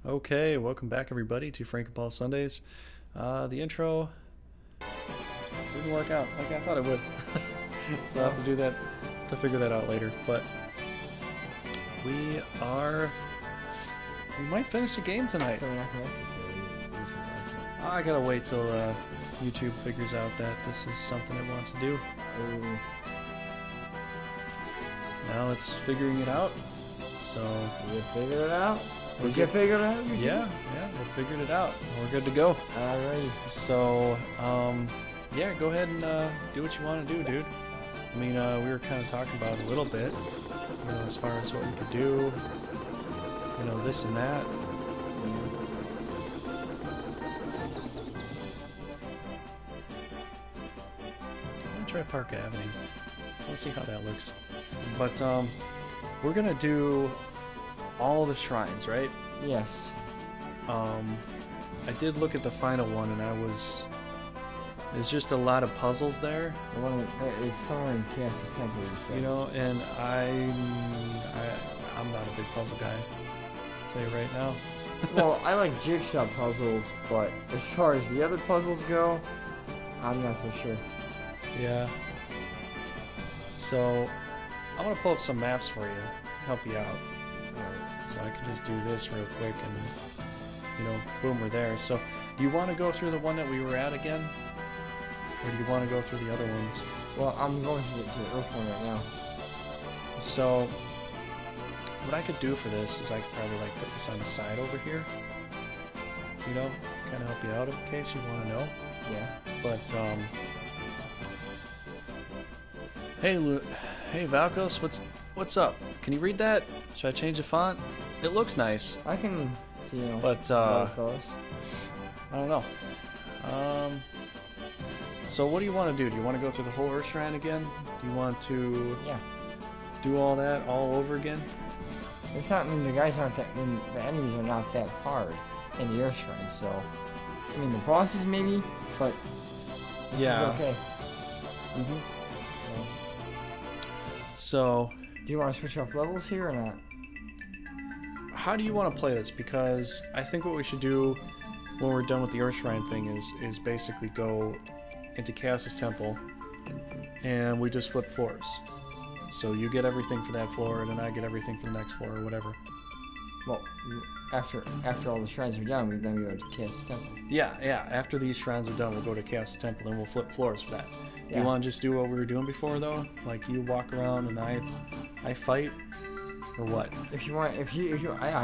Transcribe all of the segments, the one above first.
Okay, welcome back everybody to Frank and Paul Sundays. The intro didn't work out like I thought it would. So I'll have to do that, to figure that out later. But we might finish the game tonight. So we're not connected to YouTube. I gotta wait till YouTube figures out that this is something it wants to do. Ooh. Now it's figuring it out. So You figured it out? Did you figure it out? yeah, we figured it out. We're good to go. Alrighty. So, yeah, go ahead and do what you want to do, dude. I mean, we were kind of talking about it a little bit, you know, as far as what we could do, you know, this and that. I'm gonna try Park Avenue. Let's see how that looks. But we're gonna do all the shrines, right? Yes. I did look at the final one, and there's just a lot of puzzles there, The one it's somewhere in Chaos's Temple, you said. you know, and I'm not a big puzzle guy. I'll tell you right now. Well, I like jigsaw puzzles, but as far as the other puzzles go, I'm not so sure. Yeah. So I'm gonna pull up some maps for you, help you out. Alright. So I can just do this real quick, and you know, boom, we're there. So do you want to go through the one that we were at again, or do you want to go through the other ones? Well, I'm going to the Earth one right now. So what I could do for this is I could probably like put this on the side over here, you know, kind of help you out in case you want to know. Yeah. But hey Valkos, what's up? Can you read that? Should I change the font? It looks nice, I can see, you know, but fellas. I don't know. So what do you want to do? Do you want to go through the whole Earth Shrine again? Do you want to Yeah. do all that all over again? It's not, I mean, the guys aren't that, I mean, the enemies are not that hard in the Earth Shrine, so. I mean, the bosses maybe, but this Yeah. is okay. Mm-hmm. So, So do you want to switch off levels here or not? how do you want to play this? Because I think what we should do when we're done with the Earth Shrine thing is basically go into Chaos's Temple, and we just flip floors. So you get everything for that floor, and then I get everything for the next floor, or whatever. Well, after all the shrines are done, then we go to Chaos's Temple. Yeah. After these shrines are done, we'll go to Chaos's Temple, and we'll flip floors for that. Do Yeah. you want to just do what we were doing before, though? Like you walk around and I fight, or what? If you want, I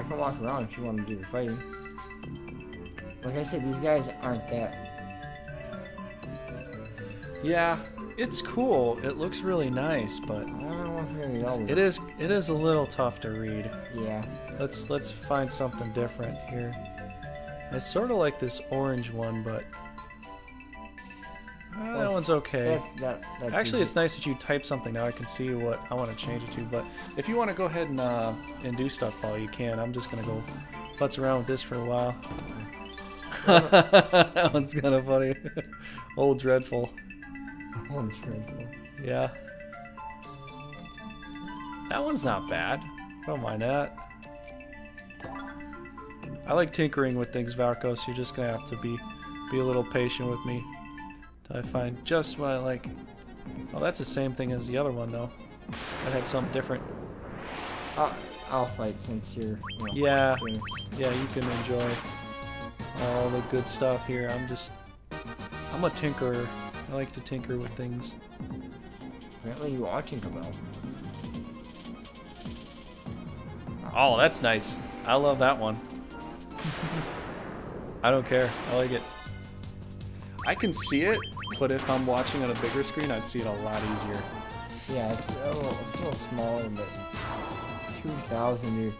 can walk around if you want to do the fighting. Like I said, these guys aren't that. Yeah, it's cool. It looks really nice, but I don't know if we're gonna get all of it is a little tough to read. Yeah. Let's find something different here. It's sort of like this orange one, but that one's okay. That's Actually, easy. it's nice that you type something now. I can see what I want to change it to. But if you want to go ahead and do stuff, Paul, you can. I'm just gonna go futz around with this for a while. That one's kind of funny. Old Dreadful. Oh, dreadful. Yeah. That one's not bad. Don't mind that. I like tinkering with things, Valkos. You're just gonna have to be a little patient with me till I find just what I like. Oh, that's the same thing as the other one, though. I'd have something different. I'll fight since you're. You know, Yeah. doing this. Yeah, you can enjoy all the good stuff here. I'm a tinkerer. I like to tinker with things. Apparently, you are Tinkerbell. Oh, that's nice. I love that one. I don't care. I like it. I can see it, but if I'm watching on a bigger screen, I'd see it a lot easier. Yeah, it's a little smaller, but 2,000, dude.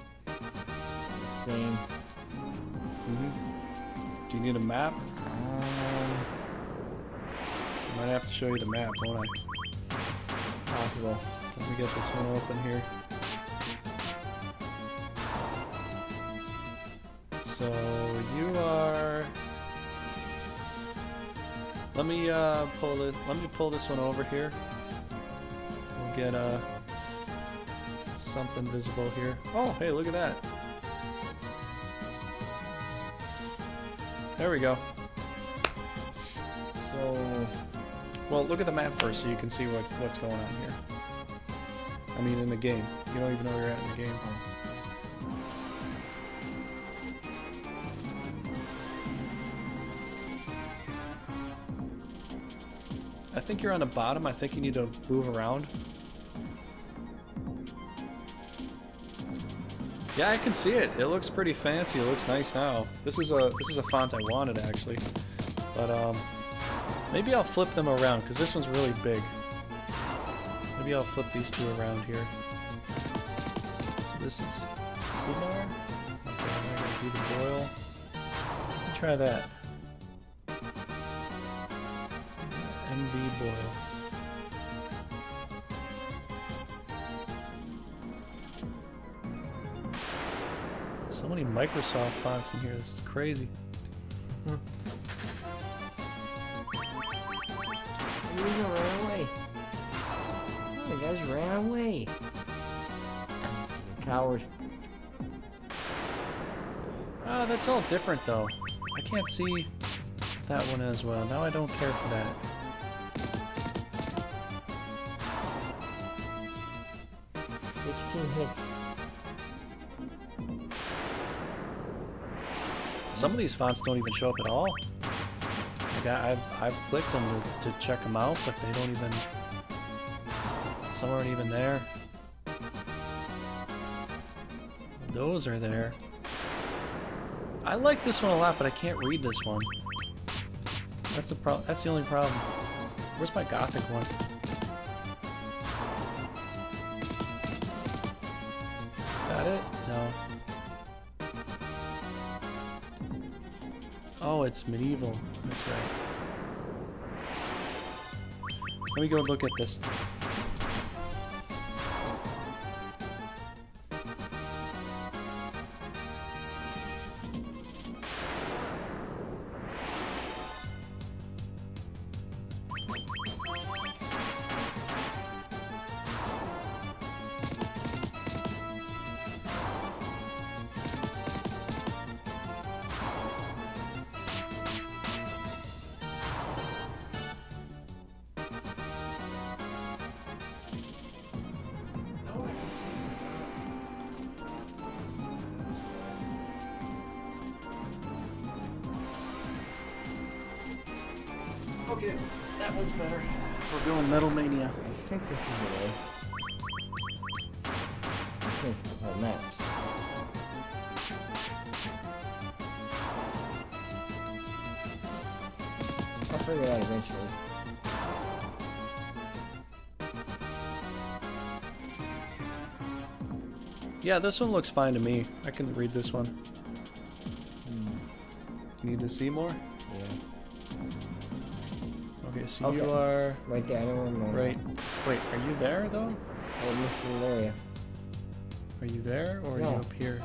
Insane. Do you need a map? I might have to show you the map, won't I? Possible. Let me get this one open here. So you are. Let me pull this one over here. We'll get something visible here. Oh, hey, look at that. There we go. So, Well, look at the map first so you can see what's going on here. I mean, in the game. You don't even know where you're at in the game. I think you're on the bottom. I think you need to move around. Yeah, I can see it. It looks pretty fancy. It looks nice now. This is a font I wanted actually, but maybe I'll flip them around because this one's really big. Maybe I'll flip these two around here. So this is Kumar. Okay, I'm gonna do the boil. Let me try that. MV boil. So many Microsoft fonts in here. This is crazy. you ran away. Oh, the guys ran away. You coward. Oh, that's all different though. I can't see that one as well. Now I don't care for that. Hits. Some of these fonts don't even show up at all. Like I've clicked them to check them out, but they don't even. Some aren't even there. Those are there. I like this one a lot, but I can't read this one. That's the problem. That's the only problem. Where's my Gothic one? Got it? No. Oh, it's medieval. That's right. Let me go look at this. Okay, that one's better. We're going Metal Mania. I think this is the way. I think it's the whole maps. I'll figure it out eventually. Yeah, this one looks fine to me. I can read this one. Need to see more? Yeah. Okay, so Okay. you are Right there, I know where I'm going. right. Wait, are you there though? Oh, in this little area. Are you there or are you No. up here?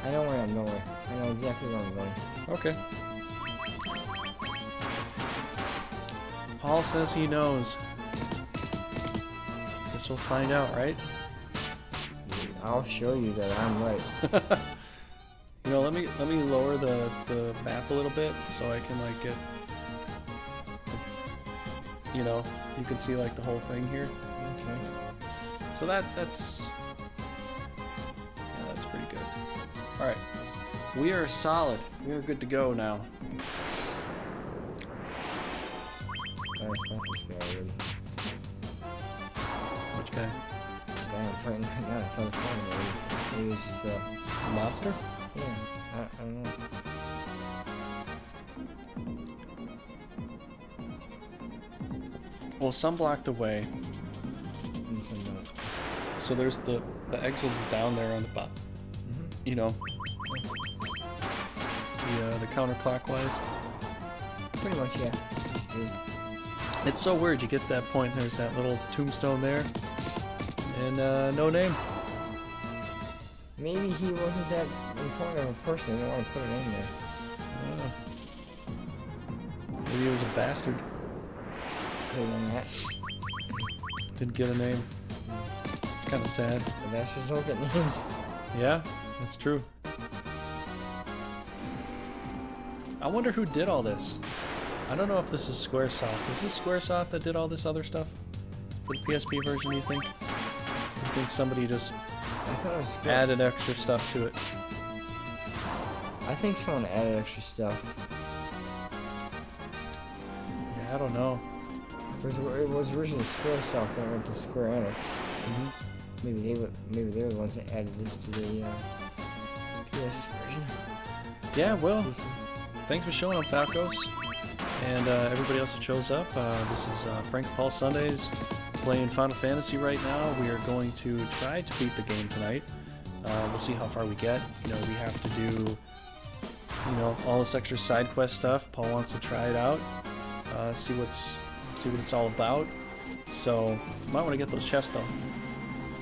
I know where I'm going. I know exactly where I'm going. Okay. Paul says he knows. Guess we'll find out, right? I'll show you that I'm right. You know, let me lower the map a little bit so I can like get. You know, you can see like the whole thing here. Okay. So that's pretty good. All right, we are solid. We are good to go now. I fought this guy already. Which guy? The guy I'm fighting right now, I tried to fight him already. Maybe it's just A monster? yeah, I don't know. Well, some blocked the way. And some don't. So there's the exit is down there on the bottom. You know, the counterclockwise. Pretty much, yeah. What you do. It's so weird. You get to that point. There's that little tombstone there, and no name. Maybe he wasn't that important of a person. They didn't want to put it in there. Maybe he was a bastard. Could have done that. Didn't get a name. It's kind of sad. So bastards don't get names. Yeah, that's true. I wonder who did all this. I don't know if this is Squaresoft. Is this Squaresoft that did all this other stuff? For the PSP version, you think? You think somebody just I thought it was added extra stuff to it? I think someone added extra stuff. Yeah, I don't know. It was originally Squaresoft, then it went to Square Enix. Mm-hmm. Maybe they were the ones that added this to the PS version. Yeah, well, thanks for showing up, Falcos. And everybody else that shows up. This is Frank Paul Sundays playing Final Fantasy right now. We are going to try to beat the game tonight. We'll see how far we get. You know, we have to do, you know, all this extra side quest stuff. Paul wants to try it out, see what it's all about. So, might want to get those chests though,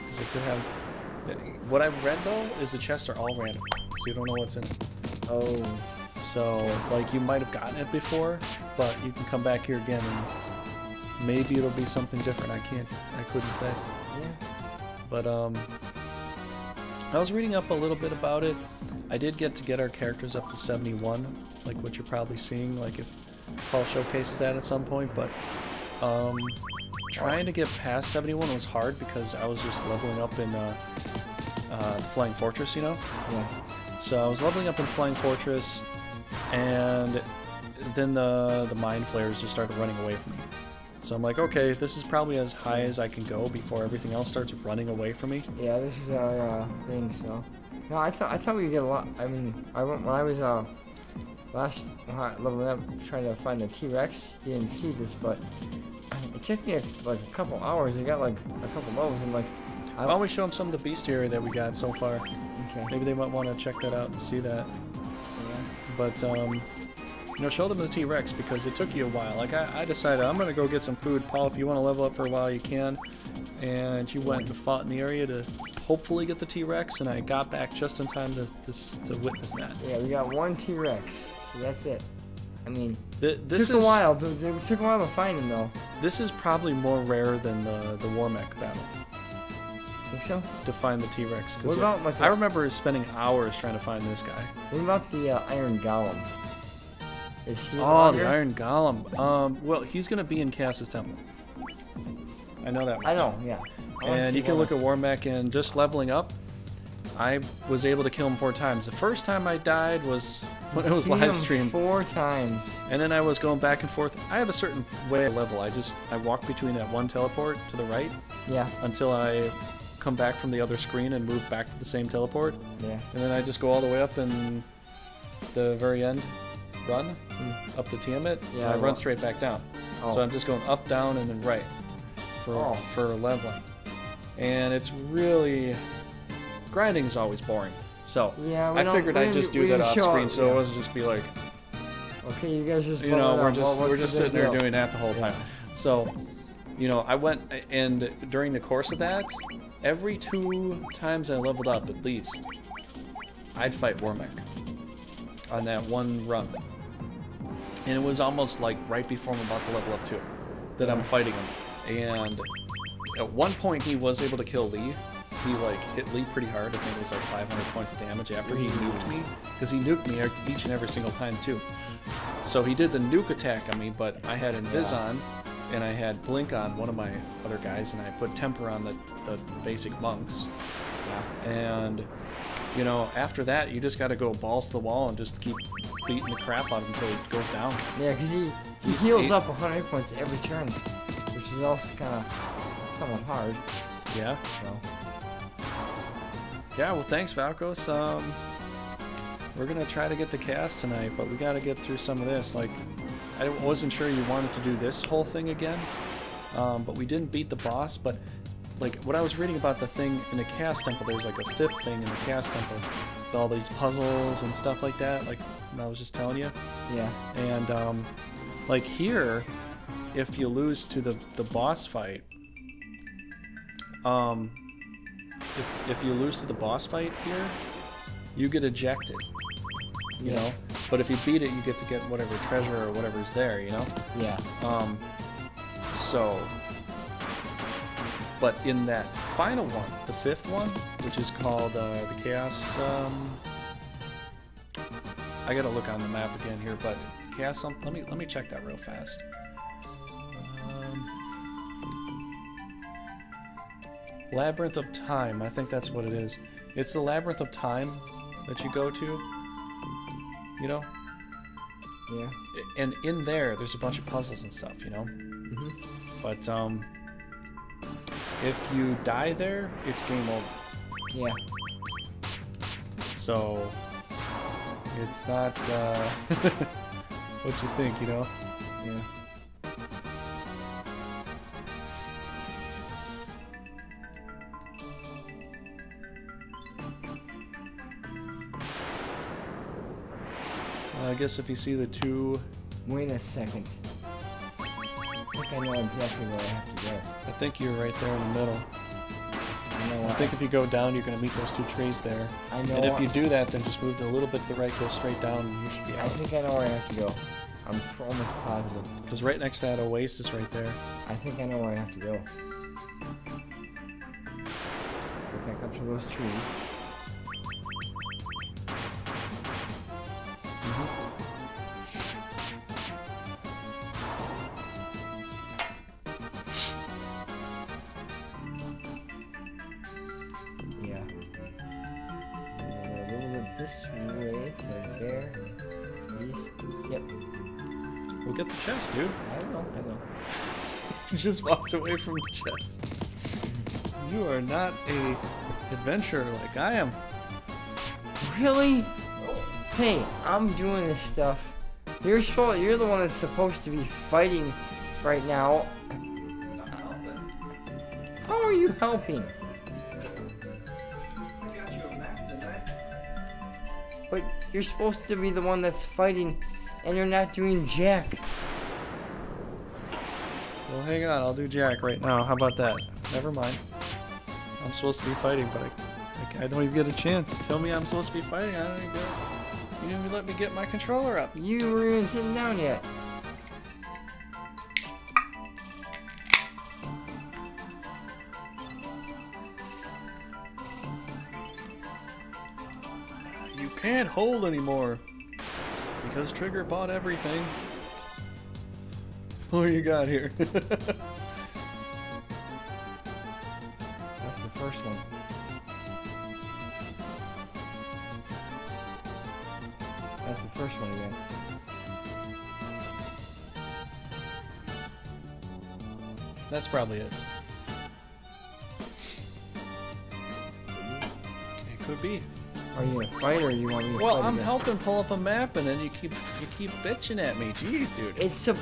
because I could have. What I've read though is the chests are all random, so you don't know what's in it. Oh. So, like, you might have gotten it before, but you can come back here again and maybe it'll be something different. I couldn't say. Yeah. But, I was reading up a little bit about it. I did get our characters up to 71, like what you're probably seeing, like if Paul showcases that at some point, but, trying to get past 71 was hard because I was just leveling up in, the Flying Fortress, you know? Yeah. So I was leveling up in Flying Fortress, and then the Mind Flayers just started running away from me. So I'm like, okay, this is probably as high as I can go before everything else starts running away from me. Yeah, this is our thing. So, no, I thought we'd get a lot. I mean, when I was last leveling up trying to find the T-Rex, you didn't see this, but it took me like a couple hours. I got like a couple levels, and like. Why don't we show them some of the bestiary that we got so far? Okay. Maybe they might want to check that out and see that. Yeah. But, you know, show them the T-Rex because it took you a while. Like, I decided I'm going to go get some food. Paul, if you want to level up for a while, you can. And you went and fought in the area to hopefully get the T-Rex, and I got back just in time to witness that. Yeah, we got one T-Rex, so that's it. I mean, it took a while to find him, though. This is probably more rare than the Warmech battle. Think so? To find the T-Rex. What about like I remember spending hours trying to find this guy. What about the Iron Golem? Is he? Oh, the Iron Golem. Well, he's gonna be in Cass's Temple. I know that much. I know, yeah. And you can look at Warmech and just leveling up. I was able to kill him 4 times. The first time I died was when it was live streamed. 4 times. And then I was going back and forth. I have a certain way I level. I walk between that one teleport to the right. Yeah. Until I come back from the other screen and move back to the same teleport. Yeah. And then I just go all the way up and the very end run up to Tiamat. Yeah. And I run straight back down. Oh. So I'm just going up, down, and then right for leveling. And it's really grinding is always boring. So yeah, I figured I'd just do that off screen so it wasn't just be like, okay, you guys just we're just sitting there doing that the whole time. So, you know, I went and during the course of that, every 2 times I leveled up at least, I'd fight Warmech on that one run. And it was almost like right before I'm about to level up too, that I'm fighting him. And at one point he was able to kill Lee. He like hit Lee pretty hard. I think it was like 500 points of damage after he nuked me, because he nuked me each and every single time too. So he did the nuke attack on me, but I had Invis on, and I had Blink on one of my other guys, and I put Temper on the basic monks. Yeah. And you know, after that, you just got to go balls to the wall and just keep beating the crap out of him until he goes down. Yeah, because he heals up 100 points every turn, which is also kind of somewhat hard. Yeah. So. Yeah, well, thanks, Valkos. We're gonna try to get to Cass tonight, but we gotta get through some of this. Like, I wasn't sure you wanted to do this whole thing again, but we didn't beat the boss. But like, what I was reading about the thing in the Cass Temple, there's like a 5th thing in the Cass Temple with all these puzzles and stuff like that. Like I was just telling you. Yeah. And like here, if you lose to the boss fight, if you lose to the boss fight here, you get ejected, you know? But if you beat it, you get to get whatever treasure or whatever's there, you know? Yeah. So, but in that final one, the 5th one, which is called the Chaos, I gotta look on the map again here, but Chaos, let me check that real fast. Labyrinth of Time, I think that's what it is. It's the Labyrinth of Time that you go to, you know? Yeah. And in there's a bunch of puzzles and stuff, you know? Mm-hmm. But, if you die there, it's game over. Yeah. So, it's not, what you think, you know? Yeah. I guess if you see the two... Wait a second. I think I know exactly where I have to go. I think you're right there in the middle. I think if you go down, you're going to meet those two trees there. I know. And if you do that, then just move a little bit to the right, go straight down, and you should be out. I think I know where I have to go. I'm almost positive. Because right next to that oasis right there. I think I know where I have to go. Go back up to those trees. Yeah. A little bit this way to there. Please. Yep. We'll get the chest, dude. I know. He just walked away from the chest. You are not a adventurer like I am. Really? Hey, I'm doing this stuff. You're the one that's supposed to be fighting right now. How are you helping? I got you a map, didn't I? But you're supposed to be the one that's fighting, and you're not doing jack. Well, hang on. I'll do Jack right now. How about that? Never mind. I'm supposed to be fighting, but I don't even get a chance. Tell me I'm supposed to be fighting. I don't even get. You didn't even let me get my controller up. You weren't even sitting down yet. You can't hold anymore because Trigger bought everything. What you got here? That's the first one. That's the first one again. That's probably it. It could be. Are you gonna fight or you want me to Well, fight I'm again? helping pull up a map, and then you keep bitching at me. Jeez, dude. It's the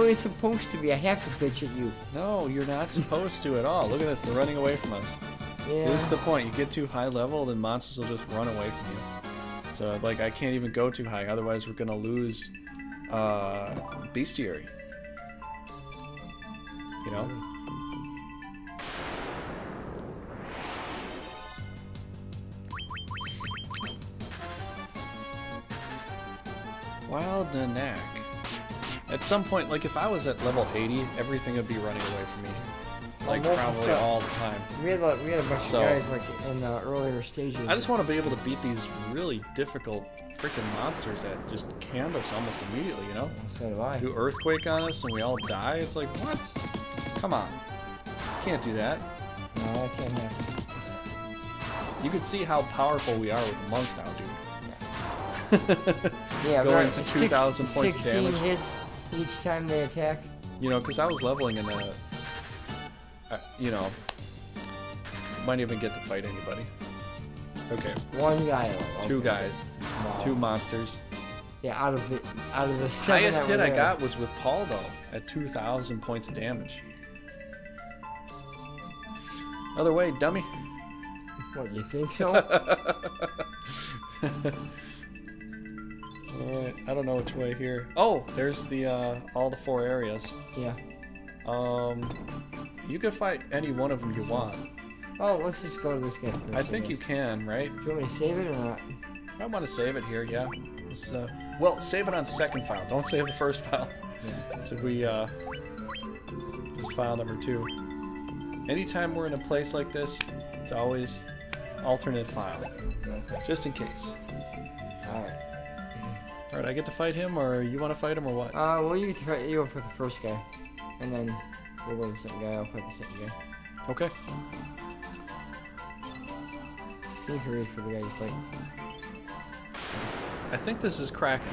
way it's supposed to be. I have to bitch at you. No, you're not supposed to at all. Look at this. They're running away from us. Yeah. So this is the point. You get too high level, then monsters will just run away from you. So, like, I can't even go too high. Otherwise, we're going to lose bestiary. You know? Wild Nanak. At some point, like, if I was at level 80, everything would be running away from me. Like, Most of the probably stuff. all the time. We had a bunch So- of guys like in the earlier stages. I just want to be able to beat these really difficult freaking monsters that just can us almost immediately, you know? So do I. Do earthquake on us and we all die? It's like, what? Come on. Can't do that. No, that can't happen. You can see how powerful we are with the monks now, dude. Yeah, Going right. to 2,000 points of 16 damage. hits each time they attack. You know, because I was leveling in a... you know... Might even get to fight anybody. Okay. One guy. Two Okay. guys. Wow. Two monsters. Yeah, out of the seven Highest that hit were I there. got was with Paul, though, at 2,000 points of damage. Other way, dummy. What, you think so? Alright, I don't know which way here. Oh, there's the, all the 4 areas. Yeah. You can fight any one of them you want. Oh, let's just go to this guy first. I think you guess. can, right? Do you want me to save it or not? I want to save it here, yeah. Let's, well, save it on second file. Don't save the first file. Yeah. So we, just file number 2. Anytime we're in a place like this, it's always alternate file. Okay. Just in case. Alright. Alright, I get to fight him, or you want to fight him, or what? Well, you get to fight, you go for the first guy. And then we'll go to the second guy, I'll fight the second guy. Okay. You can wait for the guy to fight. I think this is Kraken.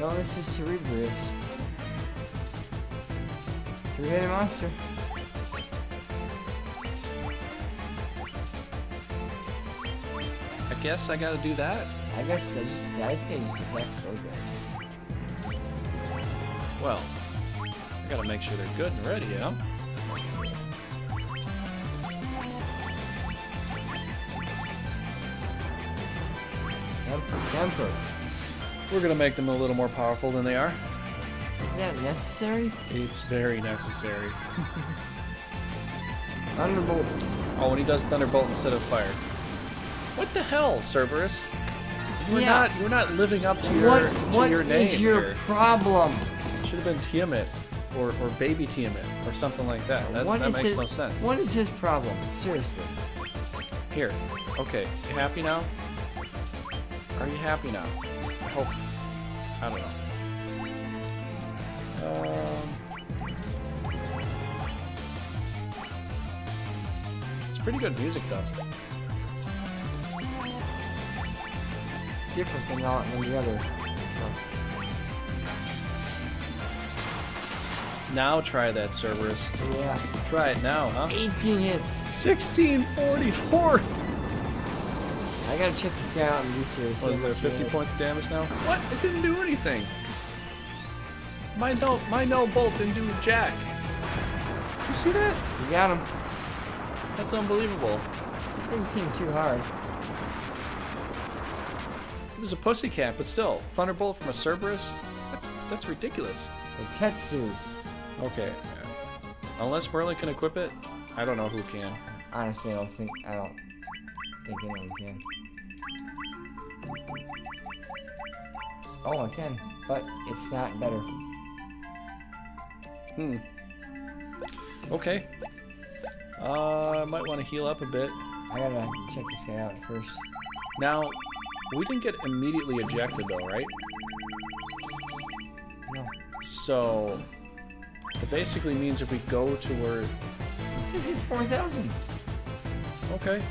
No, this is Cerebrus. Three-headed monster. I guess I gotta do that. I guess I say I just attack those guys. Well, I gotta make sure they're good and ready, you know? Temper. We're gonna make them a little more powerful than they are. Is that necessary? It's very necessary. Thunderbolt. Oh, when he does Thunderbolt instead of fire. What the hell, Cerberus? You're not living up to your name. What is your here. problem? It should have been Tiamat or baby Tiamat or something like that. That makes no sense. What is his problem? Seriously. Here. Okay. You happy now? Are you happy now? I hope. I don't know. It's pretty good music though. It's different than all the other stuff. Now try that, Cerberus. Yeah. Try it now, huh? 18 hits. 1644. I gotta check this guy out and be serious. Was there 50 points of damage now? What? It didn't do anything. My no bolt didn't do jack. You see that? You got him. That's unbelievable. Didn't seem too hard. It was a pussycat, but still, Thunderbolt from a Cerberus? That's ridiculous. A Tetsu. Okay. Unless Merlin can equip it, I don't know who can. Honestly, I don't think anyone can. Oh, I can, but it's not better. Okay. I might want to heal up a bit. I gotta check this guy out first. Now, we didn't get immediately ejected though, right? No. So, it basically means if we go to where... It says here 4,000. Okay.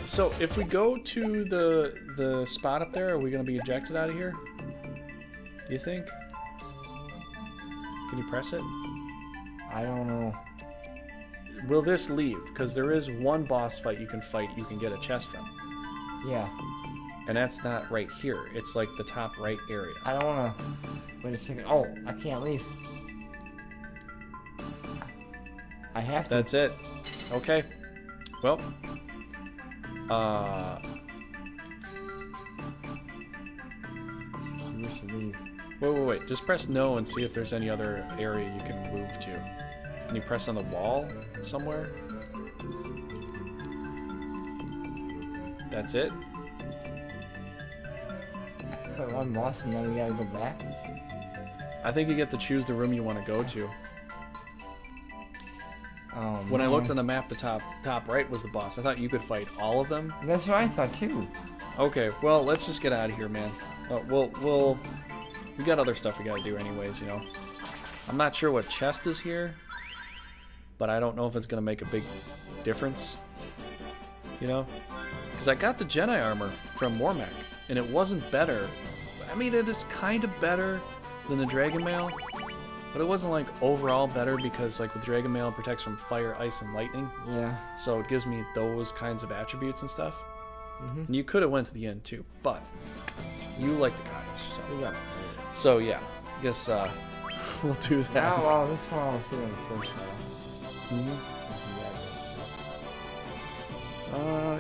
So, if we go to the spot up there, are we going to be ejected out of here? Do you think? Can you press it? I don't know. Will this leave? Because there is one boss fight you can get a chest from. Yeah. And that's not right here. It's like the top right area. I don't wanna... Wait a second. Oh, I can't leave. I have to. That's it. Okay. Well. You wish to leave. Wait. Just press no and see if there's any other area you can move to. Can you press on the wall somewhere? That's it? Put one boss and then we gotta go back? I think you get to choose the room you want to go to. When I looked on the map, the top right was the boss. I thought you could fight all of them. That's what I thought too. Okay, well, let's just get out of here, man. We got other stuff we gotta do anyways, you know. I'm not sure what chest is here, but I don't know if it's gonna make a big difference, you know? Because I got the Jedi armor from Warmech, and it wasn't better. I mean, it is kind of better than the Dragon Mail, but it wasn't like overall better because like with Dragon Mail it protects from fire, ice, and lightning. Yeah. So it gives me those kinds of attributes and stuff. And you could have went to the end too, but you like the cottage, so yeah, I guess we'll do that. Oh, well, this one I'll see on the first round. Since we got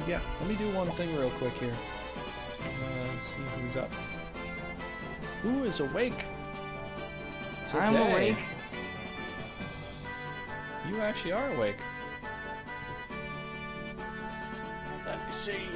this. Yeah, let me do one thing real quick here. See who's up. Who is awake today? I'm awake. You actually are awake. Let me see.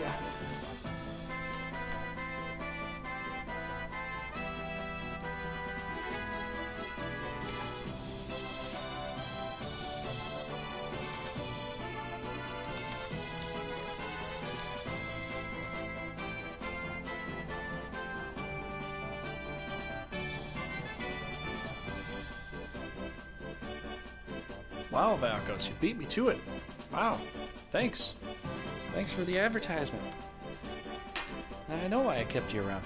Wow, Valkos, you beat me to it. Wow. Thanks. Thanks for the advertisement. I know why I kept you around.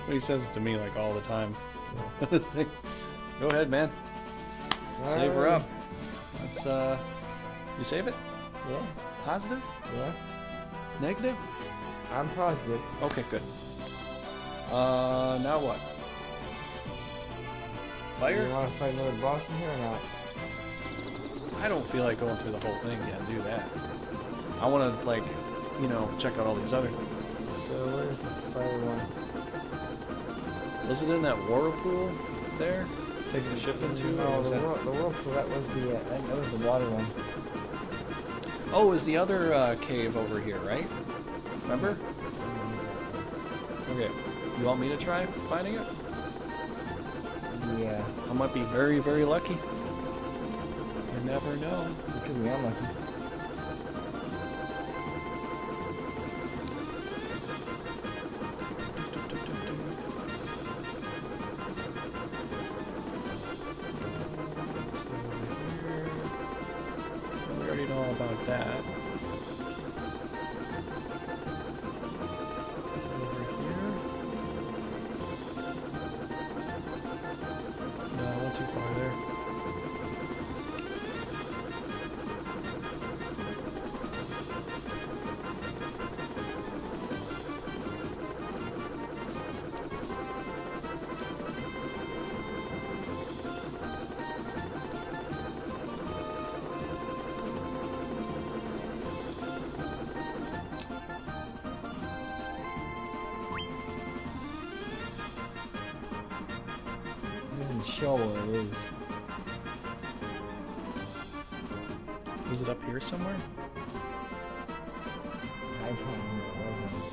He says it to me like all the time. This thing. Go ahead, man. Save her up. Let's you save it? Yeah. Positive? Yeah. Negative? I'm positive. Okay, good. Now what? Fire? You want to fight another boss in here or not? I don't feel like going through the whole thing yet and do that. I want to, like, you know, check out all these other things. So where's the fire one? Was it in that whirlpool there? Taking the ship into? No, the whirlpool, that was the water one. Oh, is the other cave over here, right? Remember? Okay. You want me to try finding it? Yeah. I might be very, very lucky. You never know. You could be unlucky. We already know all about that. Show where it is. Was it up here somewhere? I don't know where it was.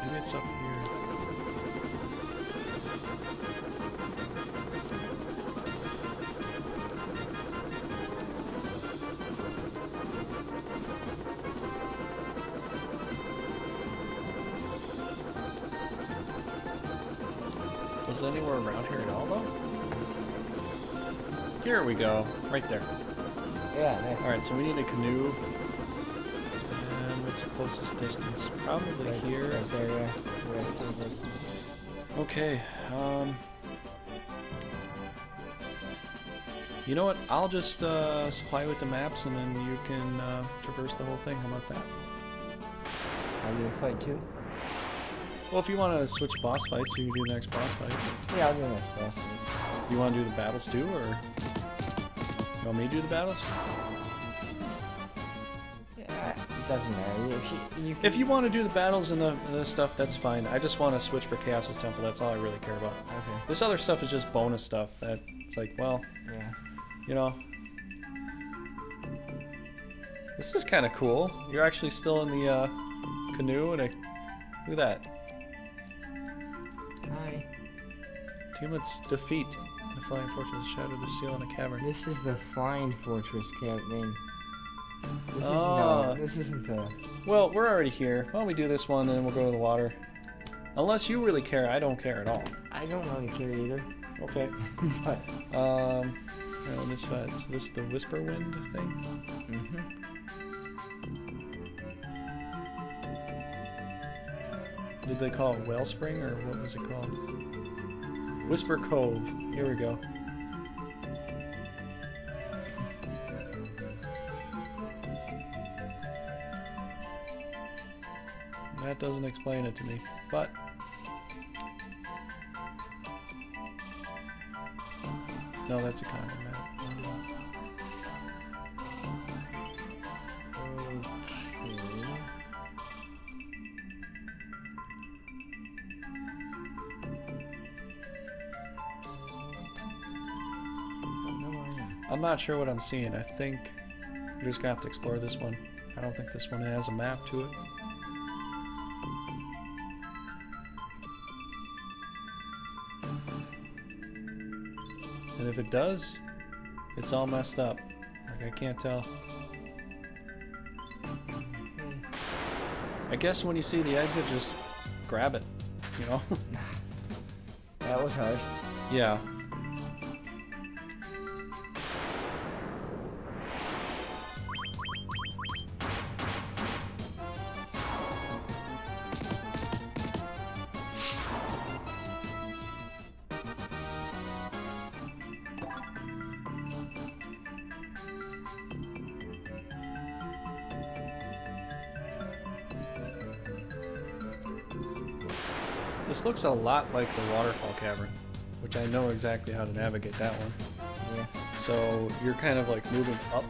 Maybe it's up here. Was it anywhere around here at all, though? Here we go. Right there. Yeah, that's Alright, so we need a canoe. And what's the closest distance? Probably right here. Right there, yeah. Right. Okay, you know what? I'll just supply you with the maps and then you can traverse the whole thing. How about that? I'll do a fight too. Well, if you want to switch boss fights, you can do the next boss fight. Yeah, I'll do the next boss fight. You want to do the battles too, or you want me to do the battles? Yeah, it doesn't matter. If you want to do the battles and the stuff, that's fine. I just want to switch for Chaos's Temple. That's all I really care about. Okay. This other stuff is just bonus stuff. That it's like, well, Yeah. you know, this is kind of cool. You're actually still in the canoe, and look at that. Hi. Teamlet's defeat. The flying fortress shadowed the seal in a cavern. This is the Flying Fortress thing. This isn't the. Well, we're already here. Why don't we do this one and then we'll go to the water? Unless you really care, I don't care at all. I don't really care either. Okay. But. Is this the Whisper Wind thing? Mm-hmm. Did they call it Wellspring, or what was it called? Whisper Cove. Here we go. That doesn't explain it to me, but... No, that's a kind of map. I'm not sure what I'm seeing. I think we're just gonna have to explore this one. I don't think this one has a map to it. And if it does, it's all messed up. Like, I can't tell. I guess when you see the exit, just grab it, you know? That was hard. Yeah. This looks a lot like the waterfall cavern, which I know exactly how to navigate that one. Yeah. So you're kind of like moving up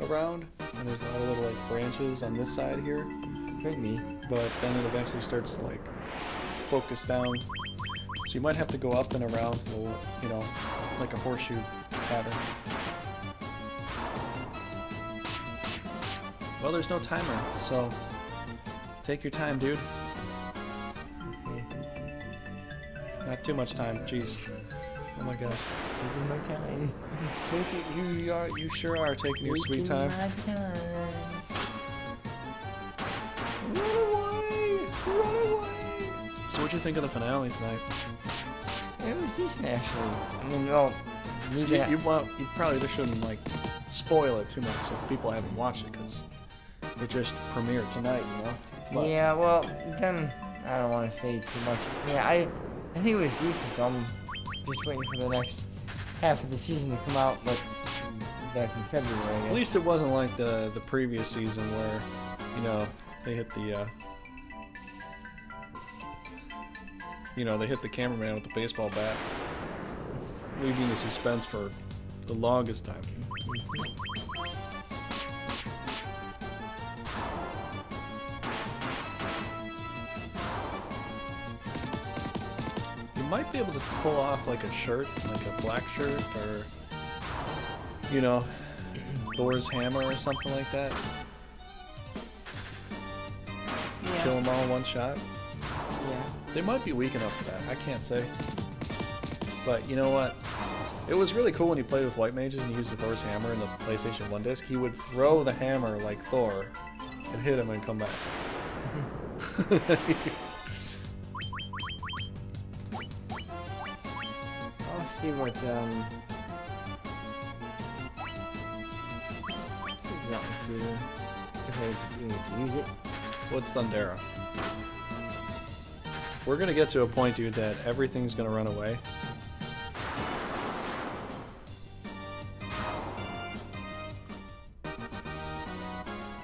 around, and there's a lot of little like branches on this side here, Could be. but then it eventually starts to like focus down. So you might have to go up and around the, you know, like a horseshoe pattern. Well, there's no timer, so take your time, dude. Okay. Not too much time, jeez. Oh my gosh. Taking my time. Take it, you sure are taking your sweet time. My time. Run away! Run away! So what'd you think of the finale tonight? It was decent, actually. I mean, well, You probably just shouldn't like spoil it too much if people haven't watched it, because it just premiered tonight, you know. But yeah, well, then I don't want to say too much. Yeah, I think it was decent. I'm just waiting for the next half of the season to come out, like back in February, I guess. at least it wasn't like the previous season where, you know, they hit the they hit the cameraman with the baseball bat, leaving the suspense for the longest time. You might be able to pull off like a shirt, like a black shirt, or, you know, Thor's hammer or something like that. Yeah. Kill them all in one shot. Yeah. They might be weak enough for that. I can't say. But you know what? It was really cool when you played with white mages and you used the Thor's hammer in the PlayStation 1 disc. He would throw the hammer like Thor and hit him and come back. I'll see what if I need to use it. What's Thundera? We're gonna get to a point, dude, that everything's gonna run away.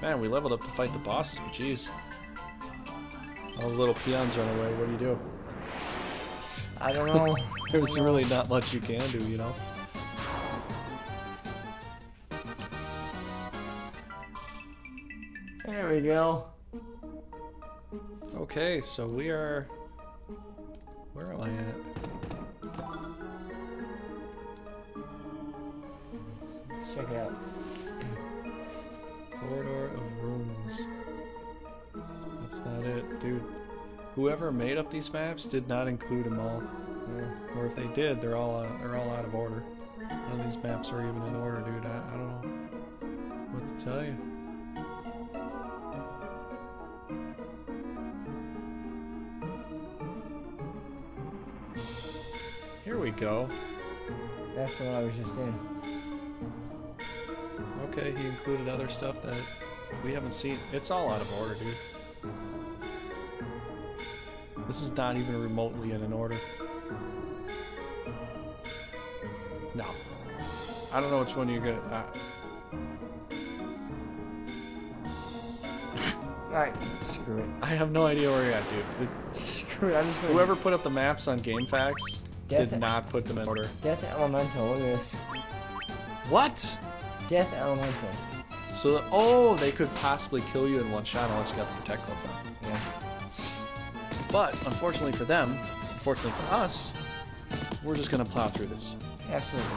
Man, we leveled up to fight the bosses, but jeez. All the little peons run away, what do you do? I don't know. There's really not much you can do, you know? There we go. Okay, so we are... Where am I at? Check it out. Corridor of Rooms. That's not it, dude. Whoever made up these maps did not include them all. Yeah. Or if they did, they're all out of order. None of these maps are even in order, dude. I don't know what to tell you. Here we go. That's the one I was just in. Okay, he included other stuff that we haven't seen. It's all out of order, dude. This is not even remotely in an order. No. I don't know which one you're gonna... Alright, screw it. I have no idea where you're at, dude. Screw it, I'm just gonna... Whoever put up the maps on GameFAQs did not put them in order. Death Elemental, look at this. What? Death Elemental. So, oh, they could possibly kill you in one shot unless you got the Protect gloves on. Yeah. But, unfortunately for them, unfortunately for us, we're just gonna plow through this. Absolutely.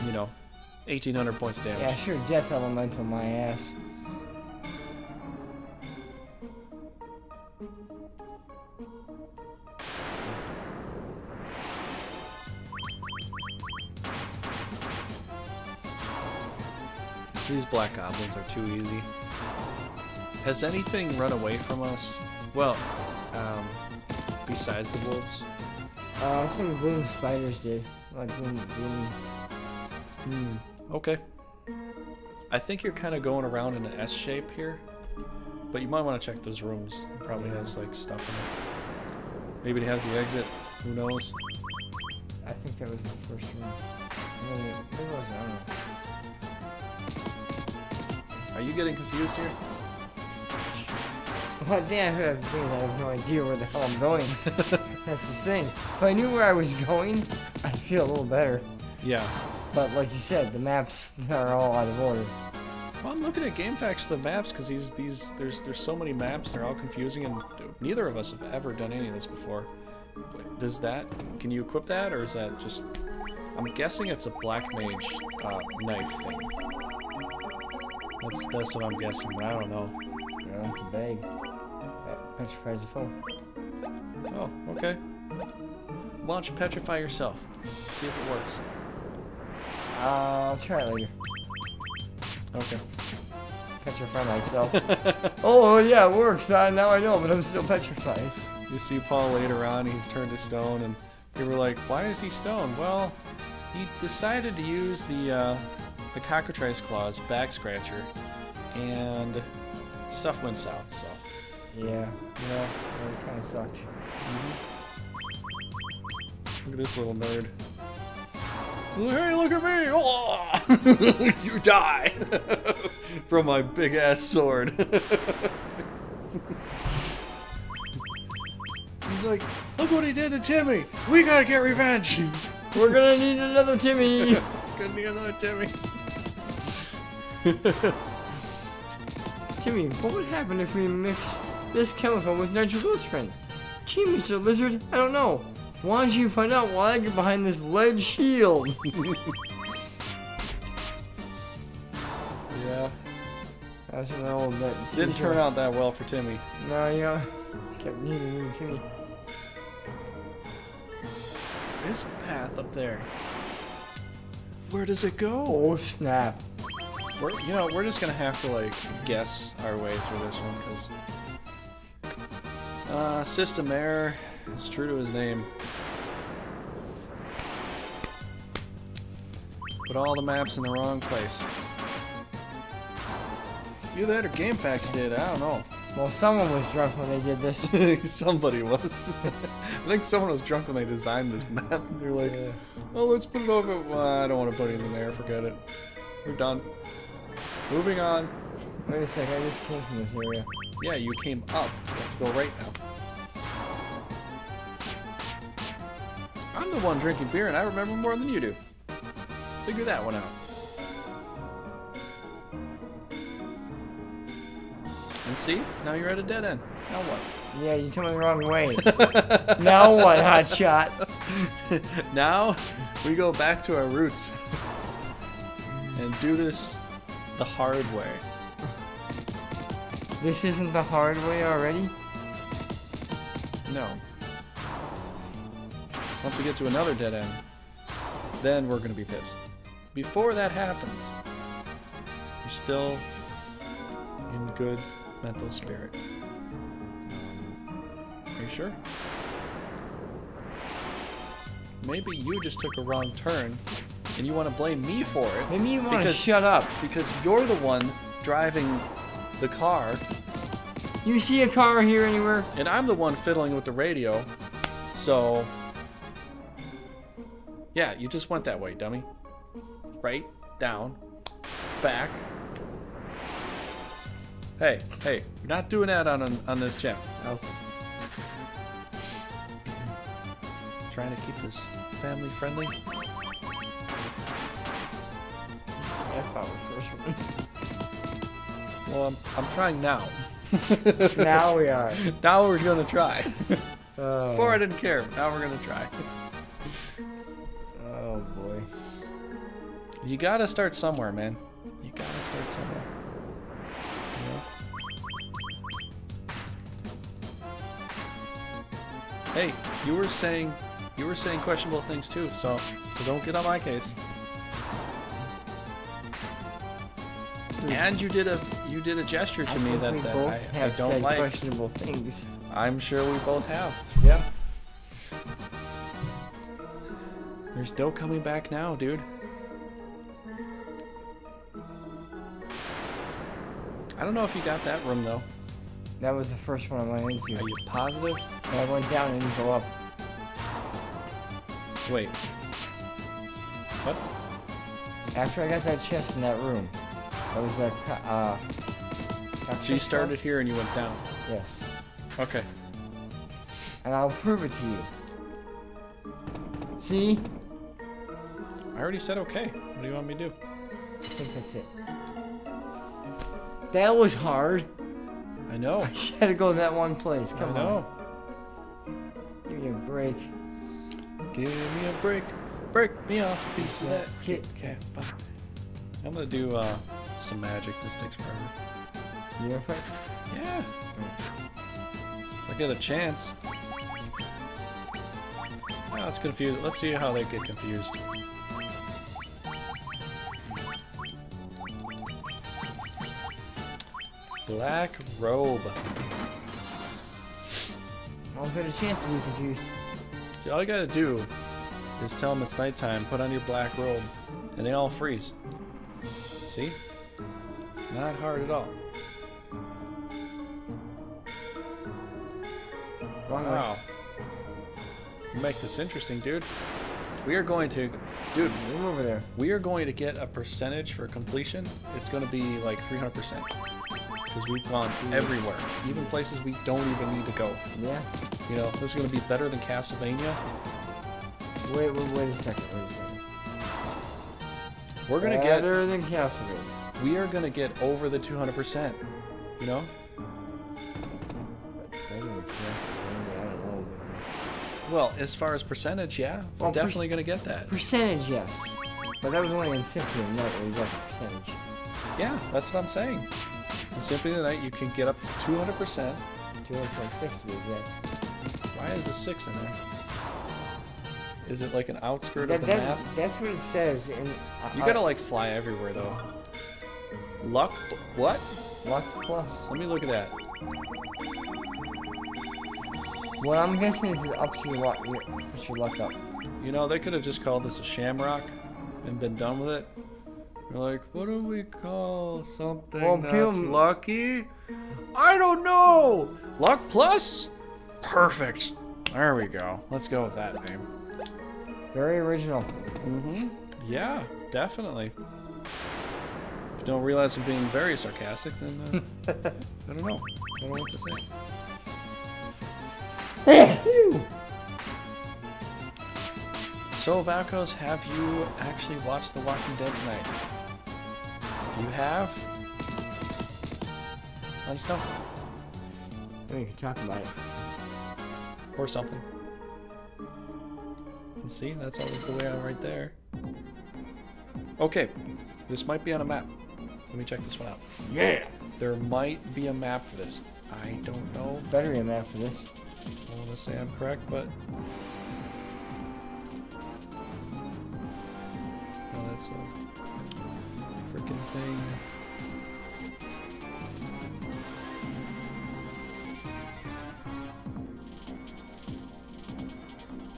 You know, 1,800 points of damage. Yeah, sure, Death Elemental, my ass. These black goblins are too easy. Has anything run away from us? Well, besides the wolves? Some gloom spiders did. Like gloom. Okay. I think you're kind of going around in an S shape here. But you might want to check those rooms. It probably has, like, stuff in it. Maybe it has the exit. Who knows? I think that was the first room. Maybe it wasn't. I don't know. Are you getting confused here? Well, damn, I heard things. I have no idea where the hell I'm going. That's the thing. If I knew where I was going, I'd feel a little better. Yeah. But like you said, the maps are all out of order. Well, I'm looking at GameFAQs, the maps, because there's so many maps, they're all confusing, and neither of us have ever done any of this before. Can you equip that, or is that just... I'm guessing it's a black mage knife thing. That's what I'm guessing, but I don't know. Yeah, it's a bag. That petrifies a foe. Oh, okay. Why don't you petrify yourself? See if it works. I'll try it later. Okay. Petrify myself. Oh, yeah, it works. Now I know, but I'm still petrified. You see Paul later on, he's turned to stone, and they were like, why is he stone? Well, he decided to use the cockatrice claw's back scratcher, and stuff went south, so. Yeah, it kind of sucked. Look at this little nerd. Hey, look at me! Oh! You die! From my big-ass sword. He's like, look what he did to Timmy! We gotta get revenge! We're gonna need another Timmy! Gonna need another Timmy. Timmy, what would happen if we mix this chemical with nitroglycerin? Gee, Mr. Lizard, I don't know. Why don't you find out while I get behind this lead shield? Yeah. That's an old Didn't turn out that well for Timmy. No, yeah. Kept needing Timmy. There's a path up there. Where does it go? Oh, snap. We're just gonna have to, like, guess our way through this one, because system error is true to his name. Put all the maps in the wrong place. Either that or GameFAQs did, I don't know. Well, someone was drunk when they did this. Somebody was. I think someone was drunk when they designed this map. They're like, Yeah. oh, let's put it over. Well, I don't want to put anything there, forget it. We're done. Moving on. Wait a sec, I just came from this area. Yeah, you came up. You have to go right now. I'm the one drinking beer, and I remember more than you do. Figure that one out. And see? Now you're at a dead end. Now what? Yeah, you took me the wrong way. Now what, hotshot? Now we go back to our roots and do this the hard way. This isn't the hard way already? No. Once we get to another dead end, then we're going to be pissed. Before that happens, you're still in good mental spirit. Are you sure? Maybe you just took a wrong turn and you want to blame me for it. Maybe you want to shut up. Because you're the one driving the car. You see a car here anywhere? And I'm the one fiddling with the radio. So, yeah, you just went that way, dummy. Right, down, back. Hey, you're not doing that on this channel. Oh. Trying to keep this family friendly. Well, I'm trying now. Now we are. Now we're gonna try. Before I didn't care, but now we're gonna try. Oh boy. You gotta start somewhere, man. You gotta start somewhere. You know? Hey, you were saying questionable things too, so don't get on my case. And you did a gesture to me that, we that both I have don't said like. questionable things. I'm sure we both have. Yeah. There's no coming back now, dude. I don't know if you got that room though. That was the first one I went into. Are you positive? And I went down and didn't go up. Wait. What? After I got that chest in that room, that was the So you started here and you went down. Yes. Okay. And I'll prove it to you. See? I already said okay. What do you want me to do? I think that's it. That was hard. I know. I just had to go in that one place. Come I know. on. Give me a break. Give me a break. Break me off a piece of that Kit Kat. I'm gonna do some magic. This takes forever. You afraid? Yeah. If I get a chance. Oh, it's confused. Let's see how they get confused. Black robe. I'll get a chance to be confused. See, all you gotta do is tell them it's nighttime, put on your black robe, and they all freeze. See? Not hard at all. Wrong way. Wow. You make this interesting, dude. We are going to... Dude, Move over there. we are going to get a percentage for completion. It's going to be like 300%. Because we've gone everywhere. Even places we don't even need to go. Yeah. You know, this is going to be better than Castlevania. Wait a second. We're going to get... Better than Castlevania. We are going to get over the 200%. You know? Better than Castlevania, I don't know, man. Well, as far as percentage, yeah. We're Well, definitely going to get that. Percentage, yes. But that was only in Symphony of the Night where you got the percentage. Yeah, that's what I'm saying. In Symphony of the Night, you can get up to 200%. 200.6 to be exact. Why is a 6 in there? Is it like an outskirt of the map? That's what it says in... You gotta like fly everywhere though. Luck? What? Luck plus. Let me look at that. What I'm guessing is it ups your luck, puts your luck up. You know, they could have just called this a shamrock and been done with it. They're like, what do we call something that's lucky? I don't know! Luck plus? Perfect. There we go. Let's go with that name. Very original. Mm-hmm. Yeah, definitely. If you don't realize I'm being very sarcastic, then I don't know. I don't know what to say. So, Valkos, have you actually watched The Walking Dead tonight? If you have, let us know. We can talk about it. Or something. And see, that's always the way out right there. Okay, this might be on a map. Let me check this one out. Yeah! There might be a map for this. I don't know. Better be a map for this. I don't want to say I'm correct, but... Oh, that's a freaking thing.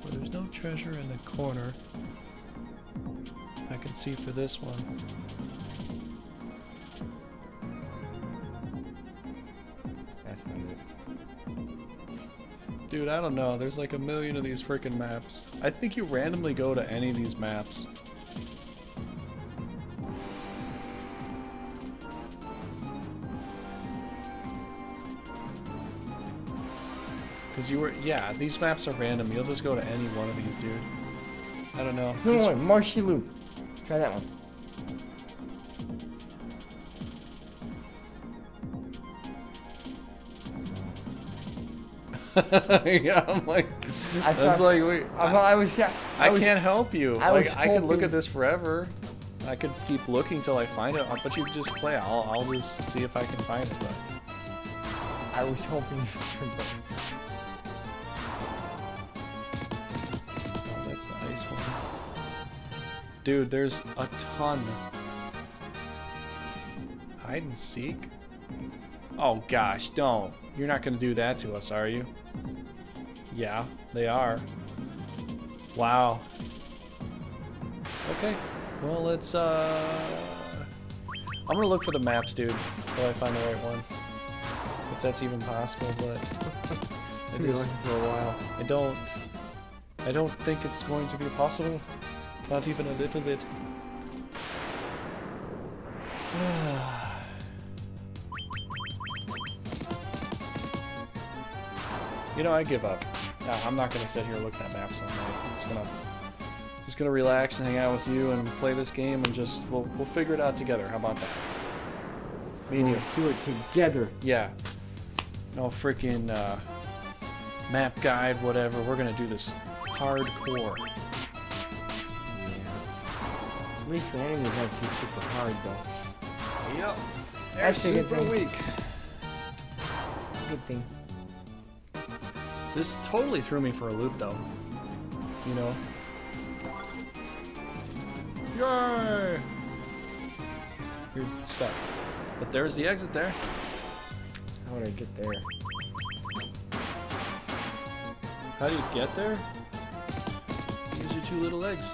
Well, there's no treasure in the corner. I can see for this one. That's not it. Dude, I don't know. There's like a million of these freaking maps. I think you randomly go to any of these maps. Because you were, yeah, these maps are random. You'll just go to any one of these, dude. I don't know. No, Marshy Loop. Try that one. Yeah, I'm like, I that's thought, like, wait, I can't help you. I Like, was I can look hoping- at this forever. I could keep looking till I find it, but you just play. I'll just see if I can find it. But I was hoping for it. oh, that's the ice one. Dude, there's a ton. Hide and seek? Oh gosh, don't. You're not gonna do that to us, are you? Yeah, they are. Wow. Okay. Well, let's, I'm gonna look for the maps, dude, until I find the right one. If that's even possible, but... I just... for a while. I don't think it's going to be possible. Not even a little bit. You know, I give up. Nah, I'm not gonna sit here looking at maps all night. I'm just gonna relax and hang out with you and play this game and just we'll figure it out together. How about that? Me and you. Do it together. Yeah. No freaking map guide, whatever. We're gonna do this hardcore. Yeah. At least the enemies aren't too super hard though. Yep. They're That's a good super thing. weak. It's a good thing. This totally threw me for a loop, though. You know? Yay! You're stuck. But there's the exit there. How would I get there? How do you get there? Use your 2 little legs.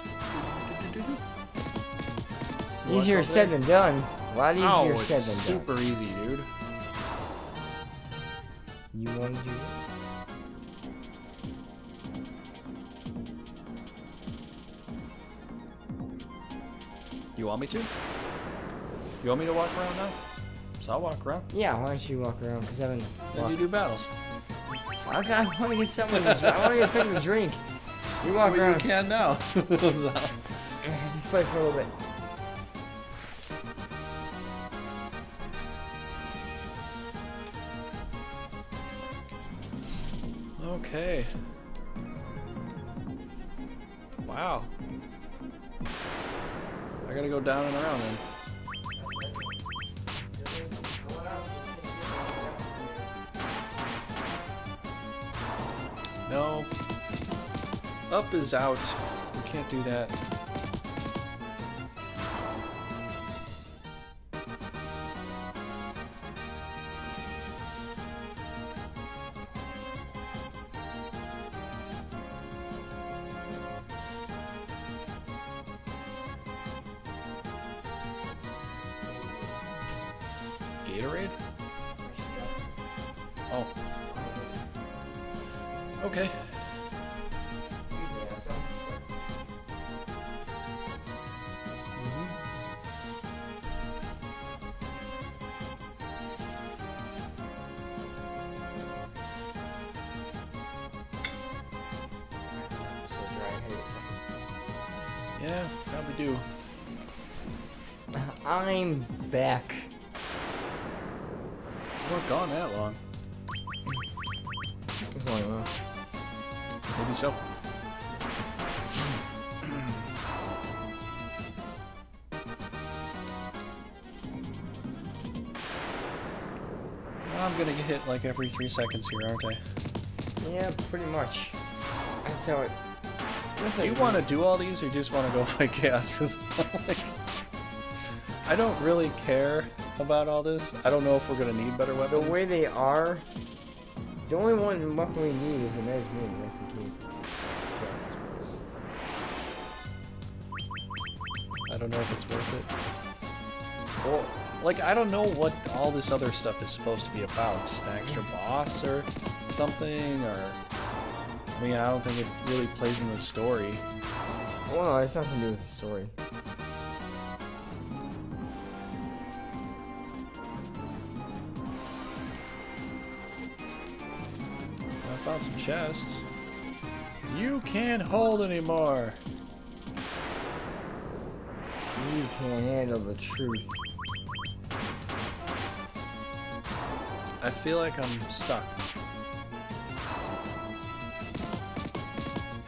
Easier said than done. A lot easier Oh, said it's than done. super easy, dude. You want to do it? You want me to? You want me to walk around now? So I'll walk around. Yeah, why don't you walk around? Because I've been. Then you do battles. Okay, I want to get something to drink. I want to get something to drink. You walk Well, around. you can now. So. Fight for a little bit. Okay. Wow. I gotta go down and around then. No. Up is out. We can't do that. Gatorade? Oh. Okay. Yeah, probably do. I'm back. We weren't gone that long. It's only one. Maybe so. I'm gonna get hit like every 3 seconds here, aren't I? Yeah, pretty much. That's how it. Do you want to do all these, or you just want to go fight chaos? 'Cause, like, I don't really care about all this. I don't know if we're gonna need better The weapons. way they are, the only one weapon we need is the Mez Moon. That's in case it's Chaos's place. I don't know if it's worth it. Well, like, I don't know what all this other stuff is supposed to be about. Just an extra boss or something, or... I mean, I don't think it really plays in the story. Well, no, it's nothing to do with the story. I found some chests. You can't hold anymore. You can't handle the truth. I feel like I'm stuck.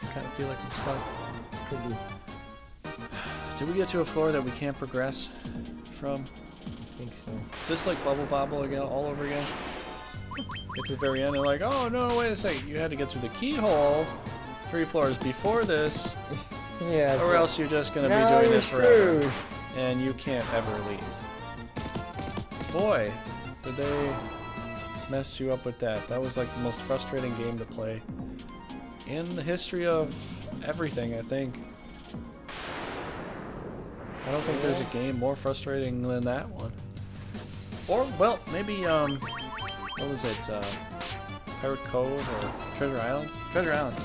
I kind of feel like I'm stuck. Could be. Did we get to a floor that we can't progress from? I think so. Is this like Bubble Bobble again, all over again? Get to the very end, they're like, oh no, wait a second, you had to get through the keyhole 3 floors before this, Yeah. or else you're just gonna be now doing you're this forever, screwed. and you can't ever leave. boy, did they mess you up with that. That was like the most frustrating game to play in the history of everything, I think. I don't think there's a game more frustrating than that one. Or, well, maybe, what was it, Pirate Cove or Treasure Island? Treasure Island.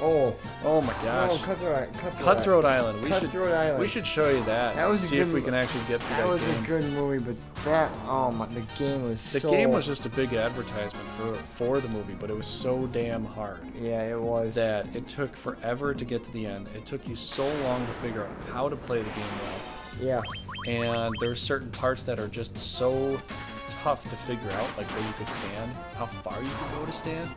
Oh my gosh. No, Cutthroat Island. Cutthroat Island. We should show you that. That was see if we can actually get through that game. That was a good movie, but that, oh my, the game was The game was just a big advertisement for the movie, but it was so damn hard. Yeah, it was. That it took forever to get to the end. It took you so long to figure out how to play the game well. Yeah. And there's certain parts that are just so tough to figure out, like where you could stand, how far you could go to stand.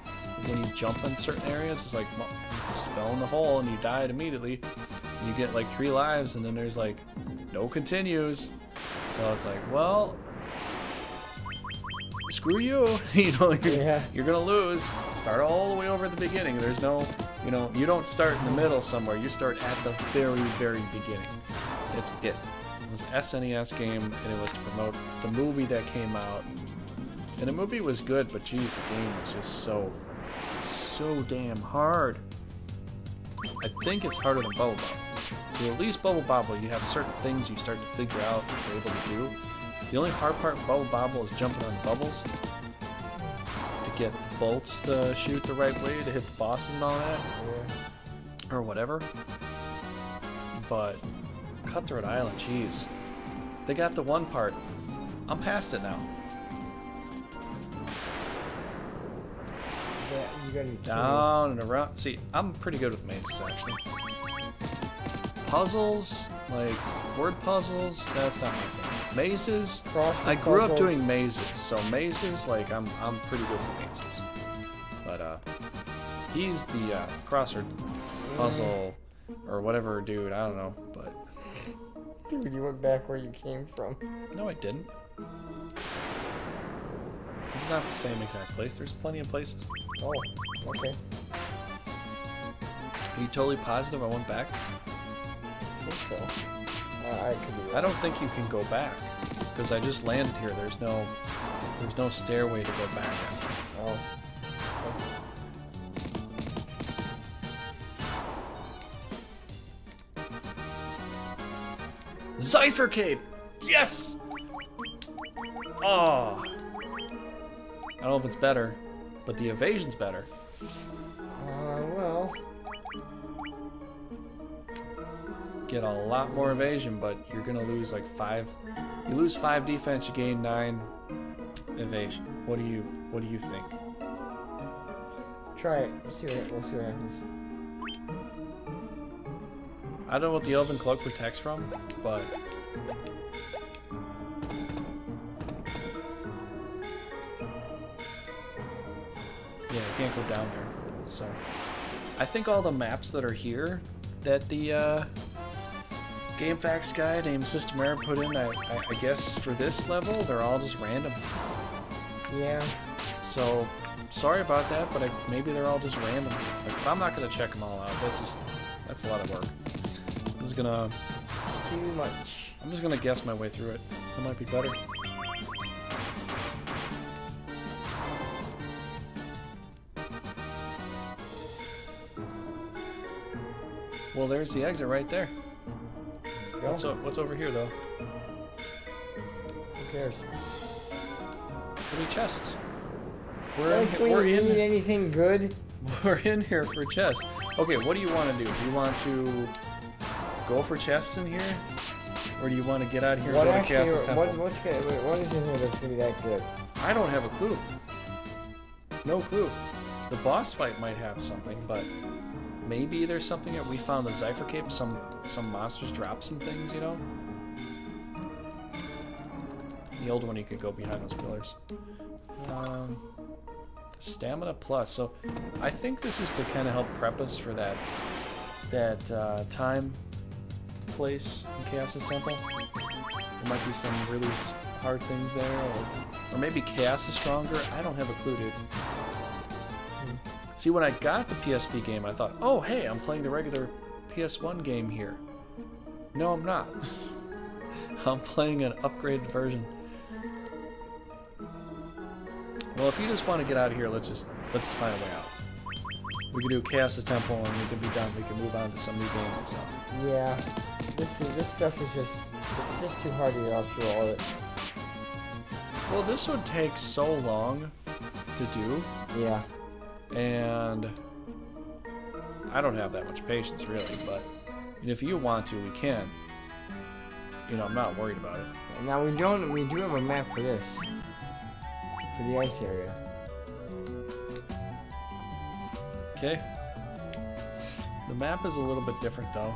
When you jump in certain areas, it's like, well, you just fell in the hole and you died immediately. You get like 3 lives, and then there's like, no continues. So it's like, well, screw you. You know, you're gonna lose. Start all the way over at the beginning. There's no, you know, you don't start in the middle somewhere. You start at the very, very beginning. That's it. It was an SNES game, and it was to promote the movie that came out. And the movie was good, but geez, the game was just so damn hard. I think it's harder than Bubble Bobble. So at least Bubble Bobble, you have certain things you start to figure out that you're able to do. The only hard part in Bubble Bobble is jumping on bubbles to get the bolts to shoot the right way to hit the bosses and all that, or whatever. But Cutthroat Island, jeez, they got the one part. I'm past it now. Down and around. See, I'm pretty good with mazes, actually. Puzzles, like word puzzles, that's not my thing. Mazes, I grew up doing mazes, so mazes, like I'm pretty good with mazes. But he's the crossword puzzle or whatever dude. I don't know, but dude, you went back where you came from. No, I didn't. It's not the same exact place. There's plenty of places. Oh, okay. Are you totally positive I went back? I think so. I could be wrong. I don't think you can go back because I just landed here. There's no stairway to go back. Oh. Okay. Zypher Cape! Yes! Oh. I don't know if it's better, but the evasion's better. Well. Get a lot more evasion, but you're gonna lose like 5. You lose 5 defense, you gain 9 evasion. What do you think? Try it. We'll see what happens. I don't know what the Elven Cloak protects from, but yeah, I can't go down there. So I think all the maps that are here that the GameFAQs guy named Systemera put in, I guess for this level, they're all just random. Yeah. So sorry about that, but maybe they're all just random. Like, I'm not gonna check them all out. That's a lot of work. It's too much. I'm just gonna guess my way through it. That might be better. Well, there's the exit right there. What's over here, though? Who cares? Pretty chests. We're in anything good? We're in here for chests. Okay, what do you want to do? Do you want to go for chests in here? Or do you want to get out of here and go to Castle's Temple? What is in here that's going to be that good? I don't have a clue. No clue. The boss fight might have something, but maybe there's something that we found the Zypher Cape. Some monsters drop some things, you know? The old one, you could go behind those pillars. Stamina plus. So I think this is to kind of help prep us for that time place in Chaos's Temple. There might be some really hard things there, or maybe Chaos is stronger. I don't have a clue, dude. See, when I got the PSP game, I thought, oh, hey, I'm playing the regular PS1 game here. No, I'm not. I'm playing an upgraded version Well, if you just want to get out of here, let's find a way out. We can do Chaos's Temple, and we can be done. We can move on to some new games and stuff. Yeah, this stuff is it's just too hard to get out through all of it. Well, this would take so long to do. Yeah. And I don't have that much patience, really. But if you want to, we can. You know, I'm not worried about it. Now we do have a map for this. For the ice area. Okay. The map is a little bit different, though.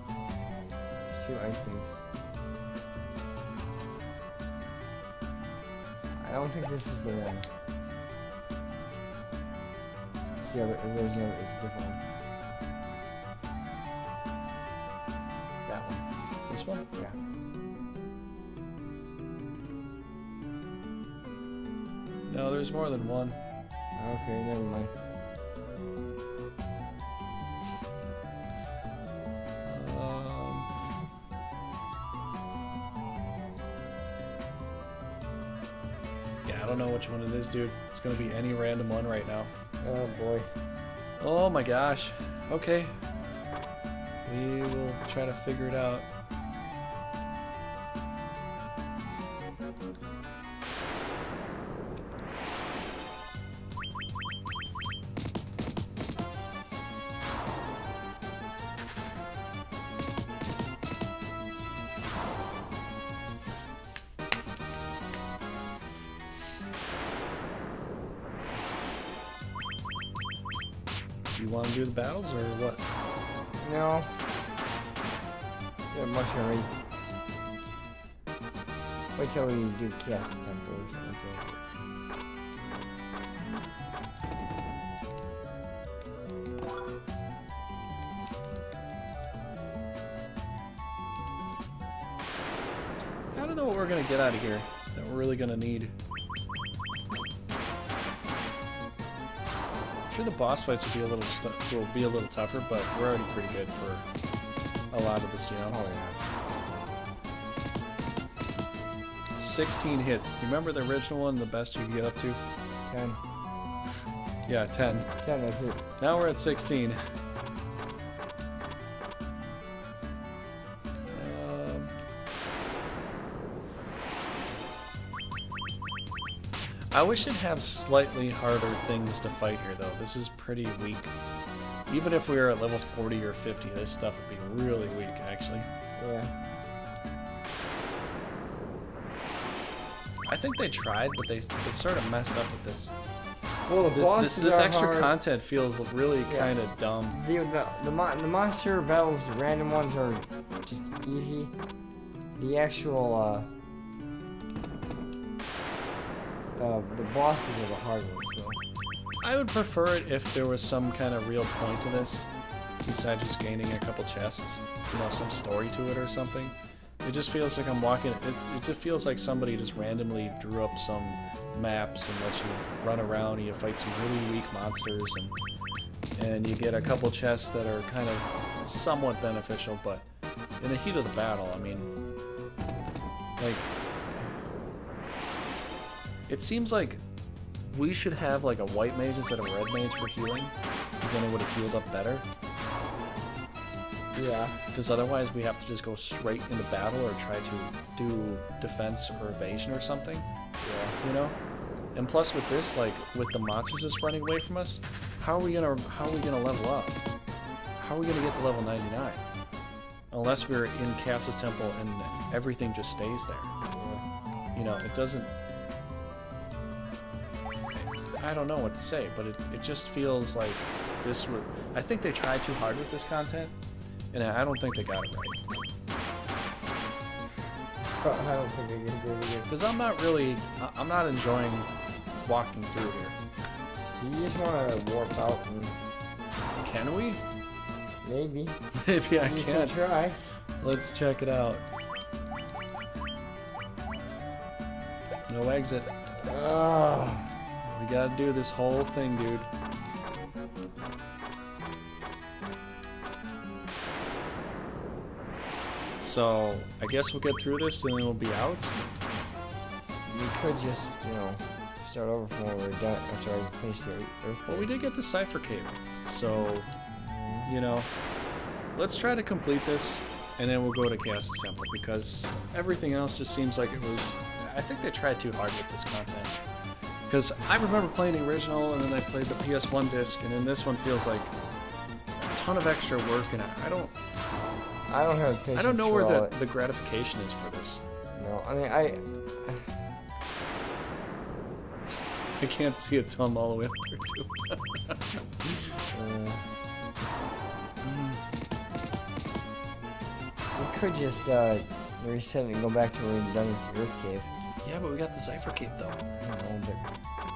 There's 2 ice things. I don't think this is the one. It's the other. There's no. It's a different one. That one. This one? Yeah. No, there's more than one. Okay, never mind. Yeah, I don't know which one it is, dude. It's gonna be any random one right now. Oh boy. Oh my gosh. Okay. We will try to figure it out. Do you want to do the battles or what? No. Yeah, much already. Wait till we do Chaos Temple or something like that. I don't know what we're gonna get out of here that we're really gonna need. I'm sure the boss fights will be a little tougher, but we're already pretty good for a lot of this, you know. Oh yeah. 16 hits. Do you remember the original one, the best you could get up to? 10. Yeah, 10. 10, that's it. Now we're at 16. I wish it'd have slightly harder things to fight here, though. This is pretty weak. Even if we were at level 40 or 50, this stuff would be really weak, actually. Yeah. I think they tried, but they sort of messed up with this. Well, the bosses this are extra hard. content feels really kind of dumb. The monster battles, the random ones are just easy. The actual the bosses are the hard ones. So. I would prefer it if there was some kind of real point to this, besides just gaining a couple chests. You know, some story to it or something. It just feels like I'm walking. It just feels like somebody just randomly drew up some maps and lets you run around and you fight some really weak monsters and you get a couple chests that are kind of somewhat beneficial, but in the heat of the battle, I mean, like, it seems like we should have like a white mage instead of a red mage for healing, because then it would have healed up better. Yeah. Because otherwise we have to just go straight into battle or try to do defense or evasion or something. Yeah. You know? And plus with this, like, with the monsters just running away from us, how are we gonna level up? How are we gonna get to level 99? Unless we're in Cass's Temple and everything just stays there. Yeah. You know, it doesn't... I don't know what to say, but it just feels like this would... I think they tried too hard with this content, and I don't think they got it right. I don't think they can do it again. Because I'm not enjoying walking through here. You just want to warp out and... Can we? Maybe. Maybe I You can. can try. Let's check it out. No exit. Ugh. We gotta do this whole thing, dude. So, I guess we'll get through this and then we'll be out. You could just, you know, start over from where we're done after I finish the Earth. Well, we did get the Cipher Cape, so, you know, let's try to complete this, and then we'll go to Chaos' Temple, because everything else just seems like it was... I think they tried too hard with this content. Because I remember playing the original, and then I played the PS1 disc, and then this one feels like a ton of extra work, and I don't have patience. I don't know where the gratification is for this. No, I mean, I can't see a thumb all the way up there, too. We could just reset it and go back to where we're done with the Earth Cave. Yeah, but we got the Cipher Cape, though. I don't know, but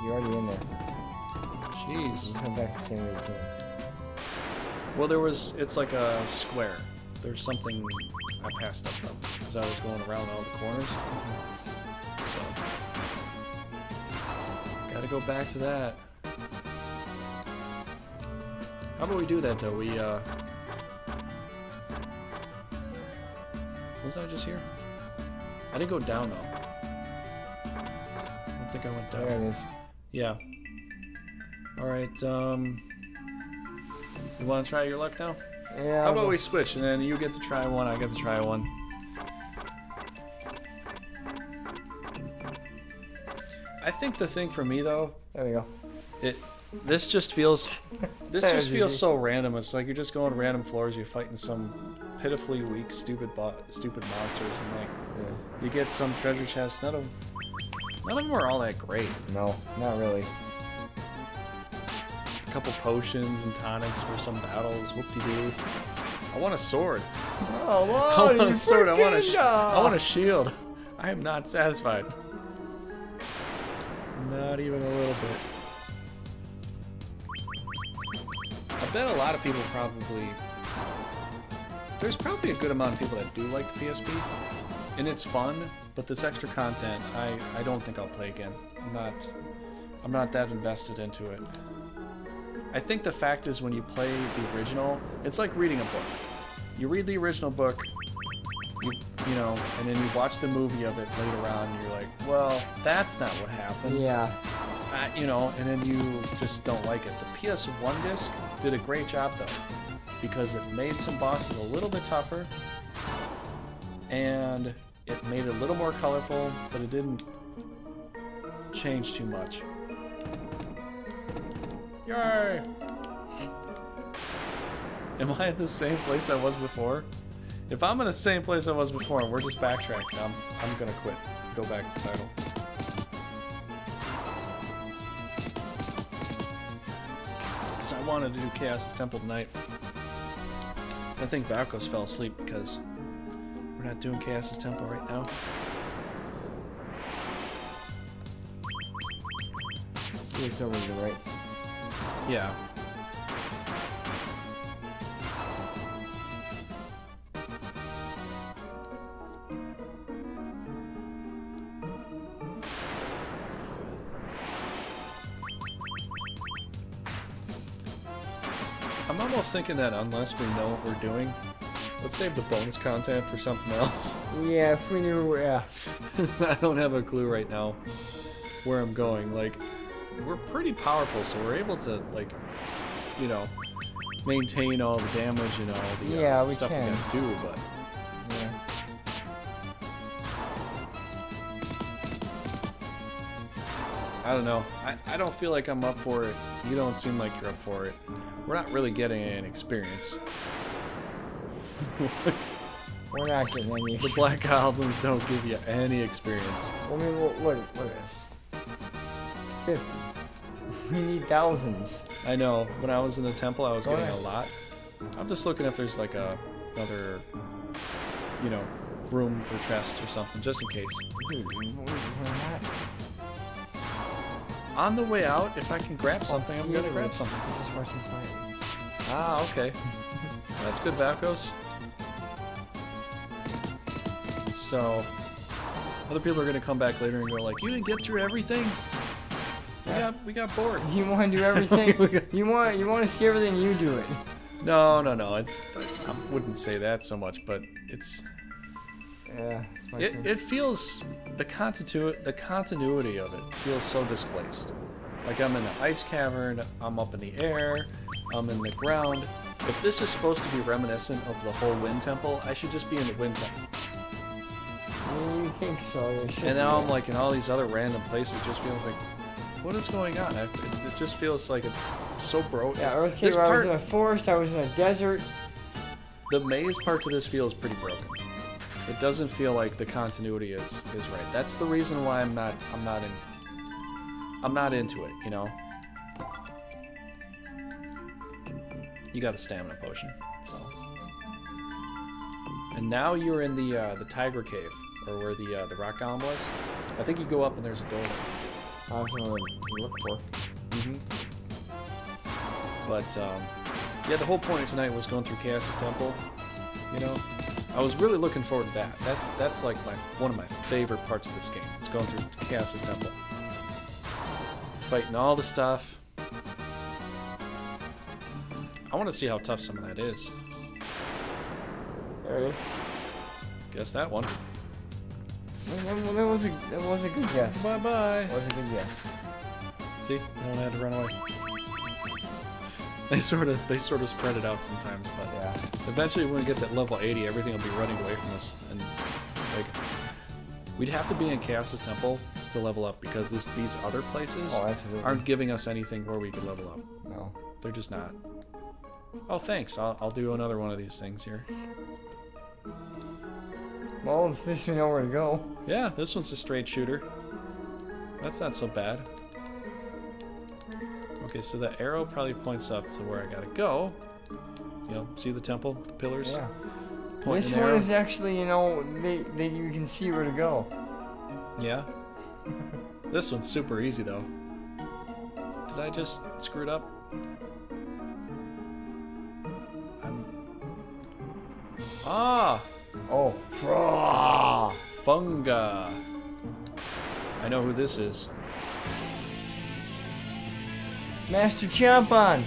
you're already in there. Jeez. Just come back the same way you came. Well, it's like a square. There's something I passed up, though, because I was going around all the corners. So, gotta go back to that. How about we do that, though? Wasn't I just here? I didn't go down, though. I don't think I went down. There it is. Yeah. Alright, you want to try your luck now? Yeah. How about we switch, and then you get to try one, I get to try one. I think the thing for me, though... There we go. This just feels... This just feels easy. so random. It's like you're just going random floors, you're fighting some pitifully weak, stupid monsters, and like... Yeah. You get some treasure chests. None of them are all that great. No, not really. A couple potions and tonics for some battles. Whoop-de-doo. I want a sword. Oh, wow, I want a sword. I want a shield. I am not satisfied. Not even a little bit. I bet a lot of people probably... There's probably a good amount of people that do like the PSP. And it's fun, but this extra content, I don't think I'll play again. I'm not that invested into it. I think the fact is when you play the original, it's like reading a book. You read the original book, you know, and then you watch the movie of it later on, and you're like, well, that's not what happened. Yeah. You know, and then you just don't like it. The PS1 disc did a great job, though, because it made some bosses a little bit tougher, and it made it a little more colorful, but it didn't change too much. Yay! Am I at the same place I was before? If I'm in the same place I was before and we're just backtracking, I'm gonna quit. Go back to the title. Because I wanted to do Chaos' Temple tonight. I think Valkos fell asleep because we're not doing Chaos' Temple right now. See, it's over to the right. Yeah. I'm almost thinking that unless we know what we're doing, let's save the bonus content for something else. Yeah, if we knew, yeah. I don't have a clue right now where I'm going. Like, we're pretty powerful, so we're able to, like, you know, maintain all the damage and all the stuff we gotta do, but... Yeah. I don't know. I don't feel like I'm up for it. You don't seem like you're up for it. We're not really getting any experience. We're not getting any. The Black Goblins don't give you any experience. I mean, look at this. 50. We need thousands. I know. When I was in the temple, I was getting a lot. I'm just looking if there's like another, you know, room for chest or something, just in case. Dude, On the way out, if I can grab something, I'm gonna grab something. He's just watching quietly. Ah, okay. That's good, Valkos. So, other people are gonna come back later and go like, "You didn't get through everything. We got bored." You want to do everything? you want to see everything? You do it. No. I wouldn't say that so much, but Yeah, it's my turn. It feels the continuity of it feels so displaced. Like I'm in an ice cavern, I'm up in the air, I'm in the ground. If this is supposed to be reminiscent of the whole Wind Temple, I should just be in the Wind Temple. You think so? And now I'm like in all these other random places. It just feels like, what is going on? It just feels like it's so broken. Yeah, Earthcave, I was in a forest, I was in a desert. The maze part to this feels pretty broken. It doesn't feel like the continuity is right. That's the reason why I'm not into it, you know. You got a stamina potion, so. And now you're in the Tiger Cave, or where the rock golem was. I think you go up and there's a door there. That's what I look for. But yeah, the whole point of tonight was going through Chaos's Temple. You know, I was really looking forward to that. That's like one of my favorite parts of this game. Is going through Chaos's Temple, fighting all the stuff. I want to see how tough some of that is. There it is. Guess that one. That was a good guess. Bye bye. That was a good guess. See, I don't have to run away. They sort of spread it out sometimes, but Yeah. eventually when we get to level 80, everything will be running away from us, and like we'd have to be in Chaos's Temple to level up because these other places aren't giving us anything where we could level up. No. They're just not. Oh, thanks. I'll do another one of these things here. Well, at least we know where to go. Yeah, this one's a straight shooter. That's not so bad. Okay, so the arrow probably points up to where I gotta go. You know, see the temple, the pillars? Yeah. Point This an one arrow. is actually, you know, you can see where to go. Yeah. This one's super easy though. Did I just screw it up? Ah! Oh. Funga. I know who this is. Master Champon.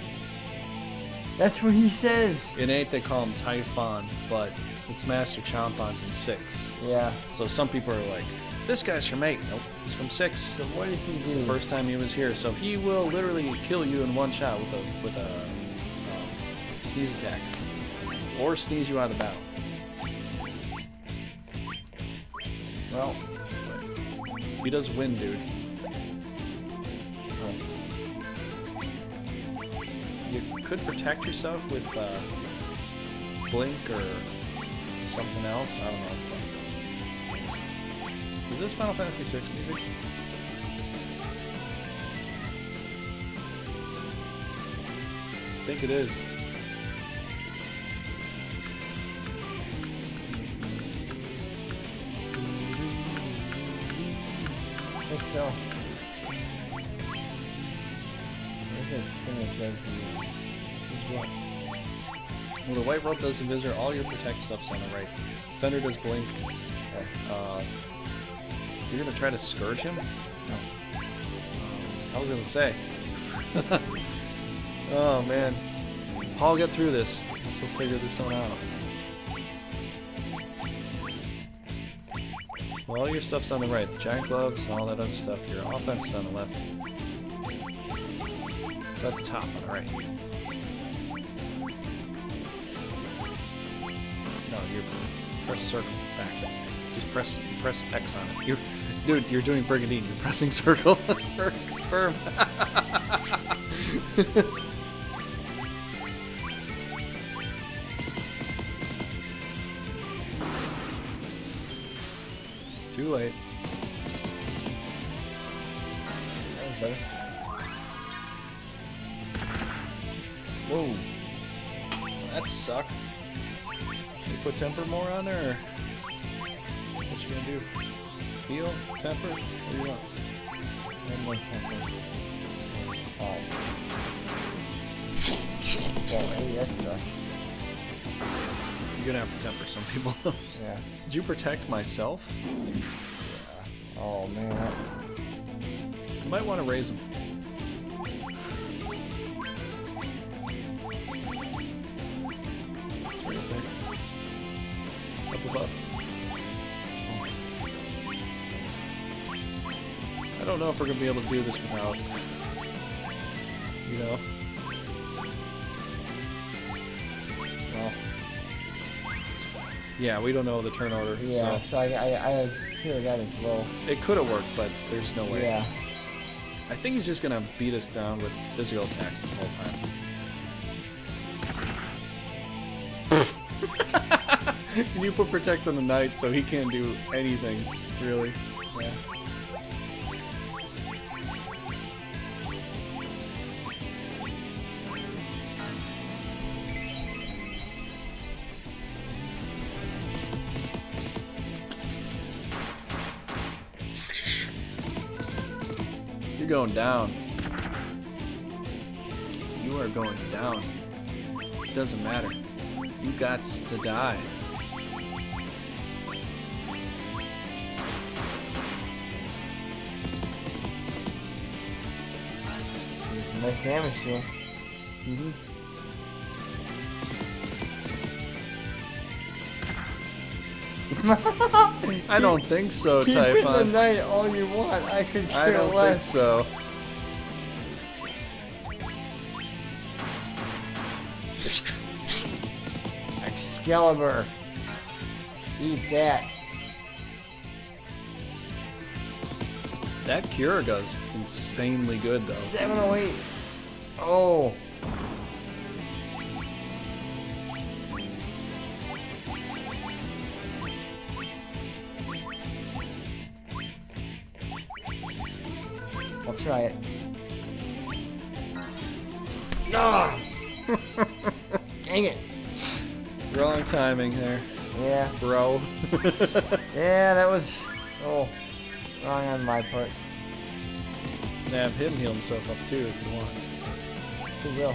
That's what he says. In 8 they call him Typhon, but it's Master Chompon from 6. Yeah. So some people are like, this guy's from 8. Nope, he's from 6. So what does he do? It's the first time he was here, so he will literally kill you in one shot with a sneeze attack, or sneeze you out of the battle. Well, He does win, dude. You could protect yourself with blink or something else. I don't know. But... Is this Final Fantasy VI music? I think it is. I think so. There's a thing that does what? Well, the white rope does Invisor. All your protect stuff's on the right. Fender does blink. You're gonna try to scourge him? No. I was gonna say. Oh man. Paul, get through this. Let's go figure this one out. Well, all your stuff's on the right. The giant gloves, all that other stuff. Your offense is on the left. It's at the top on the right. No, you press circle back. Just press X on it. Dude, you're doing Brigandine. You're pressing circle. Firm. Too late. That was better. Whoa. That sucked. You put temper more on there, or what you gonna do? Heal? Temper? What do you want? One more temper. Oh. Oh, hey, that sucks. You're gonna have to temper some people. Yeah. Did you protect myself? Yeah. Oh, man. You might want to raise him. It's right there. Up above. know if we're gonna be able to do this without, you know. Well, yeah, we don't know the turn order. yeah, so so I was here again, it's low. it could have worked, but there's no way. Yeah. I think he's just gonna beat us down with physical attacks the whole time. You put protect on the knight, so he can't do anything, really. Yeah. You're going down. You are going down. It doesn't matter. You gots to die. There's some nice damage to him. Mm-hmm. I don't think so, Keep in the Typhon. night all you want. I could care I don't less. think so. Excalibur. Eat that. That Kiriga's insanely good, though. 708. Oh. I'll try it. Ah! Dang it. Wrong timing there, Yeah. bro. Yeah, that was... Oh. Wrong on my part. Have him heal himself up too if you want. He will.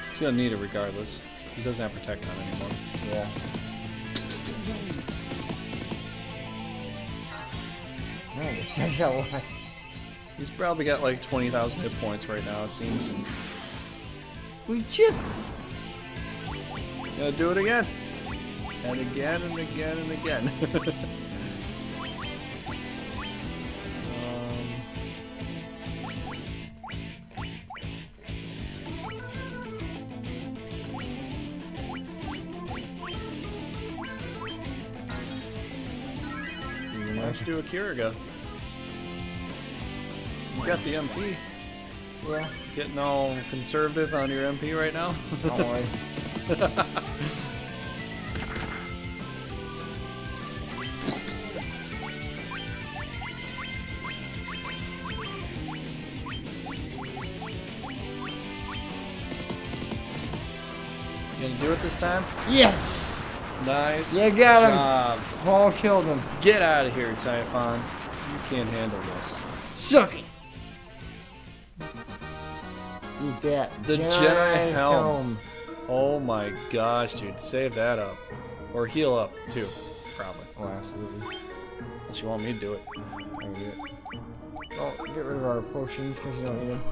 He's gonna need it regardless. He doesn't have protect on anymore. Yeah. Man, this guy's got a lot. He's probably got like 20,000 hit points right now, it seems. And We just... gonna do it again. And again and again and again. Why don't you do a Kiriga? You got the MP. Yeah. Getting all conservative on your MP right now? Don't worry. You gonna do it this time? Yes! Nice. You got him. job. Paul killed him. Get out of here, Typhon. You can't handle this. Suck it! Eat that. The Jedi Helm. Oh my gosh, dude. Save that up. Or heal up, too. Probably. Oh, absolutely. Unless you want me to do it. I can do it. Oh, get rid of our potions because you don't need them.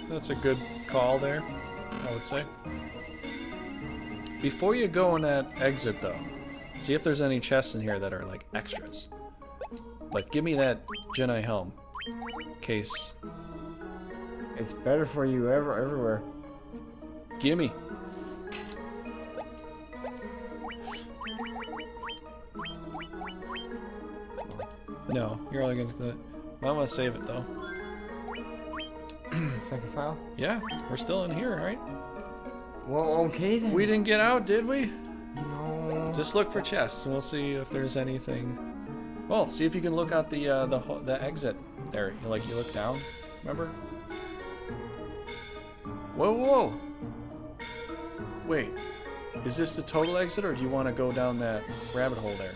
That's a good call there, I would say. Before you go in that exit, though, see if there's any chests in here that are, like, extras. Like, give me that Jedi Helm. Case. It's better for you everywhere. Gimme. No, you're only gonna do that. I'm gonna save it, though. Second file? Yeah, we're still in here, right? Well, okay then. We didn't get out, did we? No. Just look for chests, and we'll see if there's anything. Well, see if you can look out the exit there. You look down. Remember? Whoa, whoa! Wait, is this the total exit, or do you want to go down that rabbit hole there?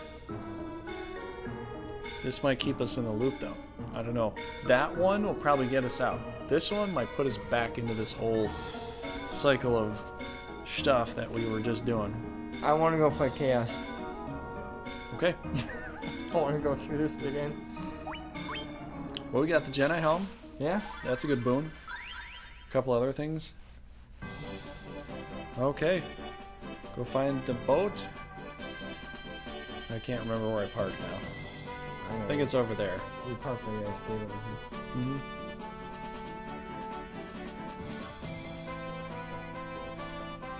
This might keep us in the loop, though. I don't know. That one will probably get us out. This one might put us back into this whole cycle of stuff that we were just doing. I want to go fight Chaos. Okay. I want to go through this again. Well, we got the Jedi helm. Yeah. That's a good boon. A couple other things. Okay. Go find the boat. I can't remember where I parked now. I think it's over there. We parked by the ice cave over here. Mm-hmm.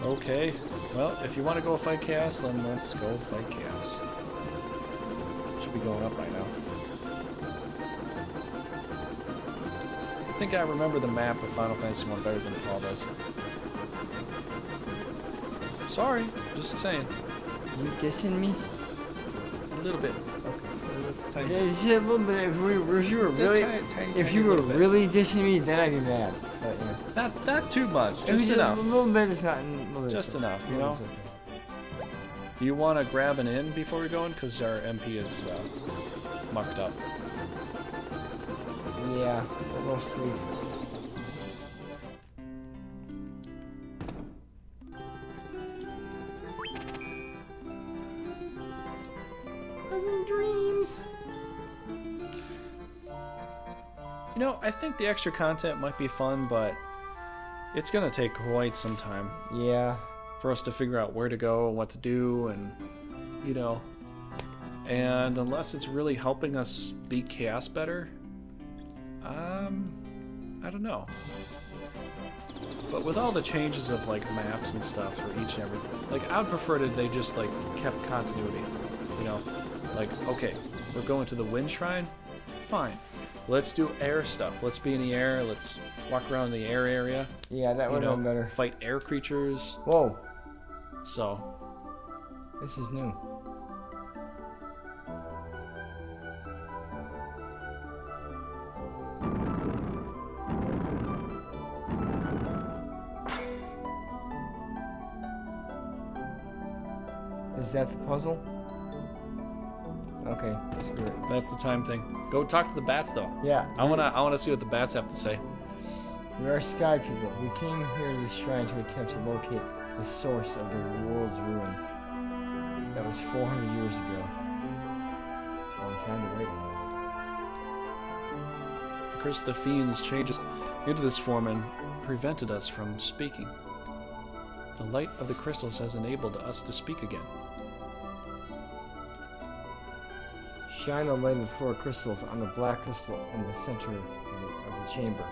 Okay. Well, if you want to go fight chaos, then let's go fight chaos. Should be going up by now. I think I remember the map of Final Fantasy 1 better than Paul does. Sorry, just saying. You dissing me? A little bit. Okay. Yeah, just a little bit. If you were really, if you were really dissing me, then I'd be mad. But, yeah. Not too much. Just enough. A little bit is not. Just enough, you know. Okay. Do you want to grab an inn before we go in? Because our MP is mucked up. Yeah, we'll go sleep. Pleasant dreams. You know, I think the extra content might be fun, but it's gonna take quite some time. Yeah. For us to figure out where to go and what to do, and you know, and unless it's really helping us beat chaos better, I don't know. But with all the changes of like maps and stuff for each and every, like I'd prefer that they just like kept continuity. You know, like okay, we're going to the Wind Shrine, fine. Let's do air stuff. Let's be in the air. Let's walk around the air area. Yeah, that would have been better. Fight air creatures. Whoa. So. This is new. Is that the puzzle? Okay, screw it. That's the time thing. Go talk to the bats, though. Yeah. I wanna see what the bats have to say. We are sky people. We came here to this shrine to attempt to locate the source of the world's ruin. That was 400 years ago. Long time to wait. The curse of the fiends changes into this form and prevented us from speaking. The light of the crystals has enabled us to speak again. Shine the light of the 4 crystals on the black crystal in the center of the chamber.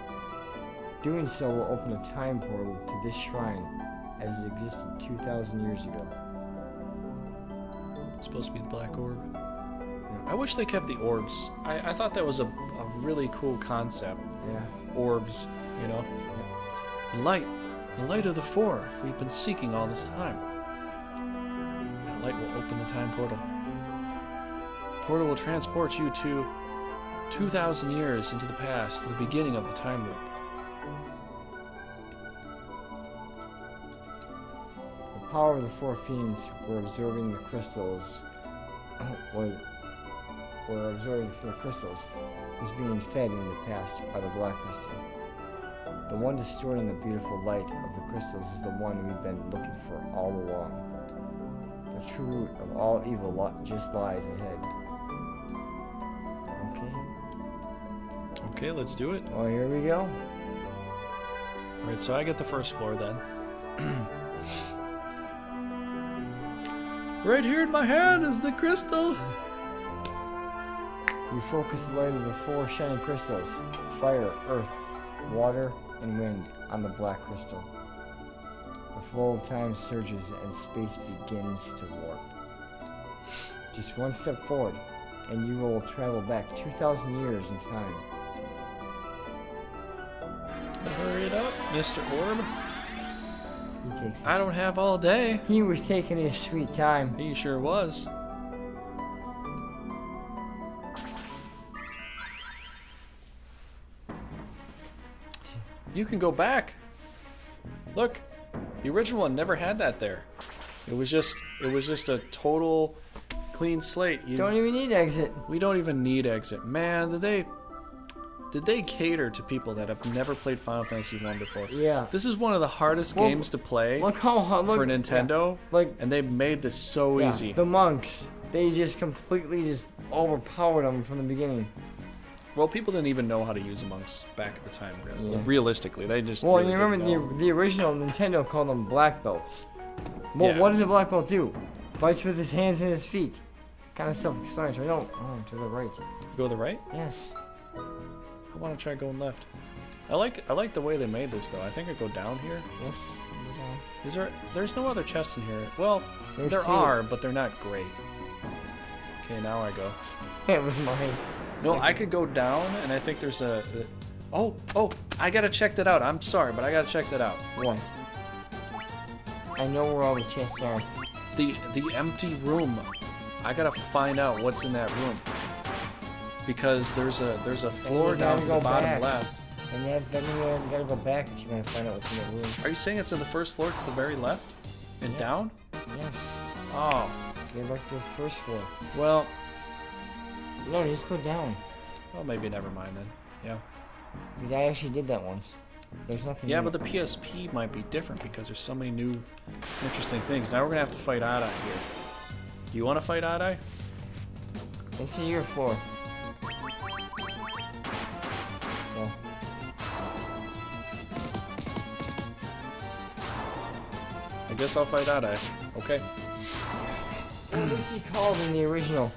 Doing so will open a time portal to this shrine as it existed 2,000 years ago. It's supposed to be the black orb. I wish they kept the orbs. I thought that was a really cool concept. Yeah. Orbs, you know? Yeah. Light. The light of the 4 we've been seeking all this time. That light will open the time portal. The portal will transport you to 2,000 years into the past, to the beginning of the time loop. The power of the 4 fiends were absorbing the crystals. Was being fed in the past by the black crystal. The one distorting the beautiful light of the crystals is the one we've been looking for all along. The true root of all evil just lies ahead. Okay. Okay, let's do it. Well, here we go. Alright, so I get the first floor then. Right here in my hand is the crystal! You focus the light of the 4 shining crystals, fire, earth, water, and wind, on the black crystal. The flow of time surges and space begins to warp. Just one step forward, and you will travel back 2,000 years in time. Hurry it up, Mr. Orb. I don't have all day. He was taking his sweet time. He sure was. You can go back. Look, the original one never had that there. It was just a total clean slate. You don't even need exit. We don't even need exit. Man, did they cater to people that have never played Final Fantasy 1 before? Yeah. This is one of the hardest games to play for Nintendo. Yeah, and they made this so easy. The monks, they just completely overpowered them from the beginning. Well, people didn't even know how to use monks back at the time. Yeah. Realistically, they just. Well, really you remember didn't know. the original Nintendo called them black belts. Well, Yeah. what does a black belt do? Fights with his hands and his feet. Kind of self-explanatory. No, to the right. Go to the right. Yes. I want to try going left. I like the way they made this though. I think I go down here. Yes. There's no other chests in here. Well, There's there two. are, but they're not great. Okay, now I go. It was mine. No, I could go down, and I think there's oh, I gotta check that out. I'm sorry, but I gotta check that out. What? I know where all the chests are. The empty room. I gotta find out what's in that room. Because there's a floor you down gotta to the go bottom back. left. And then you gotta go back if you want to find out what's in the room. Are you saying it's in the first floor to the very left? And Yeah. down? Yes. Oh, So go back to the first floor. well, No, just go down. maybe never mind then. Yeah. Because I actually did that once. There's nothing. Yeah, in but the PSP might be different because there's so many new, interesting things. Now we're gonna have to fight Adai here. Do you want to fight Adai? This is your floor. So, I guess I'll fight Adai. Okay. what's he called in the original?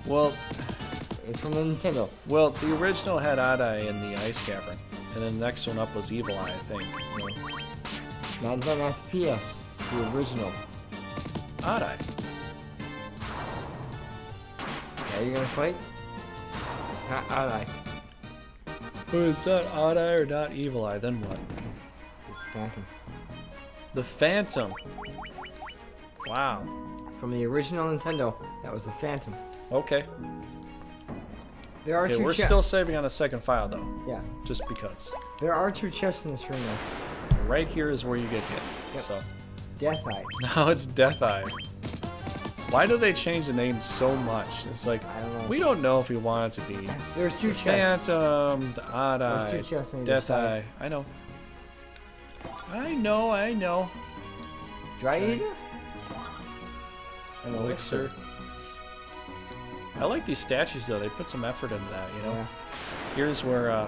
Well, From the Nintendo. the original had Adai in the Ice Cavern, and then the next one up was Evil Eye, I think. Not the PS. The original. Adai. Are you gonna fight? Not Ally. Oh, it's not Adai or not Evil Eye, then what? It's Phantom. The Phantom. Wow. From the original Nintendo, that was the Phantom. Okay. There are Okay, two we're chests. still saving on a second file though, Yeah. just because. There are two chests in this room though. Right here is where you get hit. Yep. So Death Eye. now it's Death Eye. Why do they change the name so much? It's like I don't know. we don't know if we want it to be There's two the chests. Phantom, the Odd There's Eye, two chests on either Death side. Eye. I know. I know. Dry Okay. Eater? An Elixir. I like these statues though. They put some effort into that, you know. Yeah. Here's where I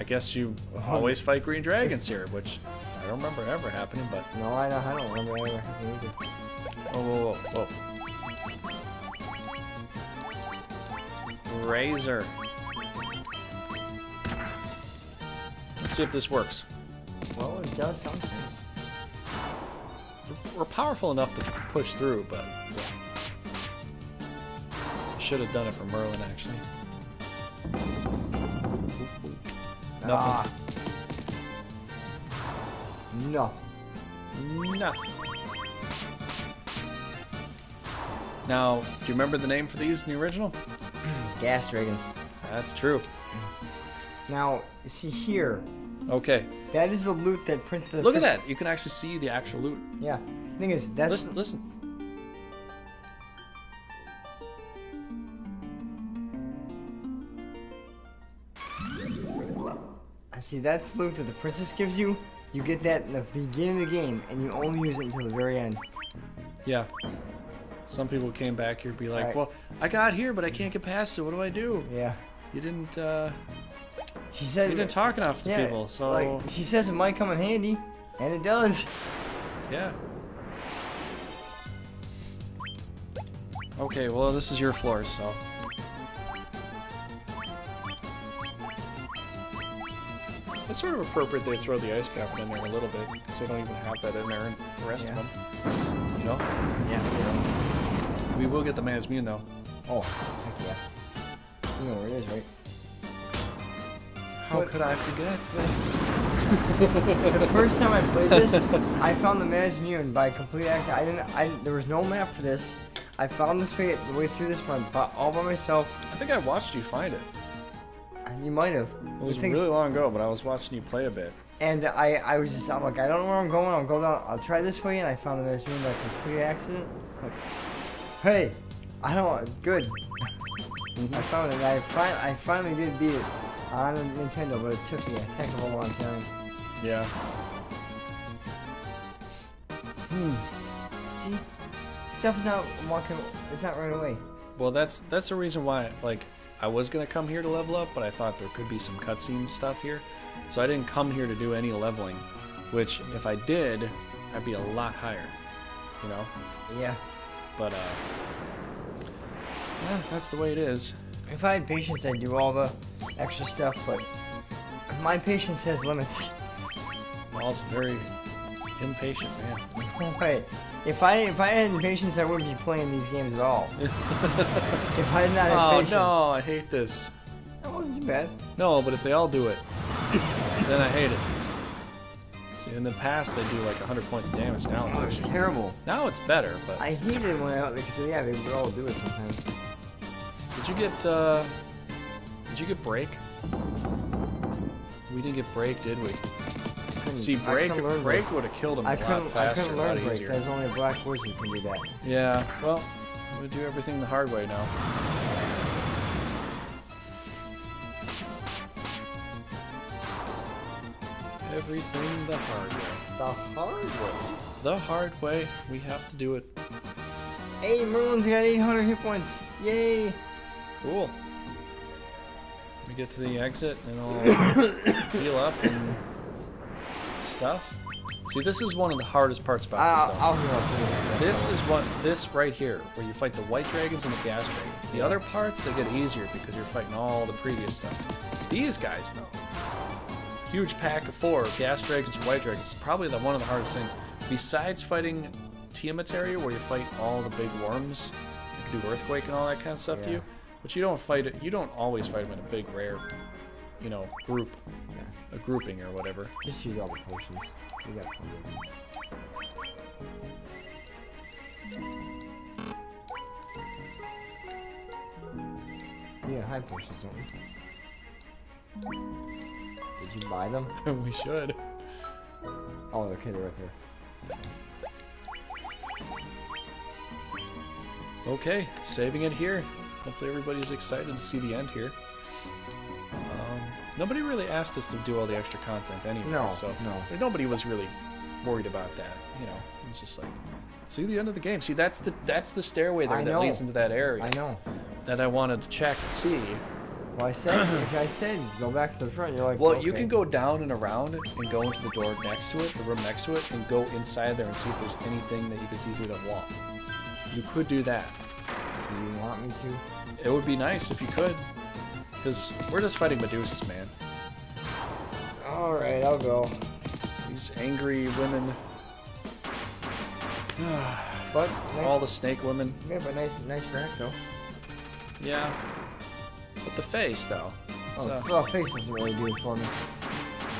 guess you always fight green dragons here, which I don't remember ever happening, but No, I don't remember ever happening either. whoa. Razor. Let's see if this works. Well, it does sometimes. We're powerful enough to push through, but I should have done it for Merlin actually. Nothing. Ah. No. Nothing. Now, do you remember the name for these in the original? Gas Dragons. That's true. Now, see here. Okay. That is the loot that printed the Look at that. You can actually see the actual loot. Yeah. Thing is, that's Listen. See, that's loot that the princess gives you. You get that in the beginning of the game, and you only use it until the very end. Yeah. Some people came back here and be like, Right. well, I got here, but I can't get past it. What do I do? Yeah. You didn't, She said. you didn't talk enough to yeah, people, so... like, she says it might come in handy, and it does. Yeah. Okay, well, this is your floor, so... It's sort of appropriate they throw the ice cavern in there a little bit, because they don't even have that in there in the rest of them. You know? Yeah. We will get the Mazmune, though. Oh, heck yeah. You know where it is, right? How What? could I forget? The first time I played this, I found the Mazmune by complete accident. There was no map for this. I found this way the way through this one all by myself. I think I watched you find it. You might have. It was really long ago, but I was watching you play a bit. And I'm like, I don't know where I'm going. I'll go down. I'll try this way, and I found the Mazmune by complete accident. Like, hey, I don't. Good. I found it. And I finally did beat it on a Nintendo, but it took me a heck of a long time. Yeah. See, stuff is not walking. It's not right away. Well, that's the reason why, like, I was gonna come here to level up, but I thought there could be some cutscene stuff here, so I didn't come here to do any leveling. Which, if I did, I'd be a lot higher, you know. Yeah. But yeah, that's the way it is. If I had patience, I'd do all the extra stuff, but my patience has limits. Paul's a very impatient man. Wait, if I had patience, I wouldn't be playing these games at all. If I had not had patience. Oh no, I hate this. That wasn't too bad. No, but if they all do it, then I hate it. See, in the past they do like 100 points of damage. Now it's It's terrible. Now it's better, but I hated it when because yeah, they would all do it sometimes. did you get break? We didn't get break, did we? See, break would have killed him a lot faster, I couldn't learn a lot break. easier. There's only a black wizard who can do that. Yeah, well, we do everything the hard way now. Everything the hard way. The hard way. The hard way. We have to do it. Hey, Merlin's got 800 hit points. Yay! Cool. We get to the exit and I'll heal up and stuff. See, this is one of the hardest parts about this, though. I'll heal up. This right here, where you fight the white dragons and the gas dragons. The other parts, they get easier because you're fighting all the previous stuff. These guys, though, huge pack of 4 gas dragons and white dragons is probably one of the hardest things. Besides fighting Tiamat's area, where you fight all the big worms, you can do earthquake and all that kind of stuff to you. But you don't fight it. You don't always fight them in a big rare, you know, group, a grouping or whatever. Just use all the potions. We got plenty of them. We got high potions, don't we? Did you buy them? We should. Oh, okay, they're right there. Okay, saving it here. Hopefully everybody's excited to see the end here. Nobody really asked us to do all the extra content anyway, so nobody was really worried about that. You know, it's just like, see the end of the game. See, that's the stairway there that leads into that area. I know. That I wanted to check to see. Well, if I said go back to the front, you're like, well, okay. you can go down and around and go into the door next to it, the room next to it, and go inside there and see if there's anything that you can see through that wall. You could do that. Do you want me to? It would be nice if you could, because we're just fighting Medusas, man. Alright, I'll go. These angry women. But nice, all the snake women. Yeah, but nice rack though. Yeah. But the face, though. Well, face doesn't really do it for me.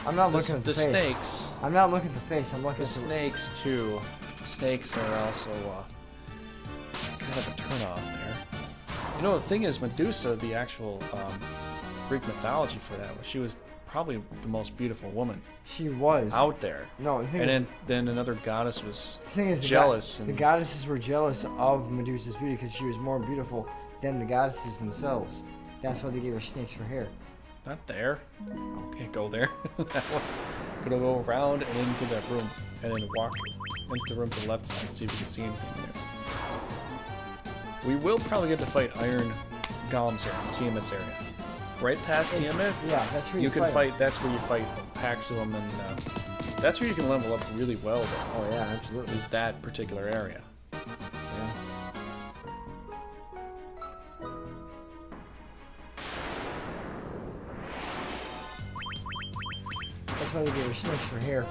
I'm not looking at the face. The snakes. I'm not looking at the face. I'm looking at the snakes too. Snakes are also kind of a turnoff there. You know, the thing is, Medusa, the actual Greek mythology for that, she was probably the most beautiful woman. She was out there. No, the thing and is, then another goddess was jealous. The goddesses were jealous of Medusa's beauty because she was more beautiful than the goddesses themselves. That's why they gave her snakes for hair. Not there. Okay, go there. That one. Gonna go around and into that room, and then walk into the room to the left side and see if we can see anything there. We will probably get to fight Iron Golems here in Tiamat's area. Right past Tiamat, yeah, that's where you can fight. That's where you fight Paxuum, and that's where you can level up really well. Though. Oh yeah, absolutely. Is that particular area? Yeah. That's why they gave her snakes for hair,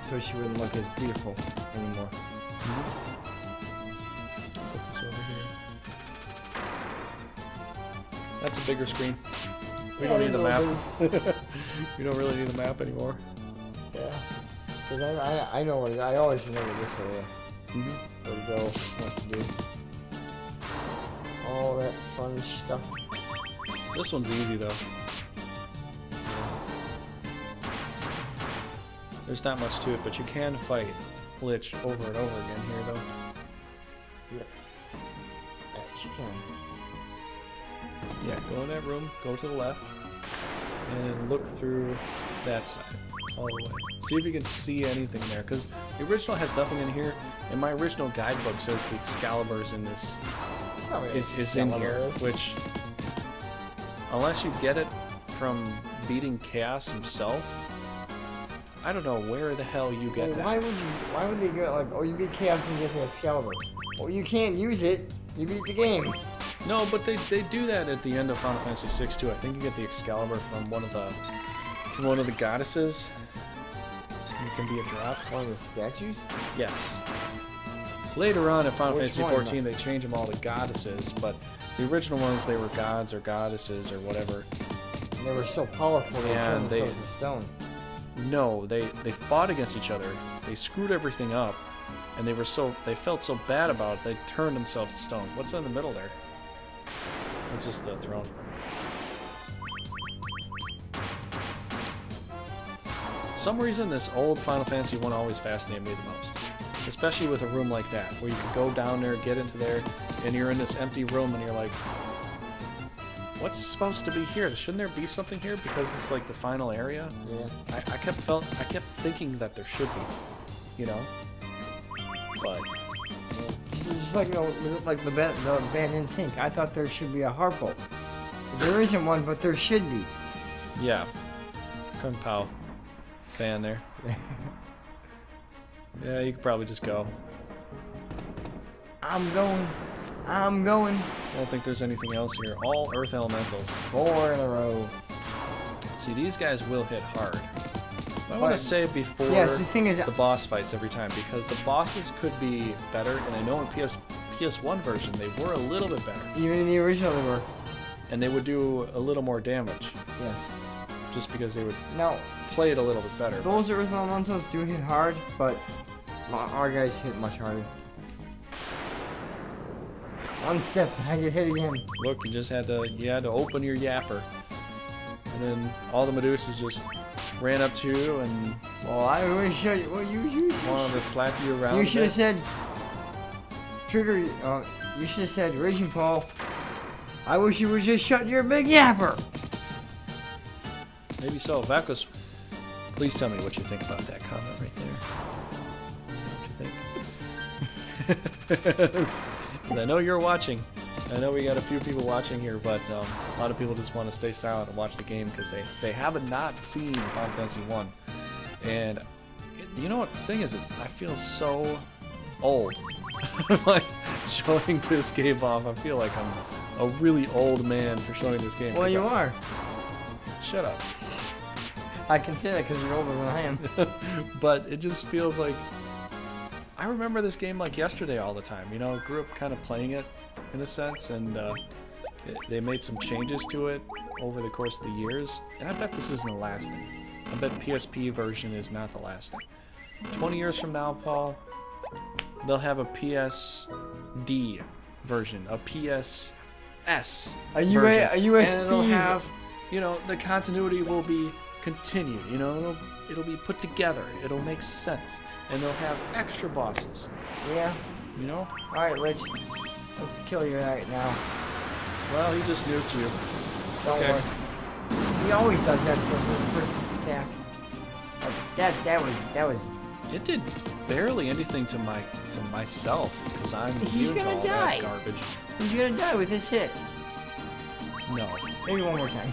so she wouldn't look as beautiful anymore. Put this over here. That's a bigger screen. We don't need the map. We don't really need the map anymore. Yeah, because I know what I always remember this area. Where to go, what to do, all that fun stuff. This one's easy though. There's not much to it, but you can fight Lich over and over again here, though. Yep. That you can. Yeah, go in that room, go to the left, and look through that side, all the way. See if you can see anything there, because the original has nothing in here, and my original guidebook says the Excalibur's in this not really is in here, Excalimurs. which, unless you get it from beating Chaos himself, I don't know where the hell you get that. Why would they go like, oh, you beat Chaos and get the Excalibur? Well, you can't use it. You beat the game. No, but they do that at the end of Final Fantasy VI too. I think you get the Excalibur from one of the goddesses. It can be a drop. One of the statues? Yes. Later on in Final Which Fantasy one? XIV, they change them all to goddesses, but the original ones, they were gods or goddesses or whatever. And they were so powerful they Yeah, turned themselves to stone. No, they fought against each other. They screwed everything up, and they felt so bad about it, they turned themselves to stone. What's in the middle there? That's just the throne. Some reason this old Final Fantasy one always fascinated me the most. Especially with a room like that, where you could go down there, get into there, and you're in this empty room and you're like, what's supposed to be here? Shouldn't there be something here? Because it's like the final area? Yeah. I kept thinking that there should be, you know? But Just like, you know, like the band in sync. I thought there should be a Harpo. There isn't one, but there should be. yeah. Kung Pao fan there. Yeah, you could probably just go. I'm going. I don't think there's anything else here. All Earth Elementals. 4 in a row. See, these guys will hit hard. I want to say it before Yes, the thing is, the boss fights every time, because the bosses could be better, and I know in PS1 version they were a little bit better. even in the original they were. And they would do a little more damage, Yes. just because they would Now, play it a little bit better. those Earth Elementals do hit hard, but our guys hit much harder. One step, I get hit again. Look, you had to open your yapper, and then all the Medusas just ran up to you and Well, I wish you. Well, you wanted to slap you around. You a should have bit. said. Trigger. You should have said, Raging Paul. I wish you would just shut your big yapper. Maybe so. Vakos, please tell me what you think about that comment right there. What you think? 'Cause I know you're watching. I know we got a few people watching here, but a lot of people just want to stay silent and watch the game because they haven't not seen Final Fantasy 1. And you know what the thing is? I feel so old. Like showing this game off. I feel like I'm a really old man for showing this game. Well, you are. Shut up. I can say that because you're older than I am. But it just feels like I remember this game like yesterday all the time. You know, I grew up kind of playing it in a sense, and they made some changes to it over the course of the years. And I bet this isn't the last thing. I bet PSP version is not the last thing. 20 years from now, Paul, they'll have a PSD version, a PSS version, a USB. and it'll have, you know, the continuity will be continued. You know, it'll be put together. It'll make sense, and they'll have extra bosses. Yeah. You know? All right, Lich. Let's kill you right now. Well, he just nuked you. Don't Okay. worry. He always does that for the first attack. That was. It did barely anything to myself because I'm He's immune to gonna all die. that garbage. He's gonna die with this hit. No. Maybe one more time.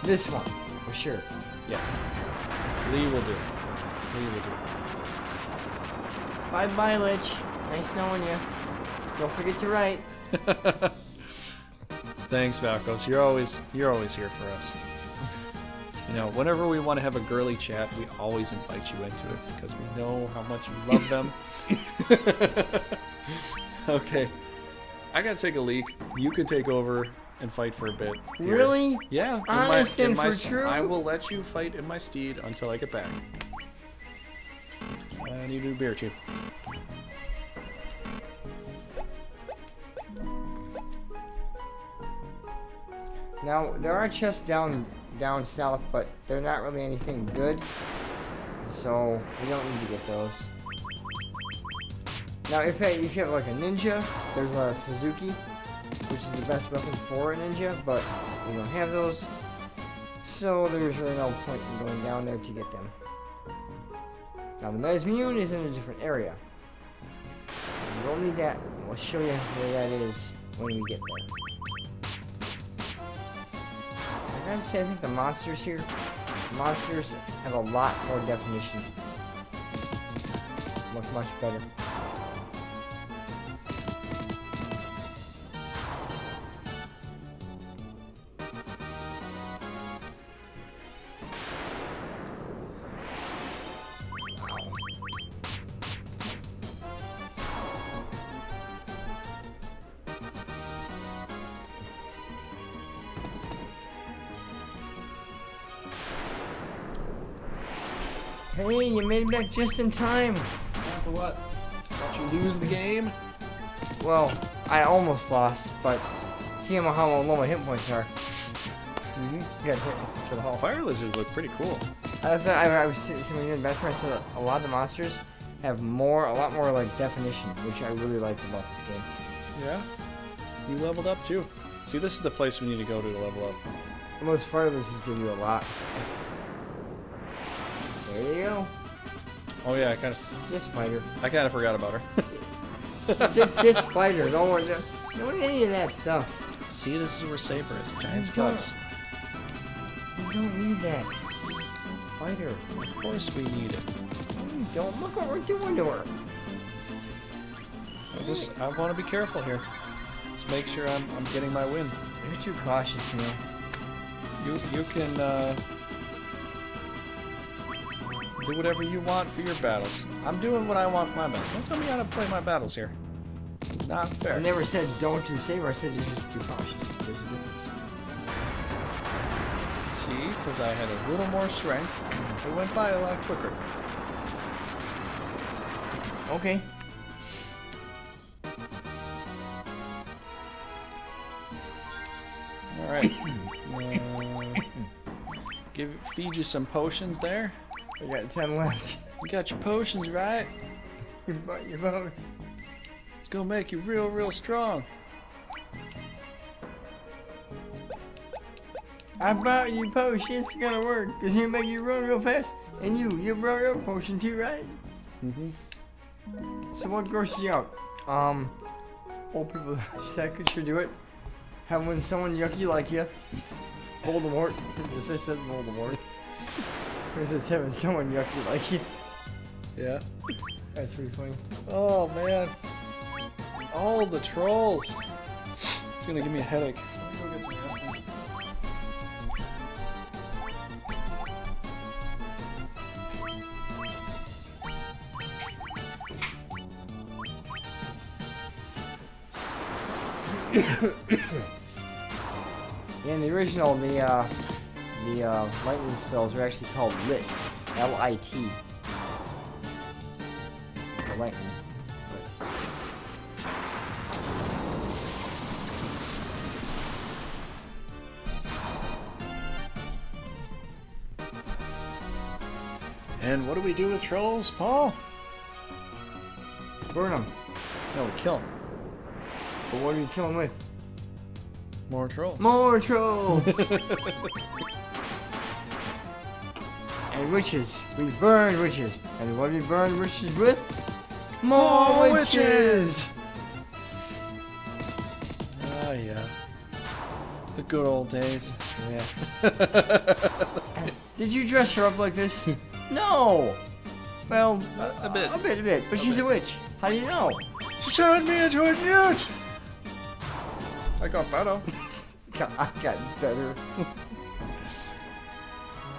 This one, for sure. Yeah. Lee will do it. Lee will do Bye bye, Lich. Nice knowing you. Don't forget to write. it. Thanks, Valkos. You're always here for us. You know, whenever we want to have a girly chat, we always invite you into it because we know how much you love them. Okay. I gotta take a leak. You can take over and fight for a bit. Here. Really? Yeah. Honest and for true? I will let you fight in my steed until I get back. I need a new beer, Chief. Now, there are chests down south, but they're not really anything good. So, we don't need to get those. Now, if you have like a ninja, there's a Suzuki, which is the best weapon for a ninja, but we don't have those. So, there's really no point in going down there to get them. Now, the Mesmune is in a different area. We'll need that. We'll show you where that is when we get there. I gotta say, I think the monsters here, have a lot more definition. Look much better. Hey, you made it back just in time. For what? Watch you lose the game? Well, I almost lost, but see how low my hit points are. Got hit once at all. Fire lizards look pretty cool. I was sitting in the bathroom. I said a lot of the monsters have a lot more like definition, which I really like about this game. Yeah. You leveled up too. See, this is the place we need to go to level up. Most fire lizards give you a lot. There you go. Oh yeah, Just fighter. I kind of forgot about her. Just fighter. Don't worry. Don't any of that stuff. See, this is where Saber is. Giant skulls. You don't need that. Fighter. Of course we need it. You don't. Look what we're doing to her. I want to be careful here. Let's make sure I'm getting my win. You're too cautious, you know. You can do whatever you want for your battles. I'm doing what I want for my battles. Don't tell me how to play my battles here. It's not fair. I never said don't do Saber. I said you're just too cautious. There's a difference. See, because I had a little more strength, it went by a lot quicker. Okay. All right. Feed you some potions there. I got 10 left. You got your potions, right? You both. It's gonna make you real strong. I bought you potions. It's gonna work because you make you run real fast. And you brought your potion too, right? So what grosses you out? Old people that could sure do it. Having someone yucky like you. Voldemort. Yes, I said Voldemort. Or is this having someone yucky like you? Yeah. That's pretty funny. Oh man. All the trolls. It's gonna give me a headache. Let me go get some rest. In the original, the lightning spells are actually called Lit. L-I-T. For lightning. And what do we do with trolls, Paul? Burn them. No, we kill them. But what do you kill them with? More trolls. More trolls! And witches. We burn witches. And what do we burn witches with? More witches! Ah, yeah. The good old days. Yeah. Did you dress her up like this? No! Well, a bit. A bit. But she's a witch. How do you know? She turned me into a newt! I got better. I got better.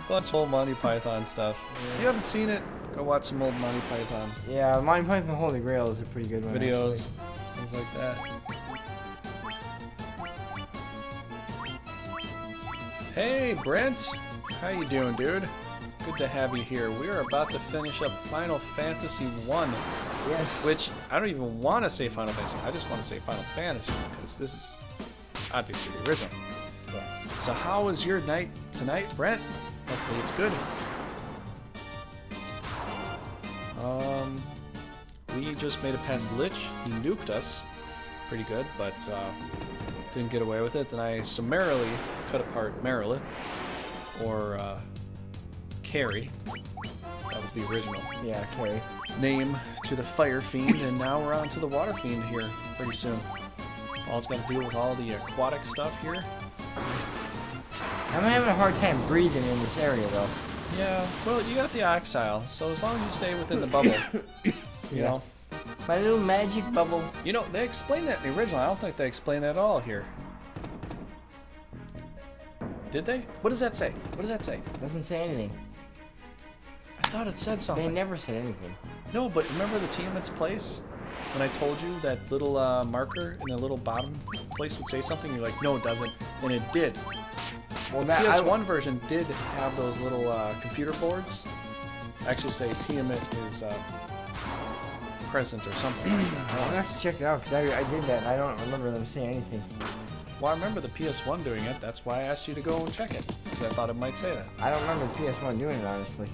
Lots of old Monty Python stuff. If you haven't seen it, go watch some old Monty Python Yeah, Monty Python Holy Grail is a pretty good one. videos, Actually. things like that. Hey, Brent. How you doing, dude? Good to have you here. We're about to finish up Final Fantasy 1. Yes. Which, I don't even want to say Final Fantasy. I just want to say Final Fantasy, because this is obviously the original. Yes. So how was your night tonight, Brent? Hopefully it's good. We just made it past Lich. He nuked us. Pretty good, but didn't get away with it. Then I summarily cut apart Merilith, or Carrie. That was the original. Yeah, Carrie. name to the Fire Fiend, and now we're on to the Water Fiend here pretty soon. Paul's got to deal with all the aquatic stuff here. I'm having a hard time breathing in this area, though. Yeah, well, you got the Oxile, so as long as you stay within the bubble, you know. My little magic bubble. You know, they explained that in the original. I don't think they explained that at all here. Did they? What does that say? What does that say? Doesn't say anything. I thought it said something. They never said anything. No, but remember the Tiamat's place? When I told you that little marker in the little bottom place would say something, you're like, no, it doesn't. And it did. Well, the PS1 version did have those little computer boards. Actually say Tiamat is present or something like that. I'm gonna have to check it out, because I did that and I don't remember them saying anything. Well, I remember the PS1 doing it. That's why I asked you to go and check it, because I thought it might say that. I don't remember the PS1 doing it, honestly.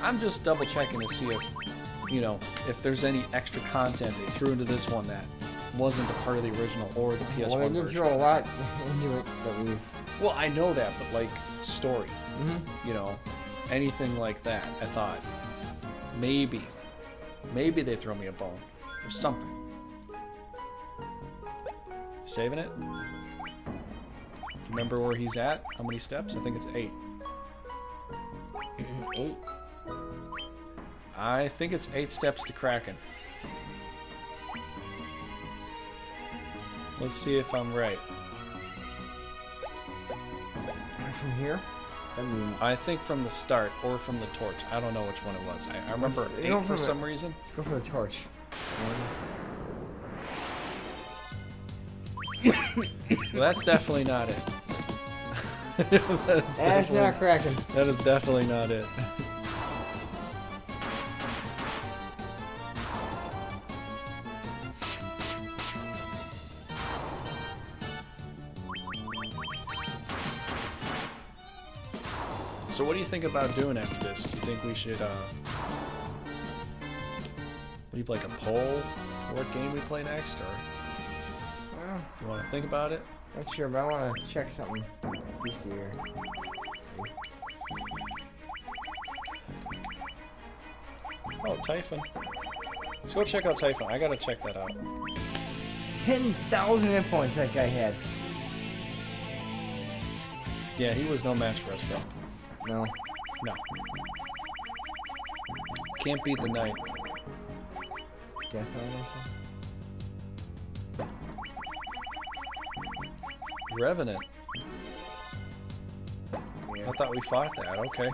I'm just double checking to see if, you know, if there's any extra content they threw into this one that wasn't a part of the original or the PS1 version. Well, they did throw a lot into it that we... Well, I know that, but like story, you know, anything like that, I thought maybe they throw me a bone or something. You saving it? Do you remember where he's at? How many steps? I think it's 8. 8? I think it's 8 steps to Kraken. Let's see if I'm right. From here? I mean... I think from the start or from the torch. I don't know which one it was. I remember 8 for some reason. Let's go for the torch. Well, that's definitely not it. That's not Kraken. That is definitely not it. So what do you think about doing after this? Do you think we should leave like a poll for what game we play next, or you want to think about it? Not sure, but I want to check something. Beastie here. Oh, Typhon. Let's go check out Typhon. I gotta check that out. 10,000 hit points that guy had. Yeah, he was no match for us though. No. No. Can't beat the knight. Definitely. Revenant. Yeah. I thought we fought that. Okay.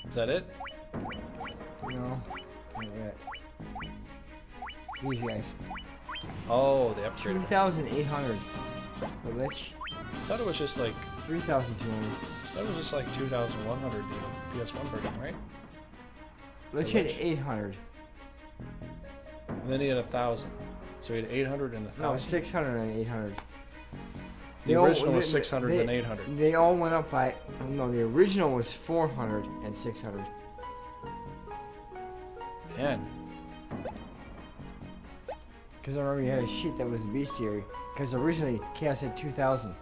Is that it? No. Not yet. These guys. Oh, they upgraded. 2,800. The Lich. I thought it was just like 3,200. that was just like 2,100 the PS1 version, right? Lich had 800. And then he had 1,000. So he had 800 and 1,000. No, 600 and 800. The original was 600 and 800. They all went up by... No, the original was 400 and 600. Man. Because I remember you had a sheet that was the bestiary. Because originally, Chaos had 2,000.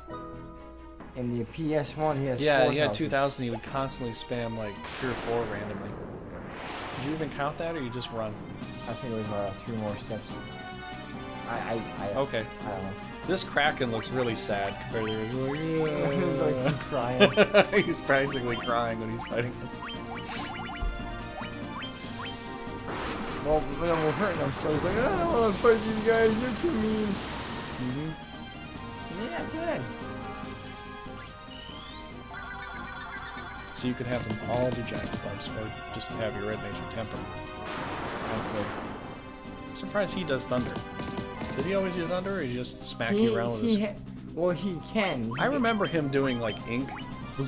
And the PS1, he has 4,000. Yeah, he had 2,000. He would constantly spam like Pure 4 randomly. Did you even count that, or you just run? I think it was 3 more steps. Okay. I don't know. This Kraken looks really sad compared to the He's like crying. He's practically crying when he's fighting us. Well, we're hurting him, so he's like, I don't want to fight these guys, they're too mean. Yeah, good. So you could have them all do giant slumps, or just have your red mage temper. Okay. I'm surprised he does thunder. Did he always do thunder, or he just smack you around with his... Well, he can. I remember him doing, like, ink.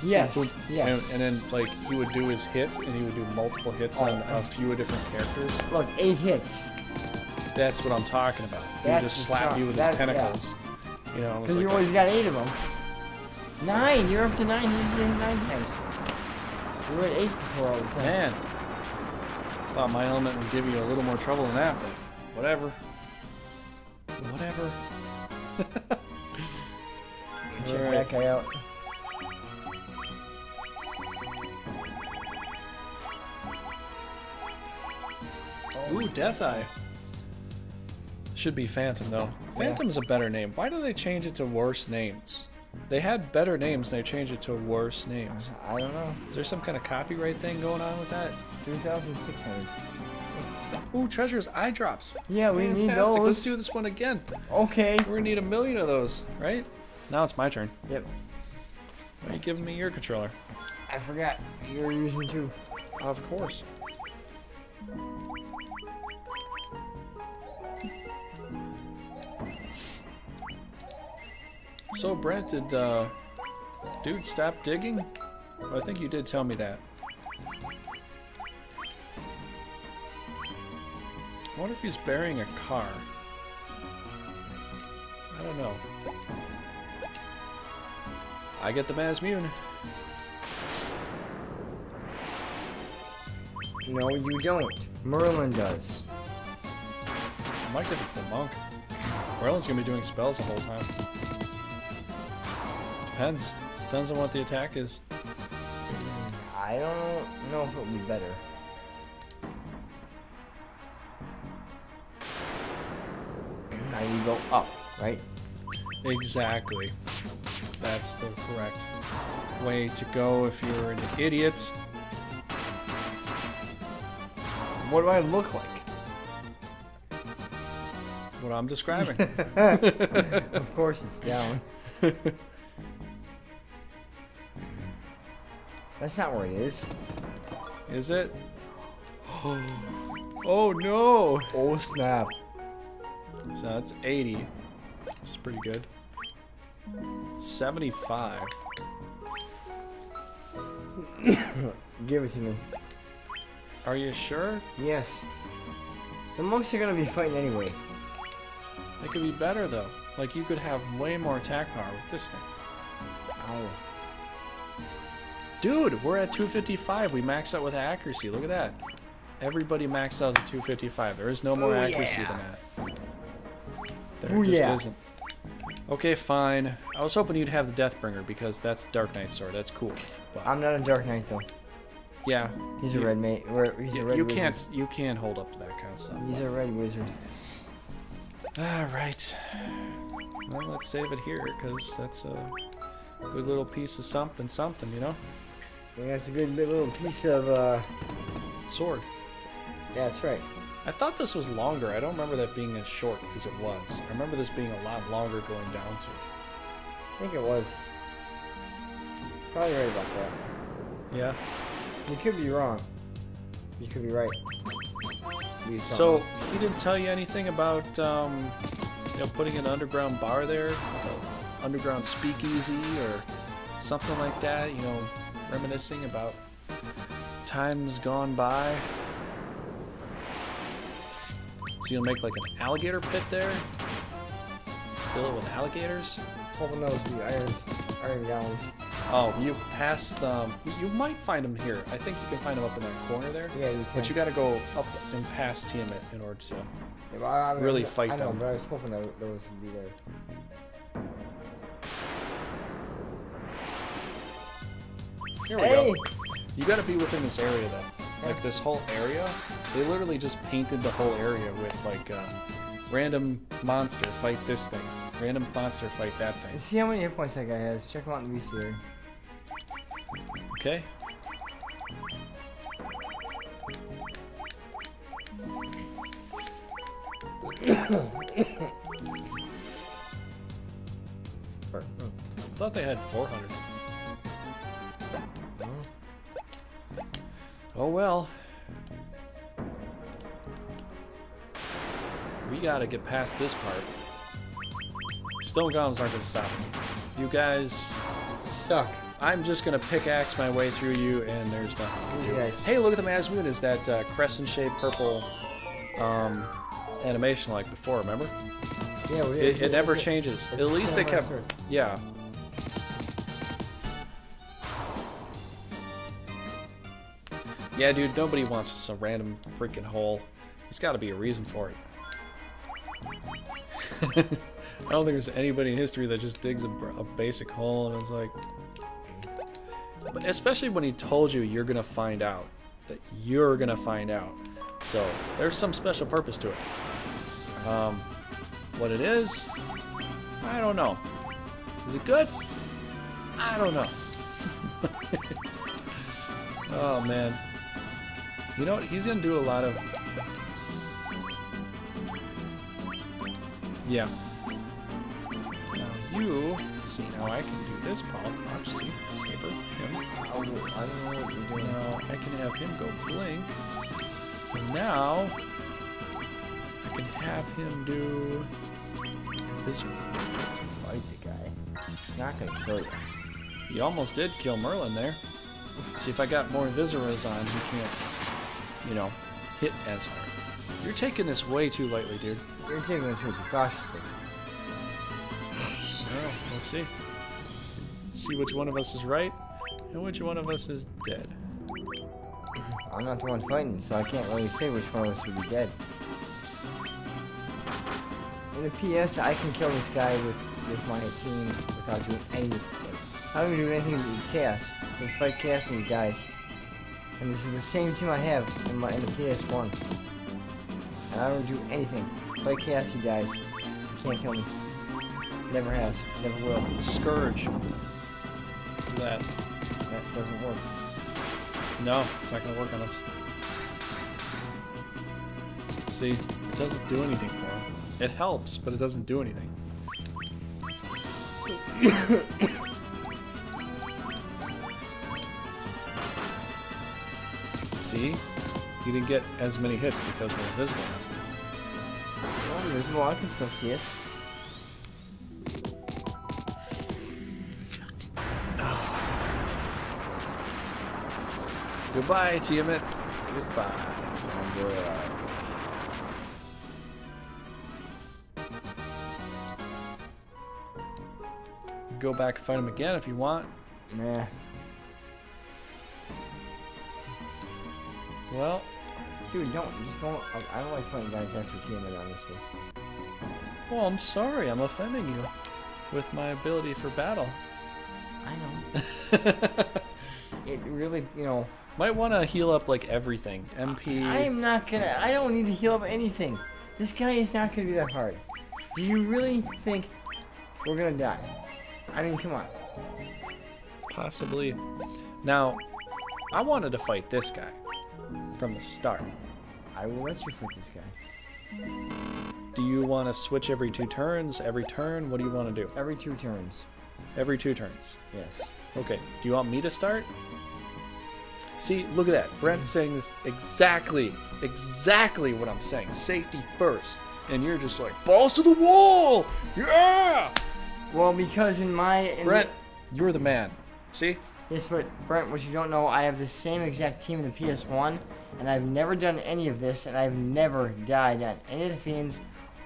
Yes, yes. And then, like, he would do his hit, and he would do multiple hits on a few different characters. Look, 8 hits. That's what I'm talking about. He would just slap you with his tentacles. Yeah. You know, because you always got 8 of them. 9! You're up to 9. You usually hit 9 times. You were at 8 before all the time. Man. Thought my element would give you a little more trouble than that, but whatever. Whatever. Check that guy out. Ooh, Death Eye. Should be Phantom, though. Phantom's a better name. Why do they change it to worse names? They had better names, and they changed it to worse names. I don't know. Is there some kind of copyright thing going on with that? 3,600. Ooh, Treasure's Eye Drops. Yeah, we Fantastic. need those. Let's do this one again. Okay. We're gonna need 1,000,000 of those, right? Now it's my turn. Yep. Why are you giving me your controller? I forgot. You were using two. Of course. So, Brent, did dude stop digging? Well, I think you did tell me that. I wonder if he's burying a car. I don't know. I get the Mazmune. No, you don't. Merlin does. I might give it to the monk. Merlin's gonna be doing spells the whole time. Depends. Depends on what the attack is. I don't know if it would be better. Now you go up, right? Exactly. That's the correct way to go if you're an idiot. What do I look like? What I'm describing. Of course it's down. That's not where it is. Is it? Oh no! Oh snap. So that's 80. Which is pretty good. 75. Give it to me. Are you sure? Yes. The monks are gonna be fighting anyway. They could be better though. Like you could have way more attack power with this thing. Ow. Dude, we're at 255. We maxed out with accuracy. Look at that. Everybody maxed out at 255. There is no more accuracy than that. There just isn't. Okay, fine. I was hoping you'd have the Deathbringer because that's Dark Knight sword. That's cool. But I'm not a Dark Knight though. yeah, He's a red mate. He's a red you wizard. can't hold up to that kind of stuff. He's a red wizard. All right. Well, let's save it here because that's a good little piece of something, you know. Yeah, that's a good little piece of Sword. Yeah, that's right. I thought this was longer. I don't remember that being as short as it was. I remember this being a lot longer going down to. I think it was. Probably right about that. Yeah. You could be wrong. You could be right. So he didn't tell you anything about you know, putting an underground bar there, like a underground speakeasy or something like that. You know, reminiscing about times gone by. So you'll make like an alligator pit there, fill it with alligators. Hoping those be iron golems. Oh, you passed. You might find them here. I think you can find them up in that corner there. Yeah, you can. But you got to go up and past Tiamat in order to Yeah, but I mean, really fight I know, them. but I was hoping that those would be there. Here we go. You got to be within this area though. Like this whole area, they literally just painted the whole area with like random monster fight this thing, random monster fight that thing. See how many hit points that guy has. Check him out in the bestiary. Okay. I thought they had 400. Oh well. We gotta get past this part. Stone golems aren't gonna stop me. You guys Suck. I'm just gonna pickaxe my way through you, and there's nothing. These guys. Hey, look at the Mazmune. Is that crescent-shaped purple animation like before? Remember? Yeah, It never changes. At least they kept. Yeah. Yeah, dude. Nobody wants just a random freaking hole. There's got to be a reason for it. I don't think there's anybody in history that just digs a basic hole and is like. But especially when he told you you're gonna find out. That you're gonna find out. So there's some special purpose to it. What it is, I don't know. Is it good? I don't know. Oh man. You know what? He's gonna do a lot of... Yeah. Now you... See, now I can do this, Paul. Watch, see? Saber, him. Oh, I don't know what you're doing. Now I can have him go blink. And now... I can have him do... This. Let's fight the guy. He's not gonna kill you. He almost did kill Merlin there. See, if I got more Viseras on, he can't, you know, hit as hard. You're taking this way too lightly, dude. You're taking this way too cautiously. Well, we'll see. See which one of us is right and which one of us is dead. I'm not the one fighting, so I can't really say which one of us would be dead. In the PS, I can kill this guy with my team without doing anything. I don't even do anything to Chaos. I fight Chaos and he dies. And this is the same team I have in the PS1. And I don't do anything. Fight Chaos, he dies. He can't kill me. Never has. Never will. Scourge. That. That doesn't work. No, it's not going to work on us. See, it doesn't do anything for him. It helps, but it doesn't do anything. See? You didn't get as many hits because we're invisible now. Well, invisible, I can still see us. Goodbye, Tiamat. Goodbye. Go back and fight him again if you want. Nah. Well, dude, don't. Just don't. I don't like fighting guys after Tiamat, honestly. Well, I'm sorry. I'm offending you with my ability for battle. I know. It really, you know... Might want to heal up, like, everything. MP... I am not gonna... I don't need to heal up anything. This guy is not gonna be that hard. Do you really think we're gonna die? I mean, come on. Possibly. Now, I wanted to fight this guy from the start. I will let you fight this guy. Do you want to switch every 2 turns? Every turn? What do you want to do? Every 2 turns. Every 2 turns. Yes. Okay. Do you want me to start? See, look at that. Brent's saying this exactly what I'm saying. Safety first. And you're just like, balls to the wall! Yeah! Well, because Brent, you're the man. See? Yes, but Brent, what you don't know, I have the same exact team in the PS1, and I've never done any of this, and I've never died on any of the Fiends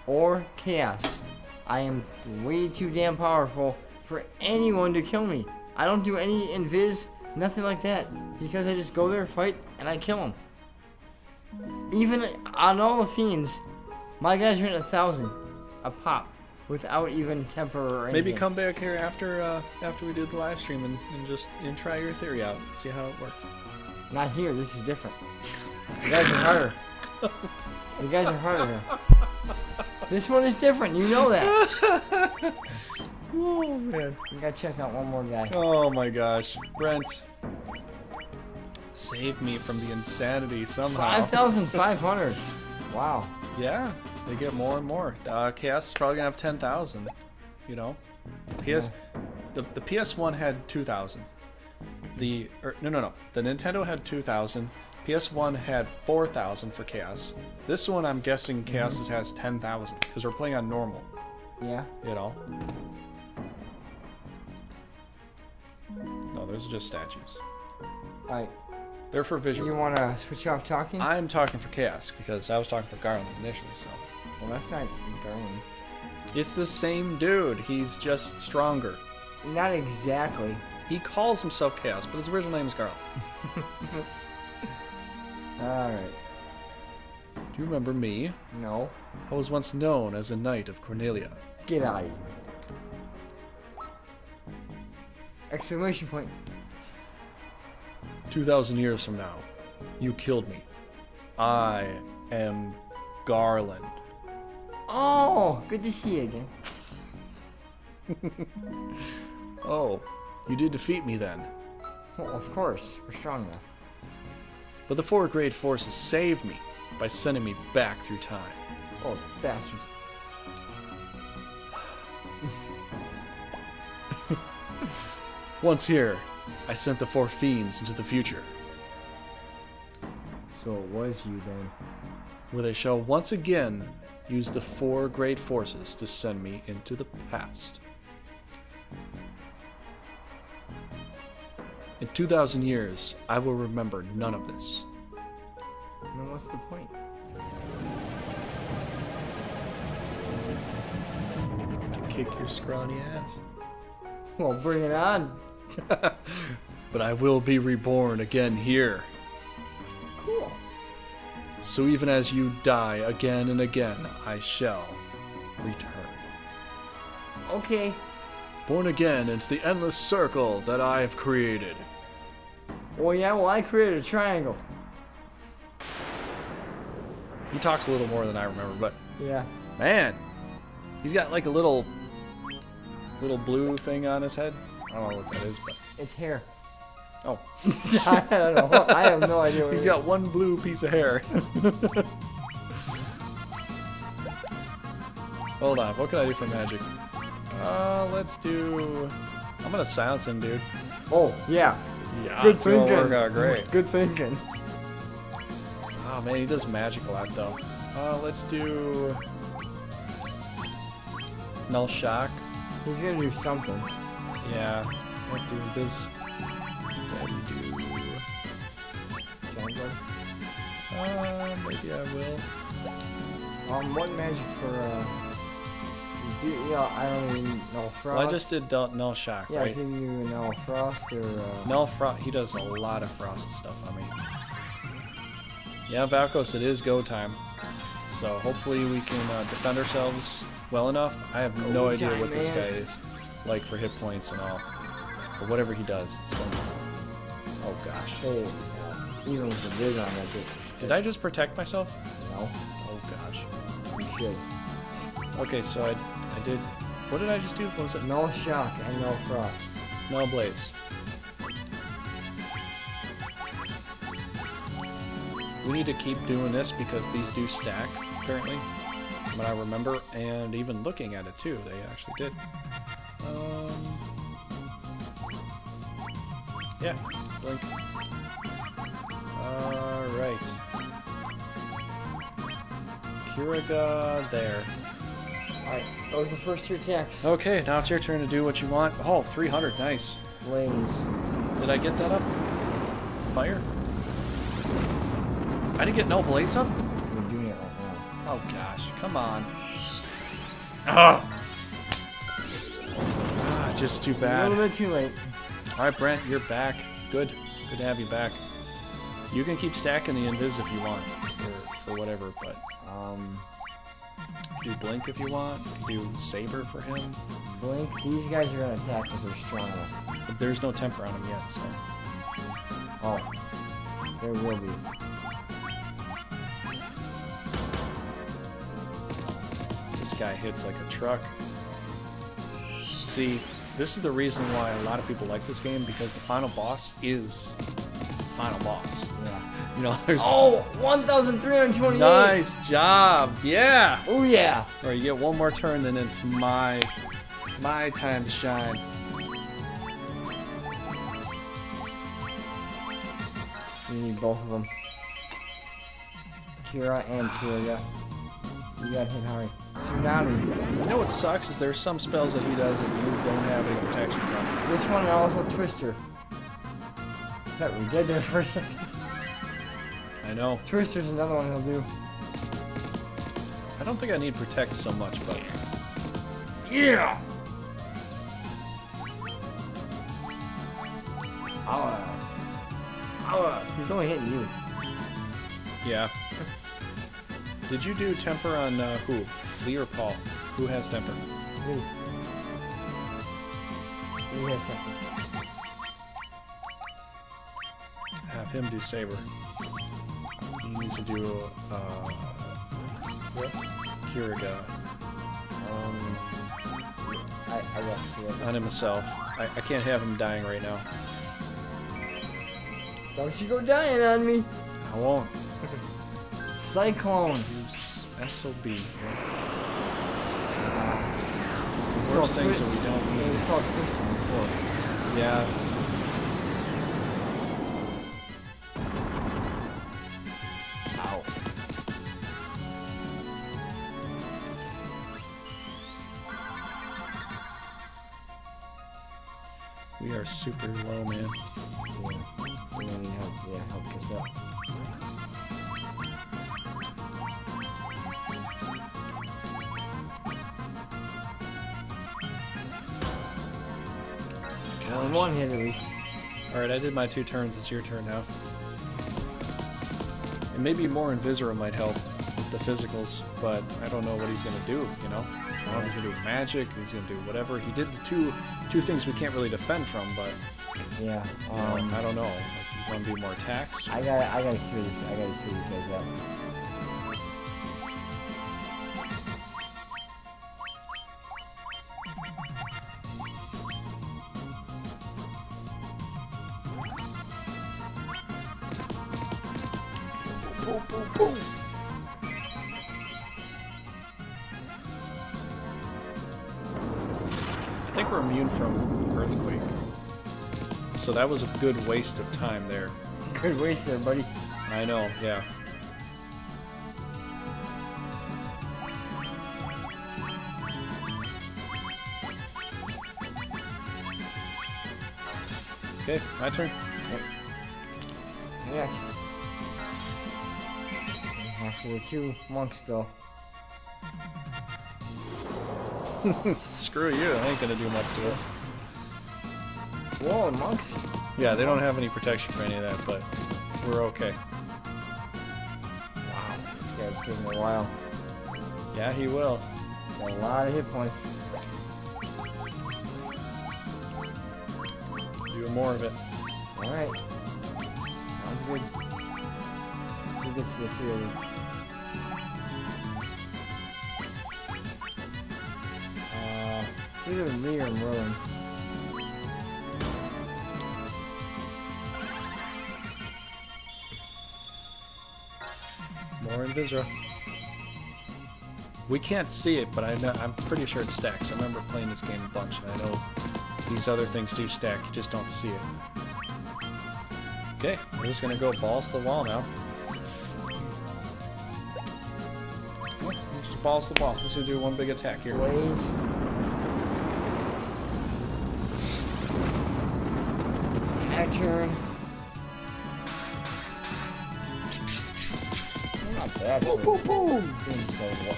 or Chaos. I am way too damn powerful for anyone to kill me. I don't do any invis, nothing like that, because I just go there, fight, and I kill them. Even on all the Fiends, my guys are in 1,000 a pop. Without even temper or anything. Maybe come back here after we do the live stream and try your theory out. See how it works. Not here. This is different. The guys are harder. The guys are harder here. This one is different. You know that. Oh man. We gotta check out one more guy. Oh my gosh, Brent. Save me from the insanity somehow. 5,500. Wow. Yeah. They get more and more. Chaos is probably gonna have 10,000. You know, the PS1 had 2,000. The Nintendo had 2,000. PS1 had 4,000 for Chaos. This one, I'm guessing Chaos has 10,000 because we're playing on normal. Yeah. You know. No, those are just statues. All right. They're for visual. You wanna switch off talking? I'm talking for Chaos because I was talking for Garland initially. So. Well, that's not Garland. It's the same dude. He's just stronger. Not exactly. He calls himself Chaos, but his original name is Garland. Alright. Do you remember me? No. I was once known as a knight of Cornelia. Get out of here. Exclamation point. 2,000 years from now, you killed me. I am Garland. Oh, good to see you again. Oh, you did defeat me then. Well, of course, we're strong enough. But the four great forces saved me by sending me back through time. Oh, bastards. Once here, I sent the four fiends into the future, So it was you then. where they shall once again use the four great forces to send me into the past. In 2,000 years, I will remember none of this. Then what's the point? To kick your scrawny ass. Well, bring it on. But I will be reborn again here. Cool. So even as you die again and again, I shall return. Okay. Born again into the endless circle that I have created. Well, yeah, well, I created a triangle. He talks a little more than I remember, but Yeah. man, he's got like a little blue thing on his head. I don't know what that is, but It's hair. oh, I don't know. I have no idea what he's it is. got one blue piece of hair. Hold on, what can I do for magic? Let's do. I'm gonna silence him, dude. Oh, yeah. Yeah, Good it's gonna thinking. work out great. Good thinking. Oh man, he does magic a lot though. Let's do null shock. He's gonna do something. Yeah, let's do this. Daddy do. Giant blood. Maybe I will. What magic for, you do, yeah, I don't even know, frost? Well, I just did null shock, Yeah, right? can you know frost or, Null frost. He does a lot of frost stuff on me. Yeah, Valkos, it is go time. So hopefully we can defend ourselves well enough. I have no Go idea time, what this man. guy is like for hit points and all. But whatever he does, it's gonna be. Oh gosh. oh, even with the vid on that, Did I just protect myself? No, Oh gosh. you should. Okay, so I did. What did I just do? What was it? No shock and no frost. No blaze. We need to keep doing this because these do stack, apparently. But I remember, and even looking at it too, they actually did. Yeah, blink. Alright. Kiriga there. Alright, that was the first two attacks. Okay, now it's your turn to do what you want. Oh, 300, nice. Blaze. Did I get that up? Fire? I didn't get no blaze up? We're doing it right now. Oh gosh, come on. Ah, just too A bad. little bit too late. Alright, Brent, you're back. Good. Good to have you back. You can keep stacking the invis if you want, for whatever, but do blink if you want. You can do saber for him. Blink. These guys are gonna attack because they're strong enough. But there's no temper on him yet, so. Oh. There will be. This guy hits like a truck. See, this is the reason why a lot of people like this game, because the final boss is the final boss. Yeah. You know, there's... Oh, 1,328. Nice job! Yeah! Oh yeah. Or you get one more turn, then it's my time to shine. You need both of them. Kira and Kira. You got hit hard. Tsunami. You know what sucks is there's some spells that he does that you don't have any protection from. This one and also Twister. Thought we did there for a second. I know. Twister's another one he'll do. I don't think I need protect so much, but Yeah. He's only hitting you. yeah. Did you do temper on who? Lee or Paul? Who has temper? Me. He has something. Have him do saber. needs to do Kiriga. I guess. Yeah. On himself. I can't have him dying right now. Don't you go dying on me. I won't. Cyclone. SOB. It Worst things that we don't It was need. called Twister before. Yeah. Ow. We are super low, man. Yeah. We don't need help. Yeah, help us up. Only one hit at least. Alright, I did my 2 turns. It's your turn now. And maybe more Invisora might help with the physicals, but I don't know what he's going to do, you know? I don't know if he's going to do magic, he's going to do whatever. He did the two things we can't really defend from, but Yeah. you know, I don't know. Like, you want to do more attacks? I gotta cure this. I gotta cure these guys up. Boom, boom, boom. I think we're immune from Earthquake. So that was a good waste of time there. Good waste there, buddy. I know, yeah. Okay, my turn. Next. After the 2 monks go. Screw you, I ain't gonna do much to us. Whoa, monks. Yeah, they don't have any protection for any of that, but we're okay. Wow, this guy's taking a while. Yeah, he will. Got a lot of hit points. Do more of it. Alright. Sounds good. Who gets the field? Either Lee or Merlin. More Invisora. We can't see it, but I'm pretty sure it stacks. I remember playing this game a bunch, and I know these other things do stack. You just don't see it. Okay, we're just gonna go balls to the wall now. Just balls to the wall. Just gonna do one big attack here. Blaze. Turn. Not bad. Boom, boom, boom!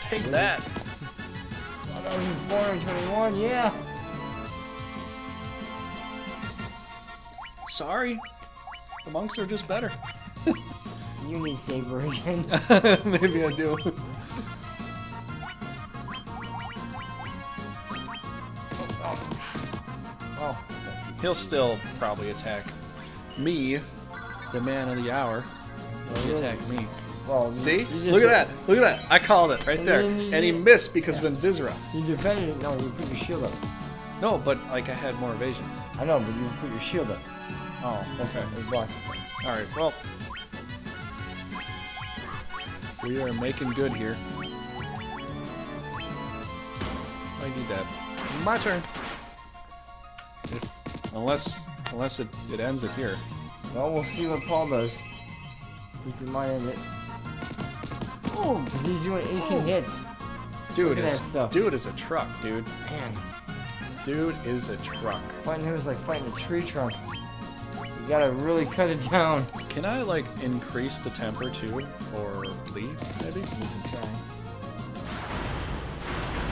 Take that. 1,421, yeah. Sorry. The monks are just better. You need Saber again. Maybe I do. Oh, He'll still probably attack me, the man of the hour. He'll attack me. well, See? you just Look at that. Look at that. I called it right there. then you- And he missed because of Invisora. You defended it. No, you put your shield up. No, but like I had more evasion. I know, but you put your shield up. Oh, That's okay. what we blocked. Alright, well. We are making good here. I need that. My turn. Unless it ends it here. Well, we'll see what Paul does. Keep your mind in it. Boom! Because he's doing 18 hits. Dude Look at is that stuff. dude is a truck, dude. Man, Dude is a truck. fighting him is like fighting a tree trunk. You gotta really cut it down. Can I like increase the temper too for Lee, maybe? You can try.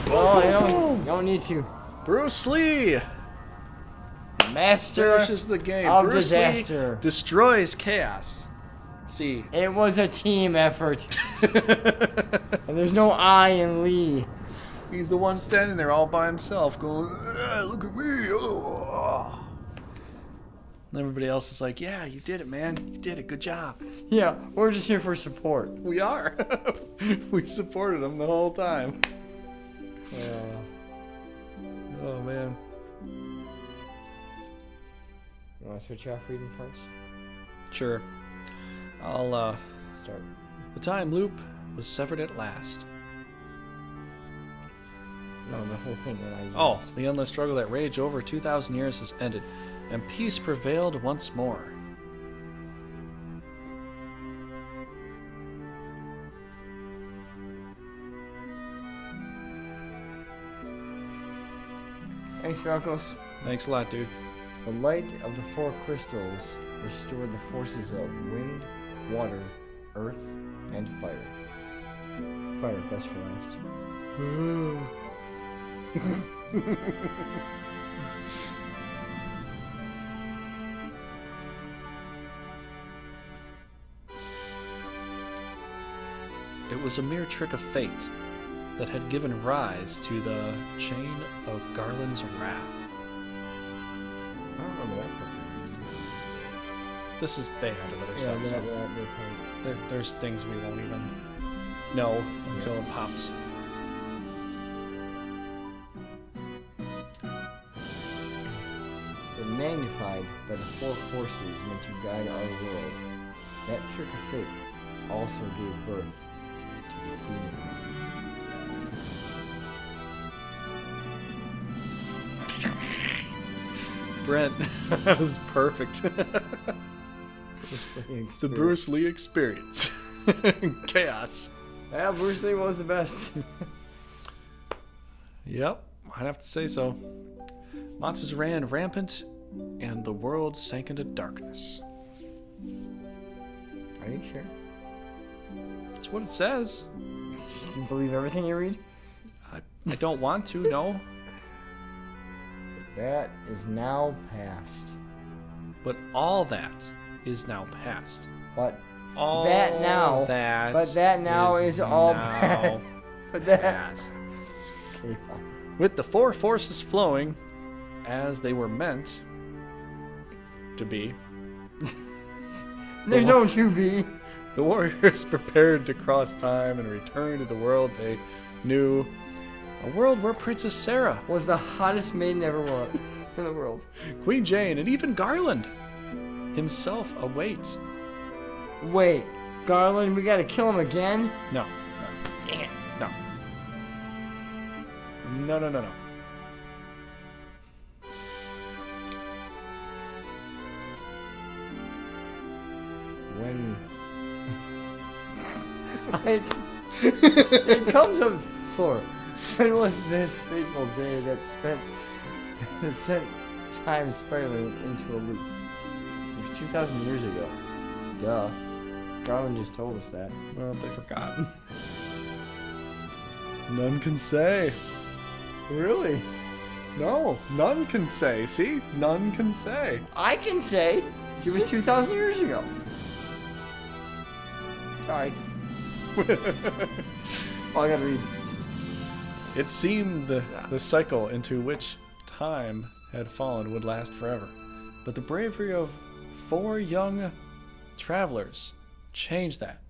Oh, you don't need to. Bruce Lee Master finishes the game. of Bruce disaster. Lee destroys chaos. See. It was a team effort. And there's no I in Lee. He's the one standing there all by himself going, look at me. Oh. And everybody else is like, yeah, you did it, man. You did it. Good job. Yeah, we're just here for support. We are. We supported him the whole time. Oh, man. You want to switch off reading parts? Sure. I'll, Start. The time loop was severed at last. No, the whole thing that I Oh, the endless struggle that raged over 2,000 years has ended, and peace prevailed once more. Thanks, Falcos. Thanks a lot, dude. The light of the four crystals restored the forces of wind, water, earth, and fire. Fire, best for last. It was a mere trick of fate that had given rise to the chain of Garland's wrath. I don't remember that part. This is they had another Yeah, stuff. So there's things we won't even know until it pops. They're magnified by the four forces meant to guide our world. That trick of fate also gave birth to the fiends. Brent, that was perfect. The Bruce Lee experience. Chaos. Yeah, Bruce Lee was the best. Yep, I'd have to say so. Monsters ran rampant, and the world sank into darkness. Are you sure? That's what it says. You believe everything you read? I don't want to, no. That is now past. But all that is now past. But All that now. that But that now is all now past. But that. past. Okay, fine. With the four forces flowing as they were meant to be, There's no to be. the warriors prepared to cross time and return to the world they knew. A world where Princess Sarah, Was the hottest maiden ever in the world. Queen Jane, and even Garland himself await. Wait, Garland, we gotta kill him again? No. Dang it. No. No, no, no, no. When it comes up slower. When was this fateful day that sent time spiraling into a loop? It was 2,000 years ago. Duh. Garland just told us that. Well, they forgot. None can say. Really? No, none can say. See? None can say. I can say it was 2,000 years ago. Sorry. Oh, I gotta read. It seemed the cycle into which time had fallen would last forever. But the bravery of four young travelers changed that.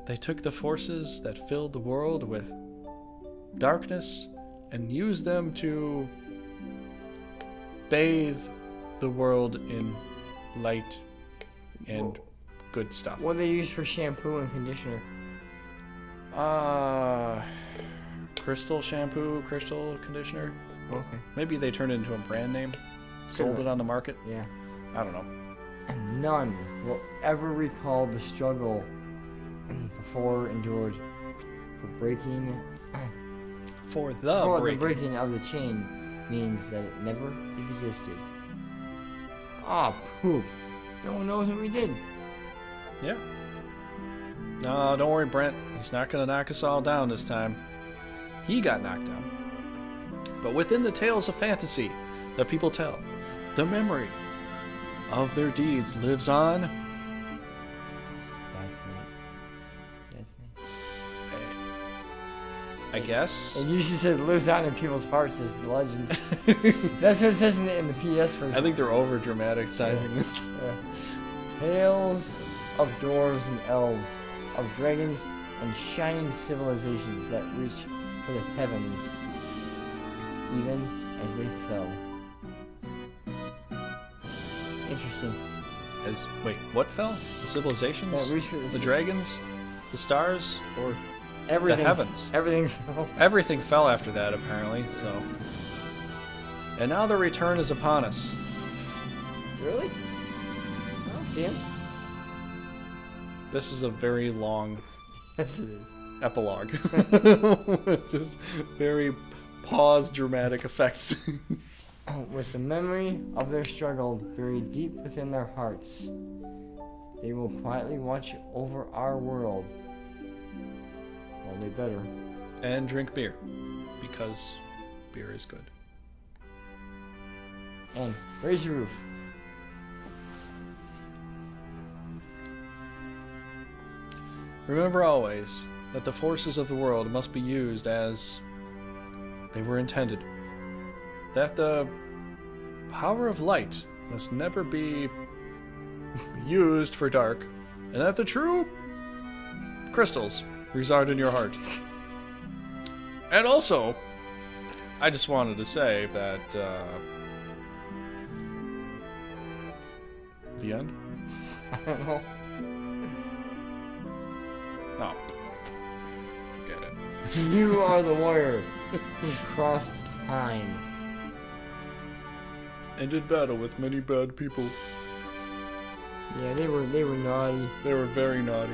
They took the forces that filled the world with darkness and used them to bathe the world in light and good stuff. What they use for shampoo and conditioner? Crystal shampoo, crystal conditioner. Okay. Maybe they turned it into a brand name, sold it on the market. Yeah. I don't know. And none will ever recall the struggle the four endured for breaking. For the The breaking. breaking of the chain means that it never existed. Ah, poop. No one knows what we did. Yeah. No, don't worry, Brent. He's not going to knock us all down this time. He got knocked down. But within the tales of fantasy that people tell, the memory of their deeds lives on. That's neat. That's neat. I guess. It usually says lives on in people's hearts as the legend. That's what it says in the PS version. I think they're over dramaticizing this. Tales of dwarves and elves, of dragons and shining civilizations that reach for the heavens, even as they fell. Interesting. Wait, what fell? The civilizations? Yeah, reach for the dragons? The stars? Or everything, the heavens? Everything fell. Everything fell after that, apparently, so... And now the return is upon us. Really? I don't see him. This is a very long... Yes, it is. Epilogue. Just very pause dramatic effects. With the memory of their struggle buried deep within their hearts, they will quietly watch over our world. Well, they better. And drink beer, because beer is good. And raise your roof. Remember always that the forces of the world must be used as they were intended. That the power of light must never be used for dark, and that the true crystals reside in your heart. And also, I just wanted to say that, the end? I don't know. No. Forget it. You are the warrior who crossed time. And did battle with many bad people. Yeah, they were naughty. They were very naughty.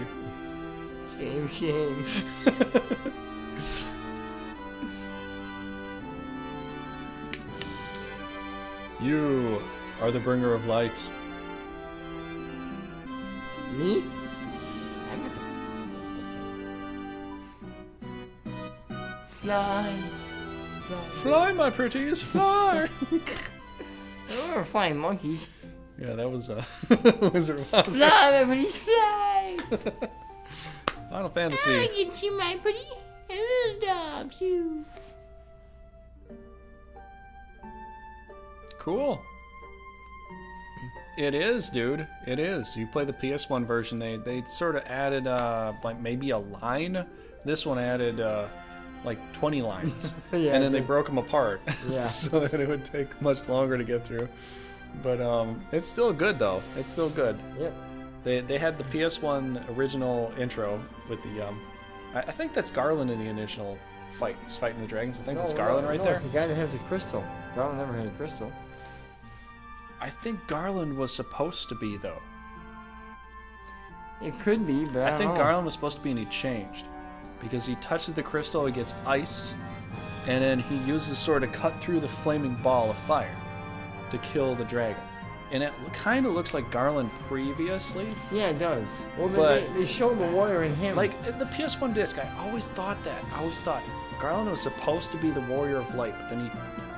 Shame, shame. You are the bringer of light. Me? I'm not Fly. Fly, my pretties, fly! They were flying monkeys. Yeah, that was Wizard of Oz. Fly, my pretties, fly! Final Fantasy. I can see my pretty little dog too. Cool. It is, dude. It is. You play the PS1 version. They sort of added like maybe a line. This one added like 20 lines, Yeah, and then they broke them apart, Yeah. so that it would take much longer to get through. But it's still good though. It's still good. Yep. They had the PS1 original intro with the I think that's Garland in the initial fight. He's fighting the dragons. I think that's Garland right there. It's the guy that has a crystal. Garland never had a crystal. I think Garland was supposed to be though. It could be, but I think don't know. Garland was supposed to be, and he changed because he touches the crystal, it gets ice, and then he uses sword to cut through the flaming ball of fire to kill the dragon. And it kind of looks like Garland previously. Yeah, it does. Well, But- they showed the warrior in him. Like in the PS1 disc, I always thought that. I always thought Garland was supposed to be the warrior of light, but then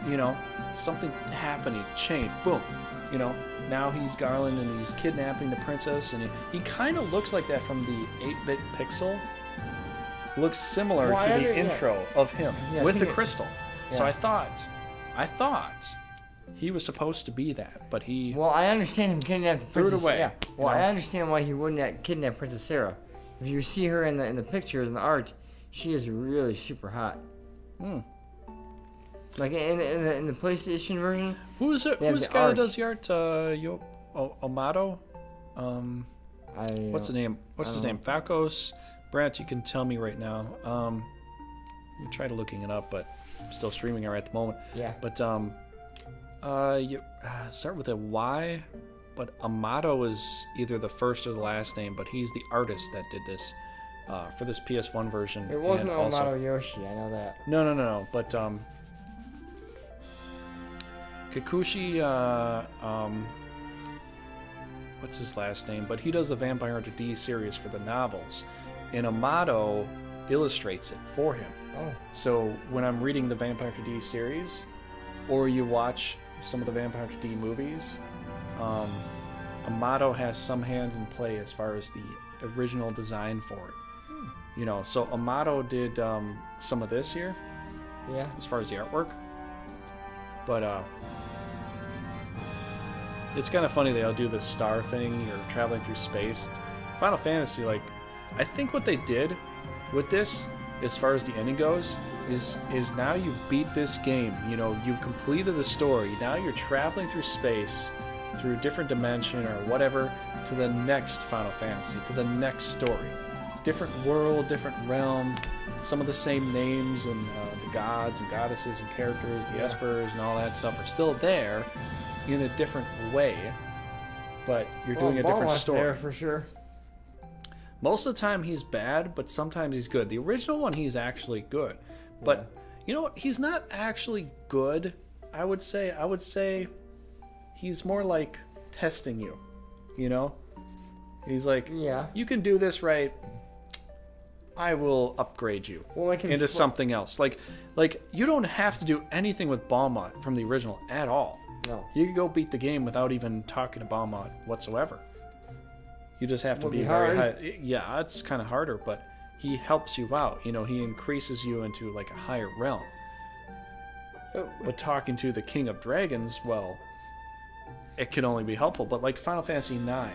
he, you know, something happened. He changed. Boom. You know, now he's Garland and he's kidnapping the princess, and he kind of looks like that from the 8-bit pixel. Looks similar Well, to the yeah. intro of him Yeah, I with the think it- crystal. Yeah. So I thought he was supposed to be that, but he Well, I understand him kidnapping Threw it Princess. away, Yeah. Well, you know? I understand why he wouldn't kidnap Princess Sarah. If you see her in the pictures and the art, she is really super hot. Hmm. Like in the PlayStation version. Who is it? They have Who's the the guy that art. does the art? Amato? What's the name? What's his name? Falcos? Brent, you can tell me right now. You tried looking it up, but I'm still streaming it right at the moment. Yeah. But you start with a Y, but Amato is either the first or the last name, but he's the artist that did this for this PS1 version. It wasn't and also- Amato Yoshi, I know that. No. But Kikuchi, what's his last name? But he does the Vampire Hunter D series for the novels, and Amato illustrates it for him. Oh. So when I'm reading the Vampire Hunter D series, or you watch some of the Vampire Hunter D movies, Amato has some hand in play as far as the original design for it. You know, so Amato did some of this here Yeah. as far as the artwork. But it's kind of funny they all do this star thing. You're traveling through space. Final Fantasy, like, I think what they did with this, as far as the ending goes, is now you beat this game. You know, you completed the story. Now you're traveling through space, through a different dimension or whatever, to the next Final Fantasy, to the next story. Different world, different realm, some of the same names and the gods and goddesses and characters, the espers and all that stuff are still there in a different way, but you're doing a different story. There for sure. Most of the time he's bad, but sometimes he's good. The original one, he's actually good. But you know what? He's not actually good, I would say. I would say he's more like testing you, you know? He's like, yeah, you can do this right. I will upgrade you into something else. Like you don't have to do anything with Balmont from the original at all. No. You can go beat the game without even talking to Balmont whatsoever. You just have to be very high. Yeah, it's kind of harder, but he helps you out. You know, he increases you into like a higher realm. But talking to the King of Dragons, well, it can only be helpful. But like Final Fantasy IX,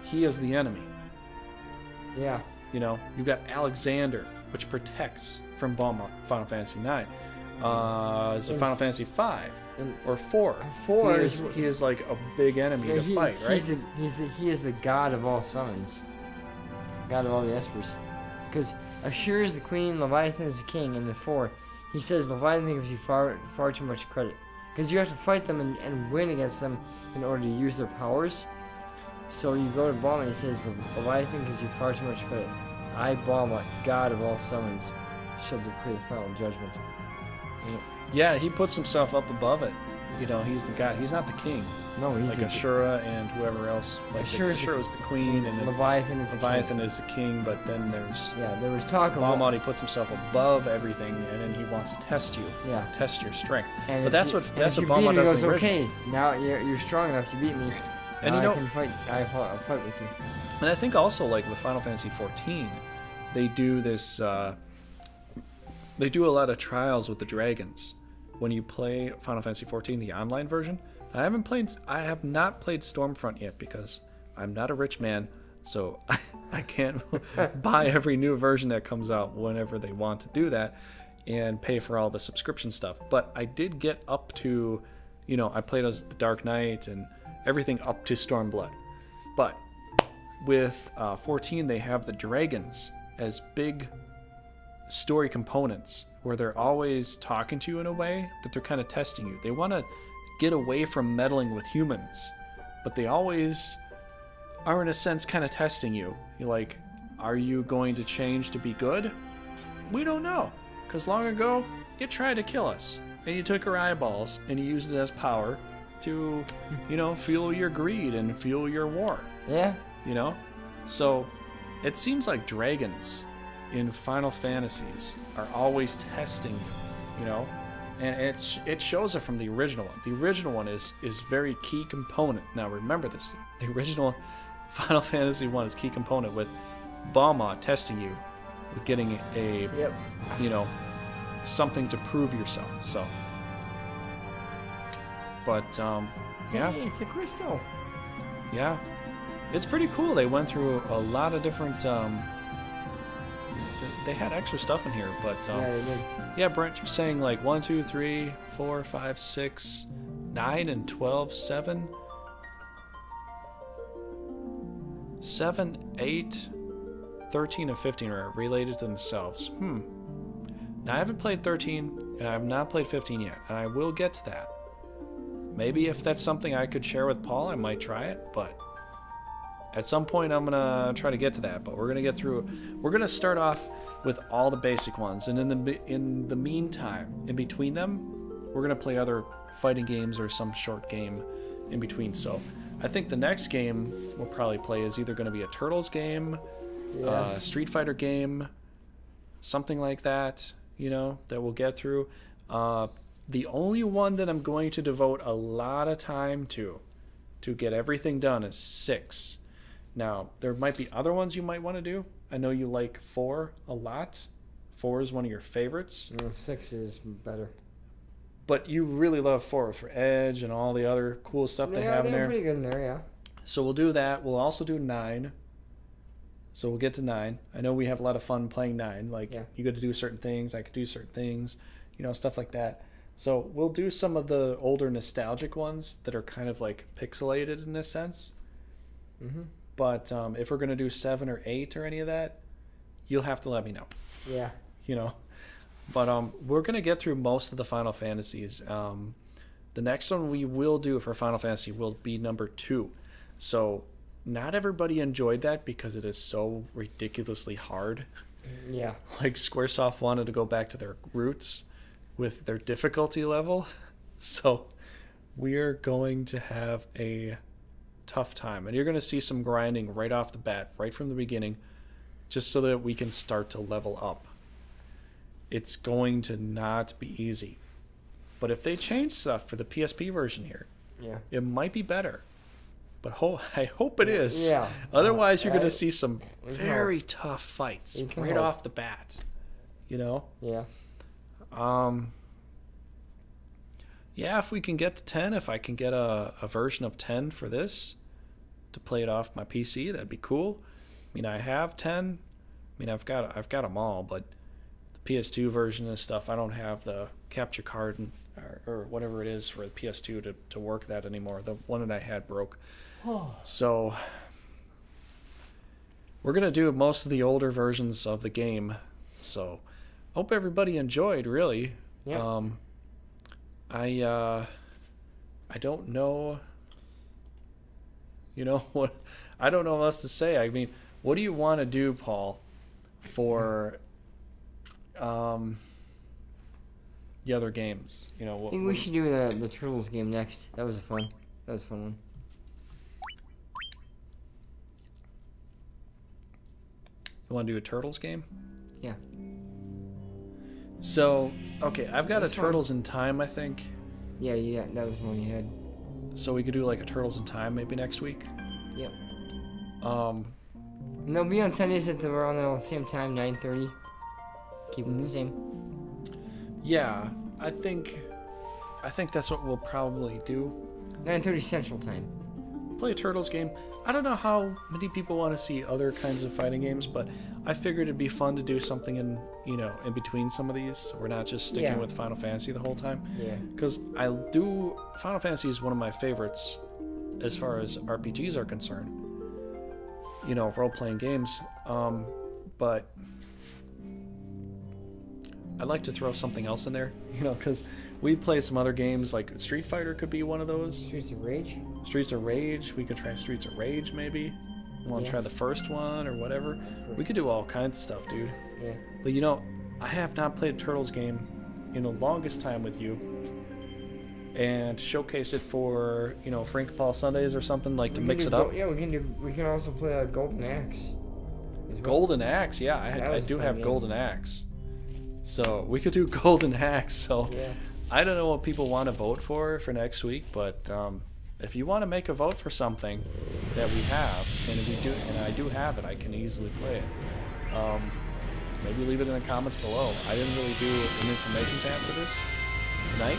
he is the enemy. Yeah. You know, you've got Alexander, which protects from Balmont. Final Fantasy IX. Is it Final Fantasy V or 4? 4 he is like a big enemy to fight, right? He is the god of all summons, god of all the espers. Because Ashur is the queen, Leviathan is the king, and the 4, he says Leviathan gives you far too much credit. Because you have to fight them and win against them in order to use their powers. So you go to Balmont and he says, Leviathan gives you far too much credit. I, Balmont, god of all summons, shall decree the final judgment. Yeah, he puts himself up above it. You know, he's the god. He's not the king. No, he's like the Ashura and whoever else. Like Ashura is the queen, and Leviathan is the king. But then there's there was talk of Balmont. He puts himself above everything, and then he wants to test you. Yeah, test your strength. And but that's what Balmont does. He goes, okay, now you're strong enough. You beat me. And now you know, I can fight. I'll fight with you. And I think also like with Final Fantasy XIV, they do this. They do a lot of trials with the dragons. When you play Final Fantasy XIV, the online version, I have not played Stormfront yet because I'm not a rich man, so I can't buy every new version that comes out whenever they want to do that and pay for all the subscription stuff. But I did get up to, you know, I played as the Dark Knight and everything up to Stormblood. But with 14, they have the dragons as big story components where they're always talking to you in a way that they're kind of testing you. They want to get away from meddling with humans, but they always are in a sense kind of testing you. You're like, are you going to change to be good? We don't know, because long ago you tried to kill us and you took our eyeballs and you used it as power to, you know, fuel your greed and fuel your war. Yeah. You know? So it seems like dragons in Final Fantasies are always testing you, you know? And it shows it from the original one. The original one is very key component. Now remember this, the original Final Fantasy 1 is key component with Balmont testing you with getting a, you know, something to prove yourself. So, but yeah, hey, it's a crystal. Yeah, it's pretty cool. They went through a lot of different. They had extra stuff in here, but yeah, they did. Yeah, Brent, you're saying like 1, 2, 3, 4, 5, 6, 9, and 12, 7, 7, 8, 13, and 15 are related to themselves. Now I haven't played 13, and I have not played 15 yet, and I will get to that. Maybe if that's something I could share with Paul, I might try it, but at some point I'm gonna try to get to that. But we're gonna get through. We're gonna start off with all the basic ones, and in the meantime, in between them, we're gonna play other fighting games or some short game in between. So I think the next game we'll probably play is either gonna be a Turtles game, Street Fighter game, something like that. You know, that we'll get through. The only one that I'm going to devote a lot of time to get everything done is 6. Now, there might be other ones you might want to do. I know you like 4 a lot. 4 is one of your favorites. 6 is better. But you really love 4 for Edge and all the other cool stuff they have in there. They're pretty good in there, yeah. So we'll do that. We'll also do 9. So we'll get to 9. I know we have a lot of fun playing 9. Like, you get to do certain things. I could do certain things. You know, stuff like that. So we'll do some of the older nostalgic ones that are kind of like pixelated in this sense. Mm-hmm. But if we're going to do 7 or 8 or any of that, you'll have to let me know. Yeah. You know. But we're going to get through most of the Final Fantasies. The next one we will do for Final Fantasy will be number 2. So not everybody enjoyed that because it is so ridiculously hard. Yeah. Like Squaresoft wanted to go back to their roots with their difficulty level. So we're going to have a tough time. And you're going to see some grinding right off the bat, right from the beginning, just so that we can start to level up. It's going to not be easy. But if they change stuff for the PSP version here, it might be better. But I hope it is. Yeah. Otherwise, you're going to see some very tough fights right off the bat. You know? Yeah. Yeah, if we can get to 10, if I can get a version of 10 for this to play it off my PC, that'd be cool. I mean, I have 10. I mean, I've got them all, but the PS2 version and stuff, I don't have the capture card or whatever it is for the PS2 to work that anymore. The one that I had broke. So we're going to do most of the older versions of the game. So hope everybody enjoyed, really. Yeah. I don't know, you know, what I don't know what else to say. I mean, what do you want to do, Paul, for the other games? You know, I think we should do the Turtles game next. That was a fun one. You want to do a Turtles game? Yeah. So, okay, I've got a Turtles in Time, I think. Yeah, that was the one you had. So we could do like a Turtles in Time maybe next week. Yep. And they'll be on Sundays at around the same time, 9:30. Keep it the same. Yeah, I think that's what we'll probably do. 9:30 Central Time. Play a Turtles game. I don't know how many people want to see other kinds of fighting games, but I figured it'd be fun to do something in between some of these. So we're not just sticking with Final Fantasy the whole time. Yeah. Because Final Fantasy is one of my favorites as far as RPGs are concerned. You know, role-playing games. But I'd like to throw something else in there, you know, because we play some other games, like Street Fighter could be one of those. Streets of Rage? Streets of Rage. We could try Streets of Rage, maybe. You want to try the first one or whatever? We could do all kinds of stuff, dude. Yeah. But, you know, I have not played a Turtles game in the longest time with you. And to showcase it for, you know, Frank Paul Sundays or something, like to mix it up. Yeah, we can also play a Golden Axe. Golden Axe, yeah. I do have Golden Axe. So we could do Golden Axe. So I don't know what people want to vote for next week, but if you want to make a vote for something that we have, and I do have it, I can easily play it. Maybe leave it in the comments below. I didn't really do an information tab for this tonight.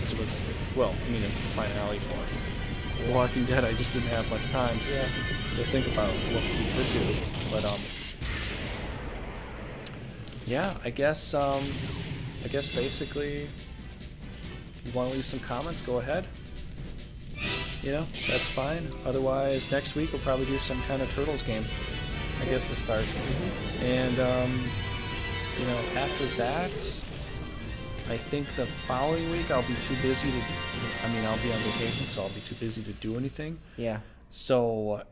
This was, well, I mean, it's the finale for Walking Dead. I just didn't have much time to think about what we could do, but yeah, I guess basically, if you want to leave some comments, go ahead. You know, that's fine. Otherwise, next week we'll probably do some kind of Turtles game, I guess, to start. And, you know, after that, I think the following week I'll be too busy to, I'll be on vacation, so I'll be too busy to do anything. Yeah. So,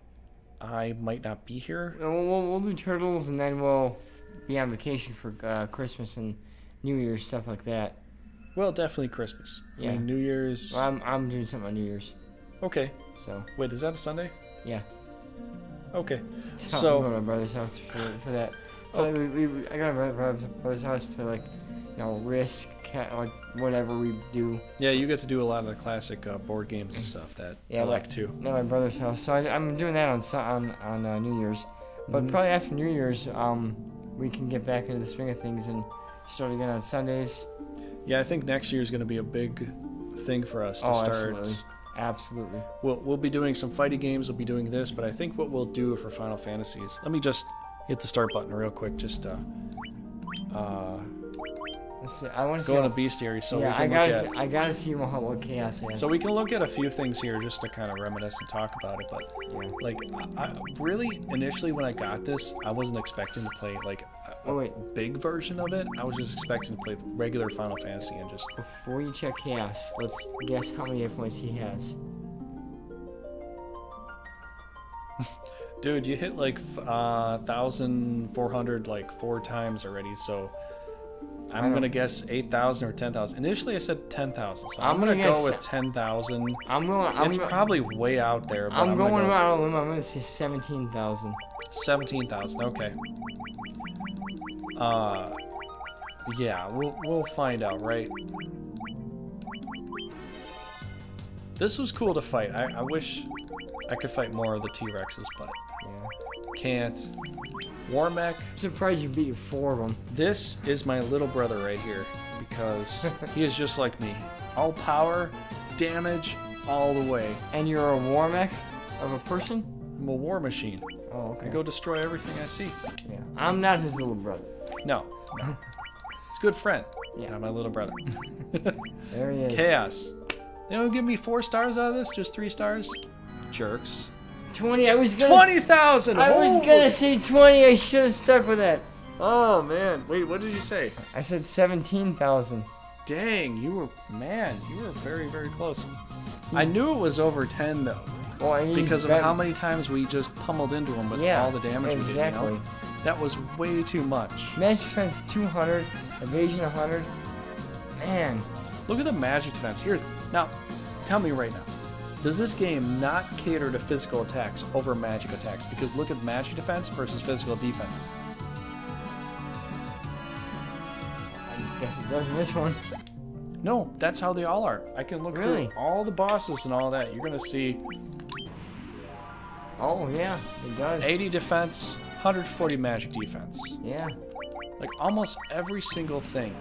I might not be here. We'll do Turtles, and then we'll be on vacation for Christmas and New Year's, stuff like that. Well, definitely Christmas. Yeah. I mean, New Year's. Well, I'm doing something on New Year's. Okay. So. Wait, is that a Sunday? Yeah. Okay. So I'm going to my brother's house for that. So I got my brother's house for, like, you know, Risk, whatever we do. Yeah, you get to do a lot of the classic board games and stuff that I like too. At my brother's house. So I'm doing that on New Year's. But probably after New Year's, we can get back into the swing of things and start again on Sundays. Yeah, I think next year is going to be a big thing for us to start. Absolutely. We'll be doing some fighting games. We'll be doing this, but I think what we'll do for Final Fantasy is, let me just hit the start button real quick. Just let's see. I want to go on a bestiary so we can I gotta see what Chaos has. So we can look at a few things here just to kind of reminisce and talk about it. But like, I really initially when I got this, I wasn't expecting to play like a big version of it. I was just expecting to play the regular Final Fantasy and just. Before you check Chaos, let's guess how many hit points he has. Dude, you hit like 1,400 like 4 times already, so I'm gonna guess 8,000 or 10,000. Initially, I said 10,000, so I'm gonna go with 10,000. It's probably way out there. But I'm going out on a limb. I'm gonna say 17,000. 17,000. Okay. Yeah, we'll find out, right? This was cool to fight. I wish I could fight more of the T-Rexes, but can't. Warmech. I'm surprised you beat 4 of them. This is my little brother right here, because he is just like me. All power, damage, all the way. And you're a Warmech of a person? I'm a war machine. Oh, okay. I go destroy everything I see. Yeah. I'm not his little brother. No. It's a good friend. Yeah, not my little brother. There he is. Chaos. You know, give me 4 stars out of this, just 3 stars. Jerks. 20. I was gonna 20,000. I was gonna say 20. I should have stuck with that. Oh man. Wait, what did you say? I said 17,000. Dang, you were very, very close. I knew it was over 10 though. Well, because of how many times we just pummeled into him with all the damage we did. Exactly. You know? That was way too much. Magic defense 200, evasion 100. Man. Look at the magic defense here. Now, tell me right now. Does this game not cater to physical attacks over magic attacks? Because look at magic defense versus physical defense. I guess it does in this one. No, that's how they all are. I can look through all the bosses and all that. You're going to see... Oh, yeah, it does. 80 defense, 140 magic defense. Yeah. Like almost every single thing.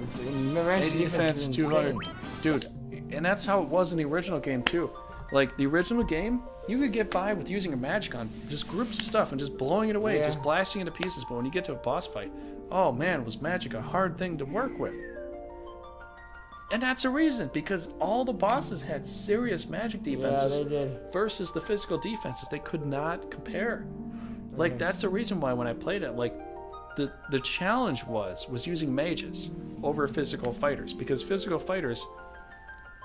80 defense 200. Dude, and that's how it was in the original game too. Like the original game, you could get by with using a magic on just groups of stuff and just blowing it away, just blasting into pieces. But when you get to a boss fight, oh man, was magic a hard thing to work with? And that's a reason, because all the bosses had serious magic defenses versus the physical defenses. They could not compare. Like that's the reason why when I played it, like the challenge was using mages over physical fighters, because physical fighters,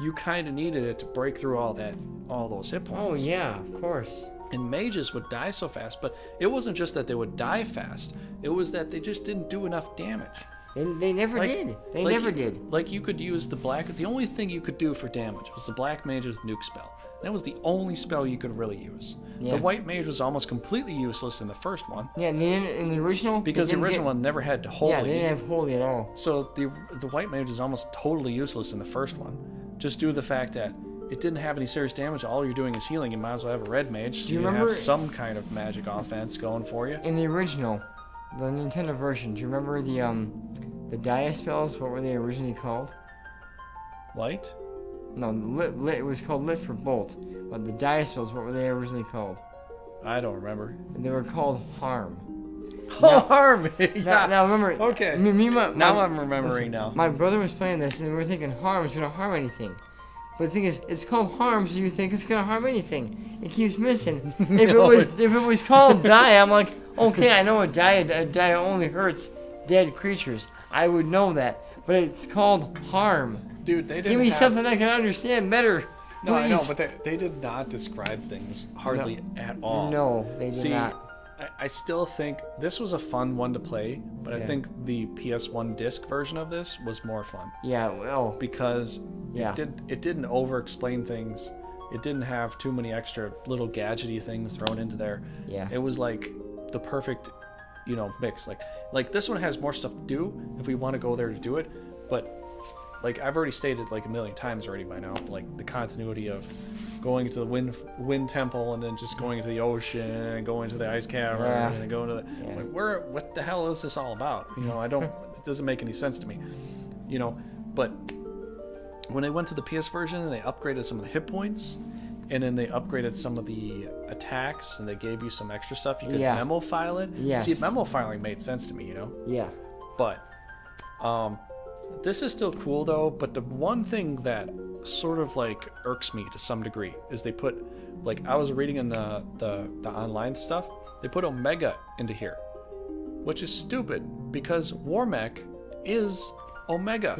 you kind of needed it to break through all those hit points. Oh yeah, of course. And mages would die so fast, but it wasn't just that they would die fast. It was that they just didn't do enough damage. They never did. They never did. Like you could use the black. The only thing you could do for damage was the black mage's nuke spell. That was the only spell you could really use. Yeah. The white mage was almost completely useless in the first one. Yeah, and in the original. Because the original one never had holy. Yeah, they didn't have holy at all. So the white mage is almost totally useless in the first one, just due to the fact that it didn't have any serious damage. All you're doing is healing. You might as well have a red mage. Do you remember have some kind of magic offense going for you? In the original, the Nintendo version, do you remember the Dia spells? What were they originally called? Light? No, lit. It was called lit for bolt. But the Dia spells, what were they originally called? I don't remember. They were called harm. Harm. Yeah. Now remember. Okay. Now I'm remembering. Now. My brother was playing this, and we were thinking harm is gonna harm anything. But the thing is, it's called harm, so you think it's gonna harm anything. It keeps missing. If it was called Dia, I'm like, okay, I know a Dia only hurts dead creatures. I would know that. But it's called harm. Dude, they didn't give me something I can understand better. No, I know, but they did not describe things hardly at all. No, they did not. I still think this was a fun one to play, but I think the PS1 disc version of this was more fun. Yeah, well, because it didn't over-explain things. It didn't have too many extra little gadgety things thrown into there. Yeah. It was like the perfect, mix. Like this one has more stuff to do if we want to go there to do it, but like I've already stated like a million times already by now, like the continuity of going to the wind temple and then just going into the ocean and going to the ice cavern and going to the like, what the hell is this all about? You know, it doesn't make any sense to me. You know, but when they went to the PS version and they upgraded some of the hit points, and then they upgraded some of the attacks, and they gave you some extra stuff. You could memo file it. Yes. See, memo filing made sense to me, you know? Yeah. But this is still cool, though. But the one thing that sort of, like, irks me to some degree is they put, like, I was reading in the online stuff, they put Omega into here, which is stupid, because Warmech is Omega.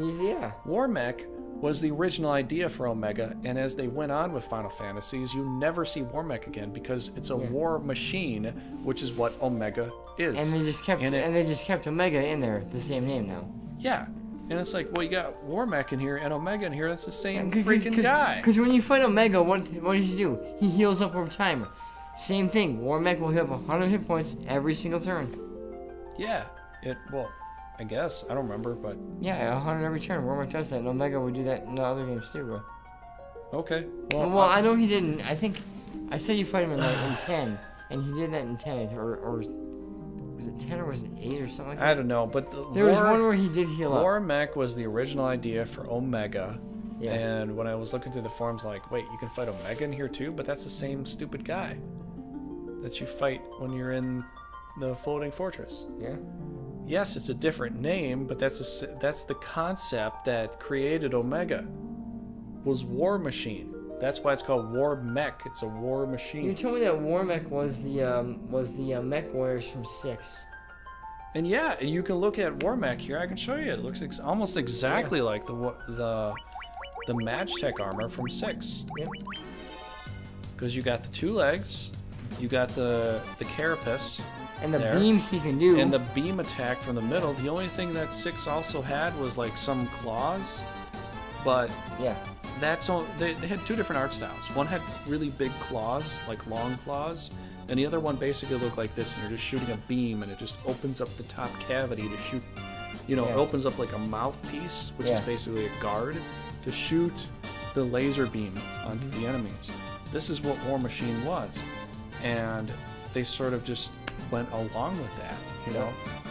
Warmech was the original idea for Omega, and as they went on with Final Fantasies, you never see Warmech again because it's a war machine, which is what Omega is. And they just kept Omega in there, the same name now. Yeah, and it's like, well, you got Warmech in here and Omega in here. That's the same freaking guy. Because when you fight Omega, what does he do? He heals up over time. Same thing. Warmech will heal up 100 hit points every single turn. Yeah. Well, I guess. I don't remember, but... Yeah, 100 every turn. Warmech does that, and Omega would do that in the other games too, bro. Okay. Well, I know he didn't. I think... I said you fight him in 10, and he did that in 10, or... Was it 10 or was it 8 or something like that? I don't know, but... There was one where he did heal up. Warmech was the original idea for Omega. Yeah. And when I was looking through the forums, like, wait, you can fight Omega in here too? But that's the same stupid guy that you fight when you're in the floating fortress. Yeah. Yes, it's a different name, but that's the concept that created Omega. Was War Machine. That's why it's called War Mech. It's a war machine. You told me that War Mech was the mech warriors from 6. And yeah, you can look at War Mech here. I can show you. It looks almost exactly like the Magtech armor from 6. Yep. Because you got the 2 legs, you got the carapace. And the beams he can do. And the beam attack from the middle. The only thing that 6 also had was like some claws. But yeah, that's all. They had 2 different art styles. One had really big claws, like long claws. And the other one basically looked like this. And you're just shooting a beam and it just opens up the top cavity to shoot. You know, it opens up like a mouthpiece, which is basically a guard, to shoot the laser beam onto the enemies. This is what War Machine was. And they sort of just went along with that, you know.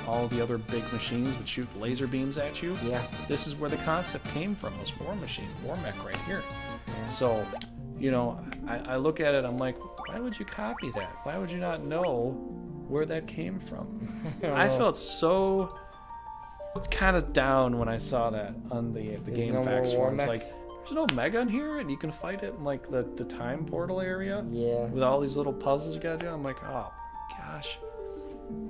All the other big machines would shoot laser beams at you. Yeah. This is where the concept came from, was War Machine, Warmech right here. Yeah. So, you know, I look at it, I'm like, why would you copy that? Why would you not know where that came from? I felt so kind of down when I saw that on the Game Facts forums. Like, there's no Omega in here, and you can fight it in like the time portal area. Yeah. With all these little puzzles you gotta do. I'm like, oh gosh.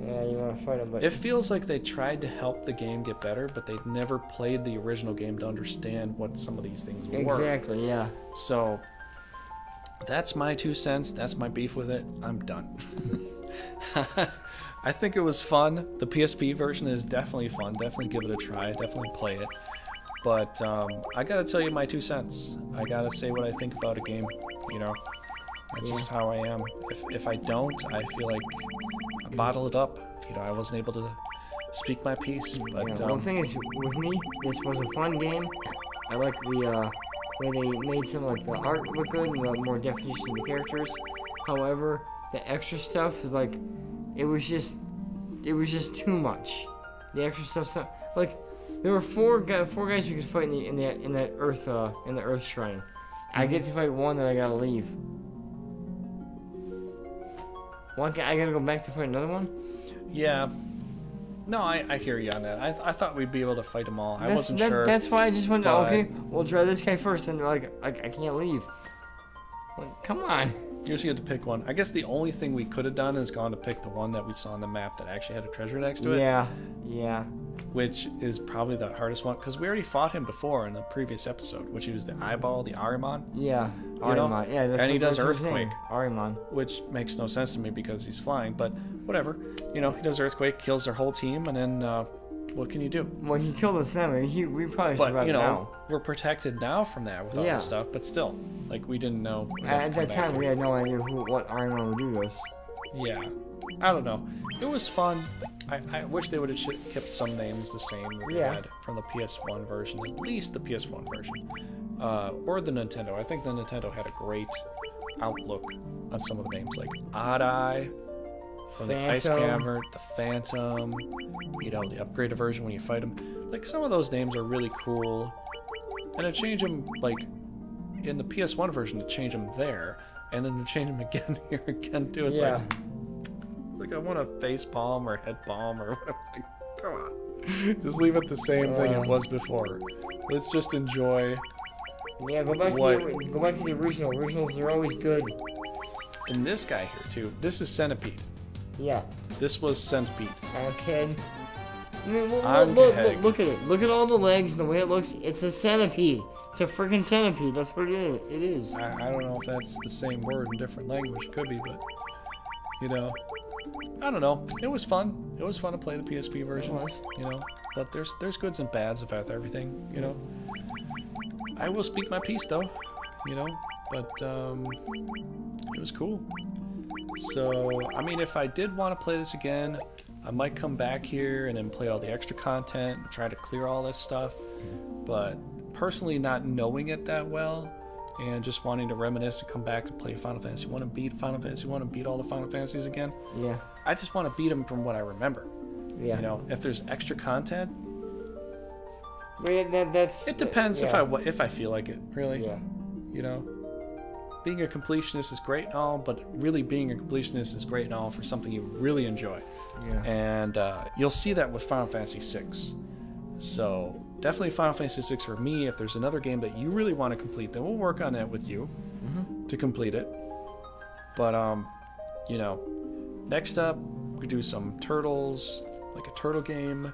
Yeah, you want to fight him, but... It feels like they tried to help the game get better, but they never played the original game to understand what some of these things were. Exactly, yeah. So, that's my 2 cents. That's my beef with it. I'm done. I think it was fun. The PSP version is definitely fun. Definitely give it a try. Definitely play it. But I gotta tell you my 2 cents. I gotta say what I think about a game, you know? That's just how I am. If I don't, I feel like I bottle it up. You know, I wasn't able to speak my piece. But one thing is, with me, this was a fun game. I like the way they made some like the art look good and the more definition of the characters. However, the extra stuff is like, it was just too much. The extra stuff, like there were four guys you could fight in that Earth Shrine. I get to fight one, then I gotta leave. One guy, I gotta go back to fight another one? Yeah. No, I hear you on that. I thought we'd be able to fight them all. I wasn't sure. That's why I just went, okay, we'll try this guy first, and like, I can't leave. Like, come on. You just get to pick one. I guess the only thing we could have done is gone to pick the one that we saw on the map that actually had a treasure next to it. Yeah. Which is probably the hardest one, because we already fought him before in the previous episode, which was the eyeball, the Ahriman. Yeah, Ahriman. Yeah, and he does Earthquake. Ahriman. Which makes no sense to me because he's flying, but whatever. You know, he does Earthquake, kills their whole team, and then what can you do? Well, he killed us then. We probably survived now. But, you know, we're protected now from that with all this stuff, but still, like, we didn't know. At that time, we had no idea what Ahriman would do to us. Yeah, I don't know. It was fun. I wish they would have kept some names the same that they had from the PS1 version, at least the PS1 version, or the Nintendo. I think the Nintendo had a great outlook on some of the names, like Odd Eye, from the Ice Cavern, the Phantom, you know, the upgraded version when you fight them. Like, some of those names are really cool, and to change them, like, in the PS1 version, to change them there, and then to change them again here again too. It's like I want a face palm or head palm or whatever. Like, come on, just leave it the same thing it was before. Let's just enjoy. Yeah, go back to the original. Originals are always good. And this guy here too. This is Centipede. Yeah. This was Centipede. Okay. I mean, look at it. Look at all the legs and the way it looks. It's a centipede. It's a freaking centipede. That's what it is. It is. I don't know if that's the same word in different language. It could be, but you know, I don't know. It was fun. It was fun to play the PSP version. It was. You know, but there's goods and bads about everything. You know. I will speak my piece though. You know, but it was cool. So I mean, if I did want to play this again, I might come back here and then play all the extra content and try to clear all this stuff. But personally, not knowing it that well and just wanting to reminisce and come back to play Final Fantasy, want to beat Final Fantasy, want to beat all the Final Fantasies again. Yeah. I just want to beat them from what I remember. Yeah. You know, if there's extra content. Well, it depends if I feel like it, really. Yeah. You know, being a completionist is great and all, but really being a completionist is great and all for something you really enjoy. Yeah. And you'll see that with Final Fantasy VI. So definitely Final Fantasy VI for me. If there's another game that you really want to complete, then we'll work on that with you to complete it. But you know, next up we do some Turtles, like a turtle game,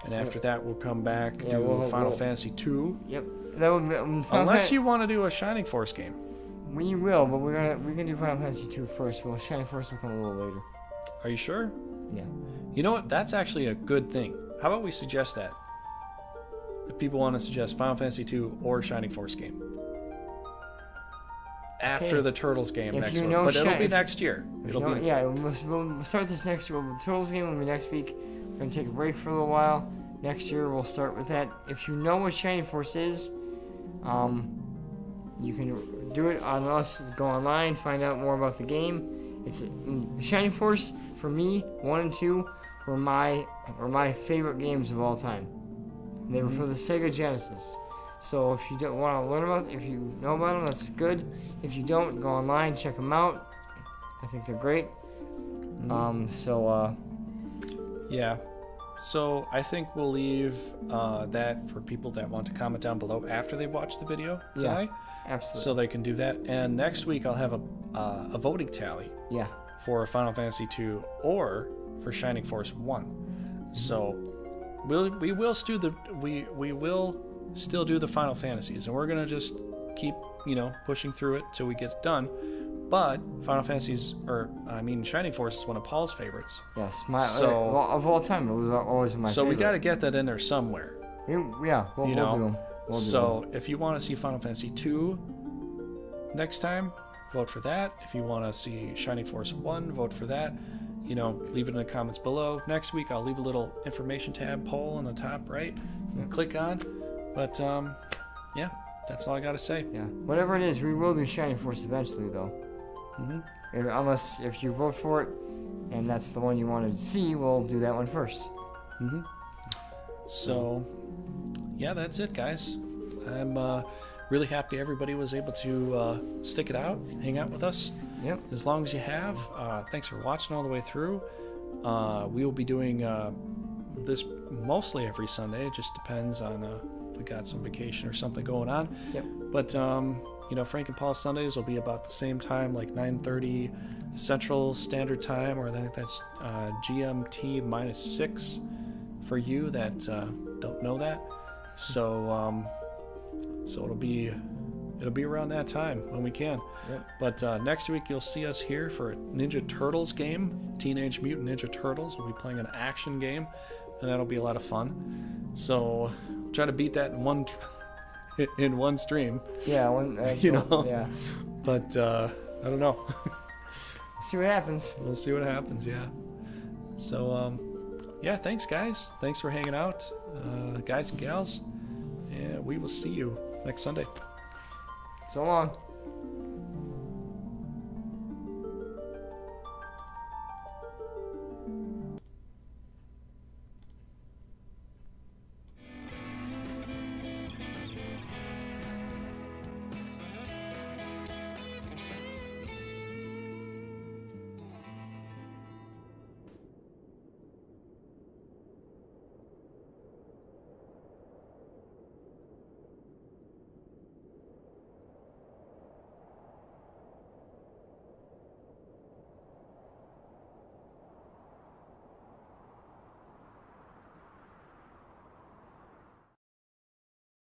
and after that we'll come back and do Final Fantasy II. Yep. That would be, unless you want to do a Shining Force game. We will, but we're gonna do Final Fantasy II first. Well, Shining Force will come a little later. Are you sure? Yeah. You know what? That's actually a good thing. How about we suggest that? If people want to suggest Final Fantasy II or Shining Force game. After the Turtles game next week. But it'll be next year. Yeah, we'll start this next year. Turtles game will be next week. We're going to take a break for a little while. Next year we'll start with that. If you know what Shining Force is, you can do it on us. Go online, find out more about the game. It's Shining Force for me. 1 and 2 were my favorite games of all time. They were for the Sega Genesis. So if you don't want to learn about, if you know about them, that's good. If you don't, go online, check them out. I think they're great. Yeah. So I think we'll leave that for people that want to comment down below after they've watched the video tonight. Yeah, absolutely. So they can do that. And next week I'll have a voting tally. Yeah. For Final Fantasy II or for Shining Force 1. So we will still do the Final Fantasies, and we're gonna just keep pushing through it till we get it done. But Final Fantasies, Shining Force is one of Paul's favorites. Yes, of all time, it was always my favorite. So we got to get that in there somewhere. Yeah, we'll do them. So if you want to see Final Fantasy 2 next time, vote for that. If you want to see Shining Force 1, vote for that. Leave it in the comments below. Next week, I'll leave a little information tab poll on the top right. You can click on. But, yeah, that's all I got to say. Yeah. Whatever it is, we will do Shining Force eventually, though. Unless if you vote for it, and that's the one you want to see, we'll do that one first. So, yeah, that's it, guys. I'm really happy everybody was able to stick it out, hang out with us. Yep. As long as you have. Thanks for watching all the way through. We will be doing this mostly every Sunday. It just depends on if we got some vacation or something going on. Yep. But Frank and Paul Sundays will be about the same time, like 9:30 Central Standard Time, or I think that's GMT -6 for you that don't know that. So it'll be around that time when we can. Yep. But next week you'll see us here for a Ninja Turtles game, Teenage Mutant Ninja Turtles. We'll be playing an action game, and that'll be a lot of fun. So try to beat that in one stream. Yeah, Yeah. But I don't know. See what happens. We'll see what happens, yeah. So, yeah, thanks, guys. Thanks for hanging out, guys and gals. And we will see you next Sunday. So long.